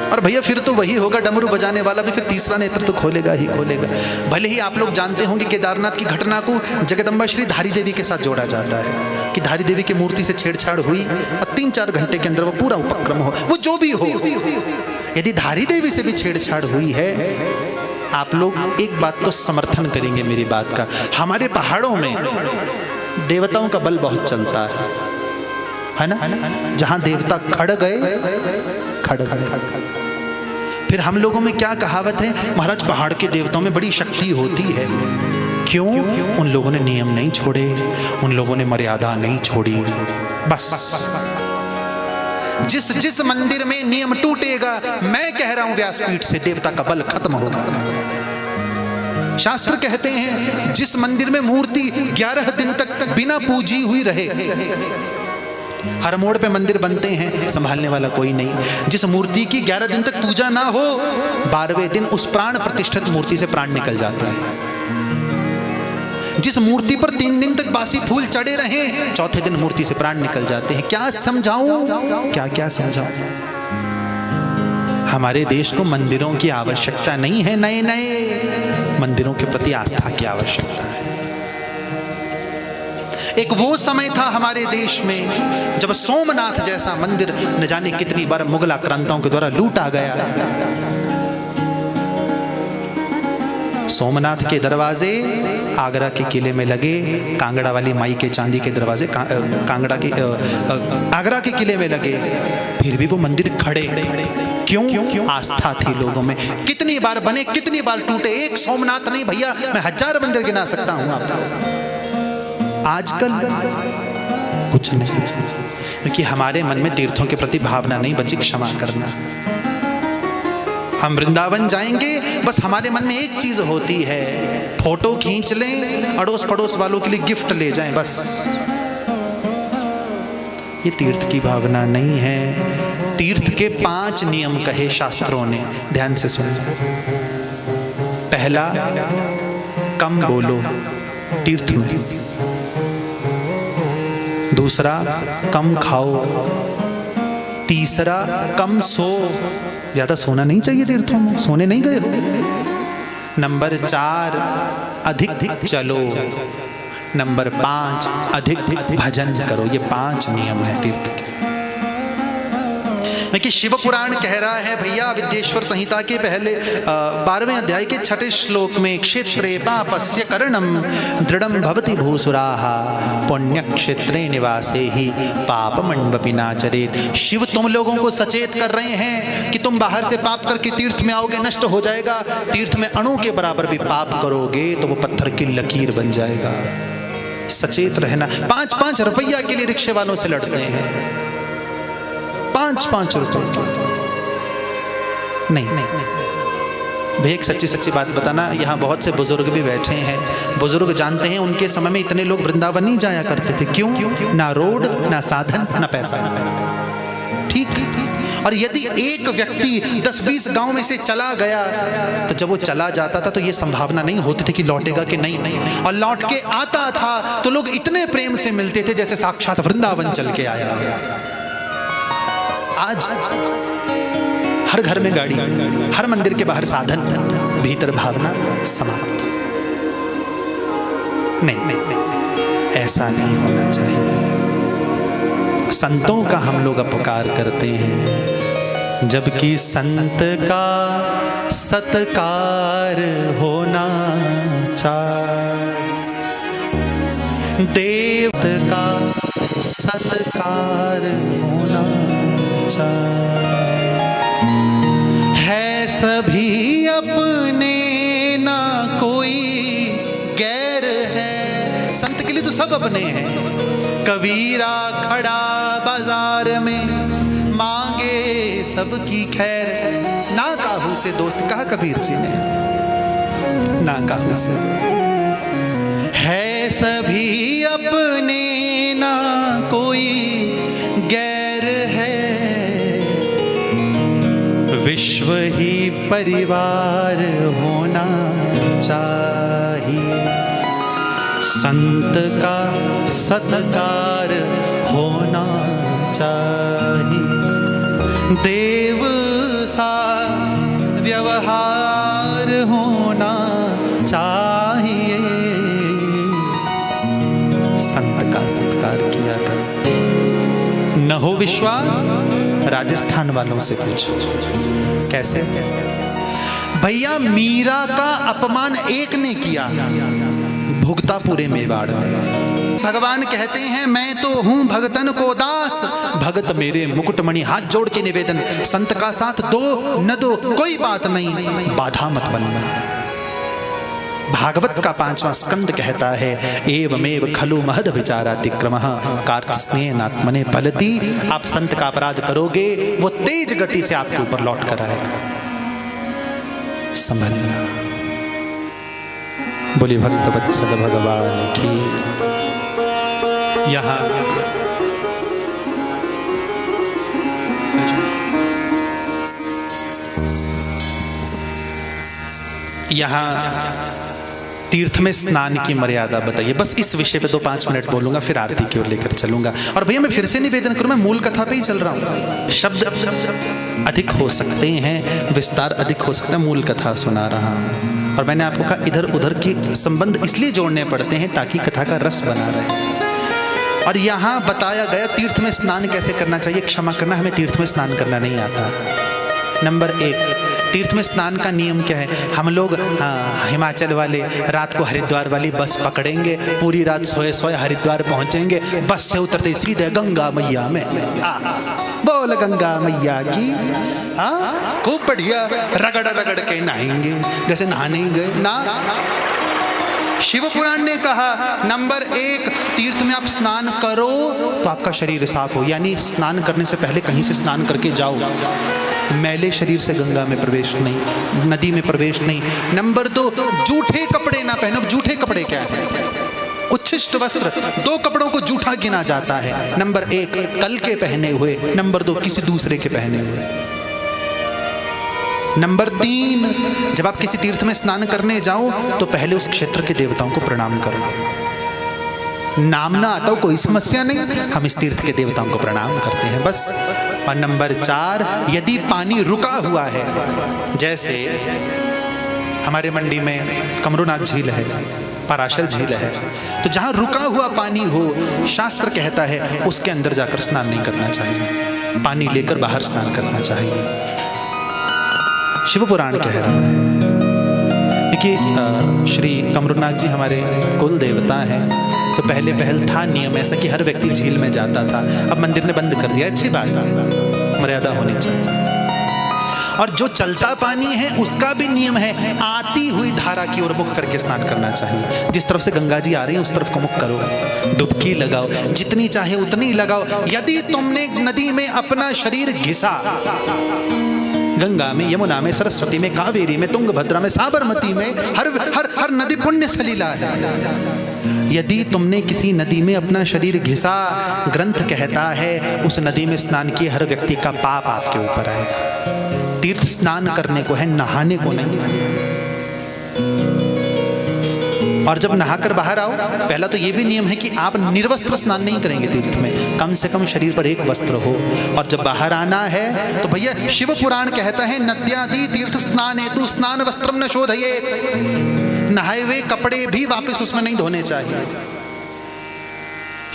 और भैया फिर तो वही होगा, डमरू बजाने वाला भी फिर तीसरा नेत्र तो खोलेगा ही खोलेगा। भले ही आप लोग जानते होंगे केदारनाथ की घटना को जगदम्बा श्री धारी देवी के साथ जोड़ा जाता है कि धारी देवी की मूर्ति से छेड़छाड़ हुई और 3-4 घंटे के अंदर वो पूरा उपक्रम हो, वो जो भी हो। यदि धारी देवी से भी छेड़छाड़ हुई है, आप लोग एक बात तो समर्थन करेंगे मेरी बात का, हमारे पहाड़ों में देवताओं का बल बहुत चलता है ना? जहां देवता खड़ गए। फिर हम लोगों में क्या कहावत है, महाराज पहाड़ के देवताओं में बड़ी शक्ति होती है। क्यों? उन लोगों ने नियम नहीं छोड़े, उन लोगों ने मर्यादा नहीं छोड़ी। बस जिस मंदिर में नियम टूटेगा, मैं कह रहा हूं व्यासपीठ से, देवता का बल खत्म होगा। शास्त्र कहते हैं जिस मंदिर में मूर्ति 11 दिन तक बिना पूजी हुई रहे, हर मोड़ पे मंदिर बनते हैं, संभालने वाला कोई नहीं। जिस मूर्ति की 11 दिन तक पूजा ना हो, 12वें दिन उस प्राण प्रतिष्ठित मूर्ति से प्राण निकल जाता है। जिस मूर्ति पर 3 दिन तक बासी फूल चढ़े रहे, 4थे दिन मूर्ति से प्राण निकल जाते हैं। क्या समझाऊं, क्या समझाऊं? हमारे देश को मंदिरों की आवश्यकता नहीं है, नए नए मंदिरों के प्रति आस्था की आवश्यकता है। एक वो समय था हमारे देश में जब सोमनाथ जैसा मंदिर न जाने कितनी बार मुगल आक्रांताओं के द्वारा लूटा गया। सोमनाथ के दरवाजे आगरा के किले में लगे, कांगड़ा वाली माई के चांदी के दरवाजे आगरा के किले में लगे, फिर भी वो मंदिर खड़े। क्यों? आस्था थी लोगों में। कितनी बार बने, कितनी बार टूटे, एक सोमनाथ नहीं भैया, मैं 1000 मंदिर गिना सकता हूं आपको। आजकल कुछ नहीं, क्योंकि हमारे मन में तीर्थों के प्रति भावना नहीं बची, क्षमा करना। हम वृंदावन जाएंगे, बस हमारे मन में एक चीज होती है, फोटो खींच लें, अड़ोस पड़ोस वालों के लिए गिफ्ट ले जाएं, बस। ये तीर्थ की भावना नहीं है। तीर्थ के 5 नियम कहे शास्त्रों ने, ध्यान से सुनो। पहला, कम बोलो तीर्थ में। दूसरा, कम खाओ। तीसरा, कम सो, ज्यादा सोना नहीं चाहिए तीर्थों में, सोने नहीं गए हो। नंबर 4, अधिक चलो। नंबर 5, अधिक भजन करो। ये 5 नियम है तीर्थ के। कि शिव पुराण कह रहा है भैया, विद्येश्वर संहिता के पहले 12वें अध्याय के 6ठे श्लोक में, क्षेत्रे पापस्य करणम दृढ़म भवति भूसुराः पुण्य क्षेत्रे निवासे ही पापमण्डपि नाचरेत। शिव तुम लोगों को सचेत कर रहे हैं कि तुम बाहर से पाप करके तीर्थ में आओगे, नष्ट हो जाएगा। तीर्थ में अणु के बराबर भी पाप करोगे तो वो पत्थर की लकीर बन जाएगा। सचेत रहना। 5-5 रुपया के लिए रिक्शे वालों से लड़ते हैं, 5-5 रुपए नहीं। भाई एक सच्ची बात बताना, यहाँ बहुत से बुजुर्ग भी बैठे हैं, बुजुर्ग जानते हैं उनके समय में इतने लोग वृंदावन नहीं जाया करते थे। क्यों? ना रोड, ना साधन, ना पैसा। ठीक। और यदि एक व्यक्ति 10-20 गांव में से चला गया, तो जब वो चला जाता था तो ये संभावना नहीं होती थी कि लौटेगा कि नहीं, और लौट के आता था तो लोग इतने प्रेम से मिलते थे जैसे साक्षात वृंदावन चल के आया। आज हर घर में गाड़ी, हर मंदिर के बाहर साधन, भीतर भावना समाप्त। नहीं, ऐसा नहीं होना चाहिए। संतों का हम लोग अपकार करते हैं, जबकि संत का सत्कार होना चाहिए। देव का सत्कार होना है, सभी अपने ना कोई गैर है। संत के लिए तो सब अपने हैं। कबीरा खड़ा बाजार में मांगे सबकी खैर, ना काहू से दोस्त, कहा कबीर जी ने, ना काहू से। है सभी अपने ना कोई गैर है, विश्व ही परिवार होना चाहिए। संत का सत्कार होना चाहिए, देव सा व्यवहार होना चाहिए। संत का सत्कार किया कर। न हो विश्वास, राजस्थान वालों से पूछो। कैसे? भैया मीरा का अपमान एक ने किया, भुगता पूरे मेवाड़ में। भगवान कहते हैं मैं तो हूं भगतन को दास, भगत मेरे मुकुटमणि। हाथ जोड़ के निवेदन, संत का साथ दो न दो कोई बात नहीं, बाधा मत बनना। भागवत का 5वां स्कंद कहता है एवमेव खलु महद विचारातिक्रमः कार्त्स्नेनात्मने फलति। आप संत का अपराध करोगे, वो तेज गति से आपके ऊपर लौट कर आएगा। संभलना। बोली भक्त वत्सल भगवान की। यहाँ तीर्थ में स्नान की मर्यादा बताइए। बस इस विषय पे 2-5 मिनट बोलूंगा, फिर आरती की ओर लेकर चलूंगा। और भैया मैं फिर से निवेदन करूं, मैं मूल कथा पे ही चल रहा हूं। शब्द अधिक हो सकते हैं, विस्तार अधिक हो सकता है, मूल कथा सुना रहा हूं। और मैंने आपको कहा इधर उधर की संबंध इसलिए जोड़ने पड़ते हैं ताकि कथा का रस बना रहे। और यहाँ बताया गया तीर्थ में स्नान कैसे करना चाहिए। क्षमा करना, हमें तीर्थ में स्नान करना नहीं आता। नंबर 1, तीर्थ में स्नान का नियम क्या है? हम लोग हिमाचल वाले रात को हरिद्वार वाली बस पकड़ेंगे, पूरी रात सोए सोए हरिद्वार पहुंचेंगे, बस से उतरते सीधे गंगा मैया में। बोल गंगा मैया की। खूब बढ़िया रगड़ रगड़ के नहाएंगे जैसे नहाने ही गए ना। शिव पुराण ने कहा नंबर 1, तीर्थ में आप स्नान करो तो आपका शरीर साफ हो, यानी स्नान करने से पहले कहीं से स्नान करके जाओ। मैले शरीर से गंगा में प्रवेश नहीं, नदी में प्रवेश नहीं। नंबर 2, जूठे कपड़े ना पहनो। जूठे कपड़े क्या है? उच्छिष्ट वस्त्र। 2 कपड़ों को जूठा गिना जाता है। नंबर 1, कल के पहने हुए। नंबर 2, किसी दूसरे के पहने हुए। नंबर 3, जब आप किसी तीर्थ में स्नान करने जाओ तो पहले उस क्षेत्र के देवताओं को प्रणाम करो। नाम ना आता हो कोई समस्या नहीं, हम इस तीर्थ के देवताओं को प्रणाम करते हैं बस। और नंबर 4, यदि पानी रुका हुआ है, जैसे हमारे मंडी में कमरूनाथ झील है, पराशर झील है, तो जहां रुका हुआ पानी हो, शास्त्र कहता है उसके अंदर जाकर स्नान नहीं करना चाहिए, पानी लेकर बाहर स्नान करना चाहिए। शिव पुराण कह रहा है। देखिए श्री कमरूनाथ जी हमारे कुल देवता हैं, तो पहले पहल था नियम ऐसा कि हर व्यक्ति झील में जाता था। अब मंदिर ने बंद कर दिया, अच्छी बात है, मर्यादा होनी चाहिए। और जो चलता पानी है उसका भी नियम है, आती हुई धारा की ओर मुख करके स्नान करना चाहिए। जिस तरफ से गंगा जी आ रही है उस तरफ को मुख करो, डुबकी लगाओ, जितनी चाहे उतनी लगाओ। यदि तुमने नदी में अपना शरीर घिसा, गंगा में, यमुना में, सरस्वती में, कावेरी में, तुंगभद्रा में, साबरमती में, हर नदी पुण्य सलीला है। यदि तुमने किसी नदी में अपना शरीर घिसा, ग्रंथ कहता है उस नदी में स्नान किए हर व्यक्ति का पाप आपके ऊपर आएगा। तीर्थ स्नान करने को है, नहाने को नहीं। और जब नहाकर बाहर आओ, पहला तो ये भी नियम है कि आप निर्वस्त्र स्नान नहीं करेंगे तीर्थ में, कम से कम शरीर पर एक वस्त्र हो। और जब बाहर आना है तो भैया शिव पुराण कहता है नद्यादि तीर्थ स्नान हेतु स्नान वस्त्रम न शोधयेत्। नहाए हुए कपड़े भी वापस उसमें नहीं धोने चाहिए।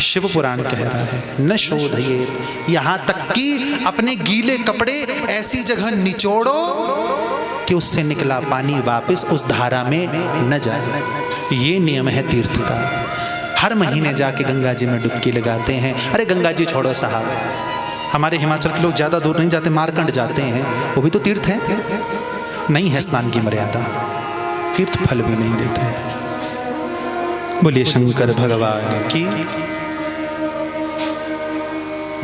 शिव पुराण कह रहा है न शोधयेत्, यहां तक कि अपने गीले कपड़े ऐसी जगह निचोड़ो कि उससे निकला पानी वापस उस धारा में न जाए। ये नियम है तीर्थ का। हर महीने जाके गंगा जी में डुबकी लगाते हैं। अरे गंगा जी छोड़ो साहब, हमारे हिमाचल के लोग ज्यादा दूर नहीं जाते, मारकंड जाते हैं, वो भी तो तीर्थ है। नहीं है स्नान की मर्यादा, तीर्थ फल भी नहीं देते। बोलिए शंकर भगवान की।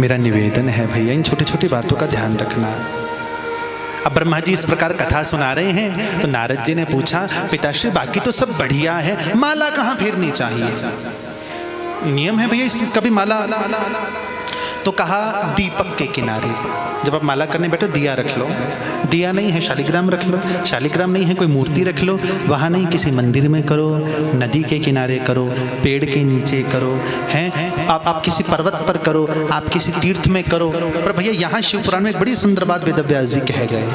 मेरा निवेदन है भैया इन छोटी छोटी बातों का ध्यान रखना। अब ब्रह्मा जी इस प्रकार कथा सुना रहे हैं तो नारद जी ने पूछा, पिताश्री बाकी तो सब बढ़िया है, माला कहाँ फेरनी चाहिए? नियम है भैया इस चीज का भी माला। तो कहा दीपक के किनारे, जब आप माला करने बैठो दिया रख लो, दिया नहीं है शालिग्राम रख लो, शालिग्राम नहीं है कोई मूर्ति रख लो, वहाँ नहीं किसी मंदिर में करो, नदी के किनारे करो, पेड़ के नीचे करो, हैं आप किसी पर्वत पर करो, आप किसी तीर्थ में करो। पर भैया यहाँ शिवपुराण में एक बड़ी सुंदर बात वेदव्यास जी कह गए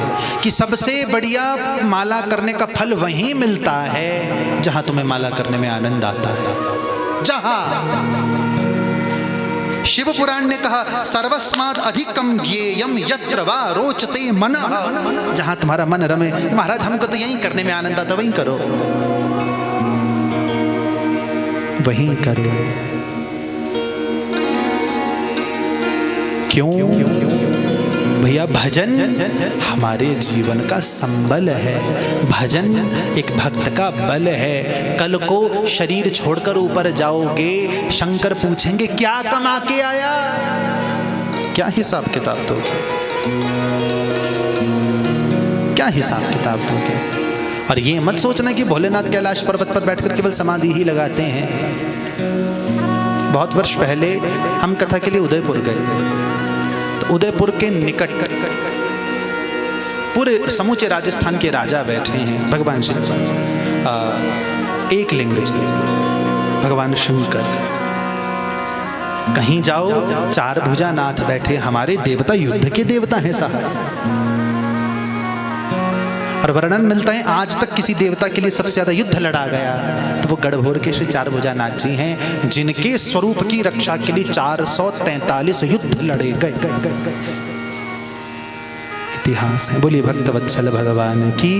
कि सबसे बढ़िया माला करने का फल वहीं मिलता है जहाँ तुम्हें माला करने में आनंद आता है। जहाँ शिव पुराण ने कहा सर्वस्माद अधिकम ज्ञेयम यत्र वा रोचते मन, जहां तुम्हारा मन रमे, महाराज हमको तो यही करने में आनंद आता, वहीं करो, वहीं करो। क्यों भैया? भजन हमारे जीवन का संबल है, भजन एक भक्त का बल है। कल को शरीर छोड़कर ऊपर जाओगे, शंकर पूछेंगे क्या कमा के आया, क्या हिसाब किताब दोगे, क्या हिसाब किताब दोगे? और ये मत सोचना कि भोलेनाथ कैलाश पर्वत पर बैठकर केवल समाधि ही लगाते हैं। बहुत वर्ष पहले हम कथा के लिए उदयपुर गए, तो उदयपुर के निकट पूरे समूचे राजस्थान के राजा बैठे हैं, भगवान शिव, एक लिंग जी, भगवान शंकर। कहीं जाओ चार भुजा नाथ बैठे, हमारे देवता युद्ध के देवता हैं साहब। और वर्णन मिलता है आज तक किसी देवता के लिए सबसे ज्यादा युद्ध लड़ा गया तो वो गढ़भोर के श्री चार भुजा नाथ जी हैं, जिनके स्वरूप की रक्षा के लिए 443 युद्ध लड़े गए। इतिहास है। बोलिए भक्तवत्सल भगवान की।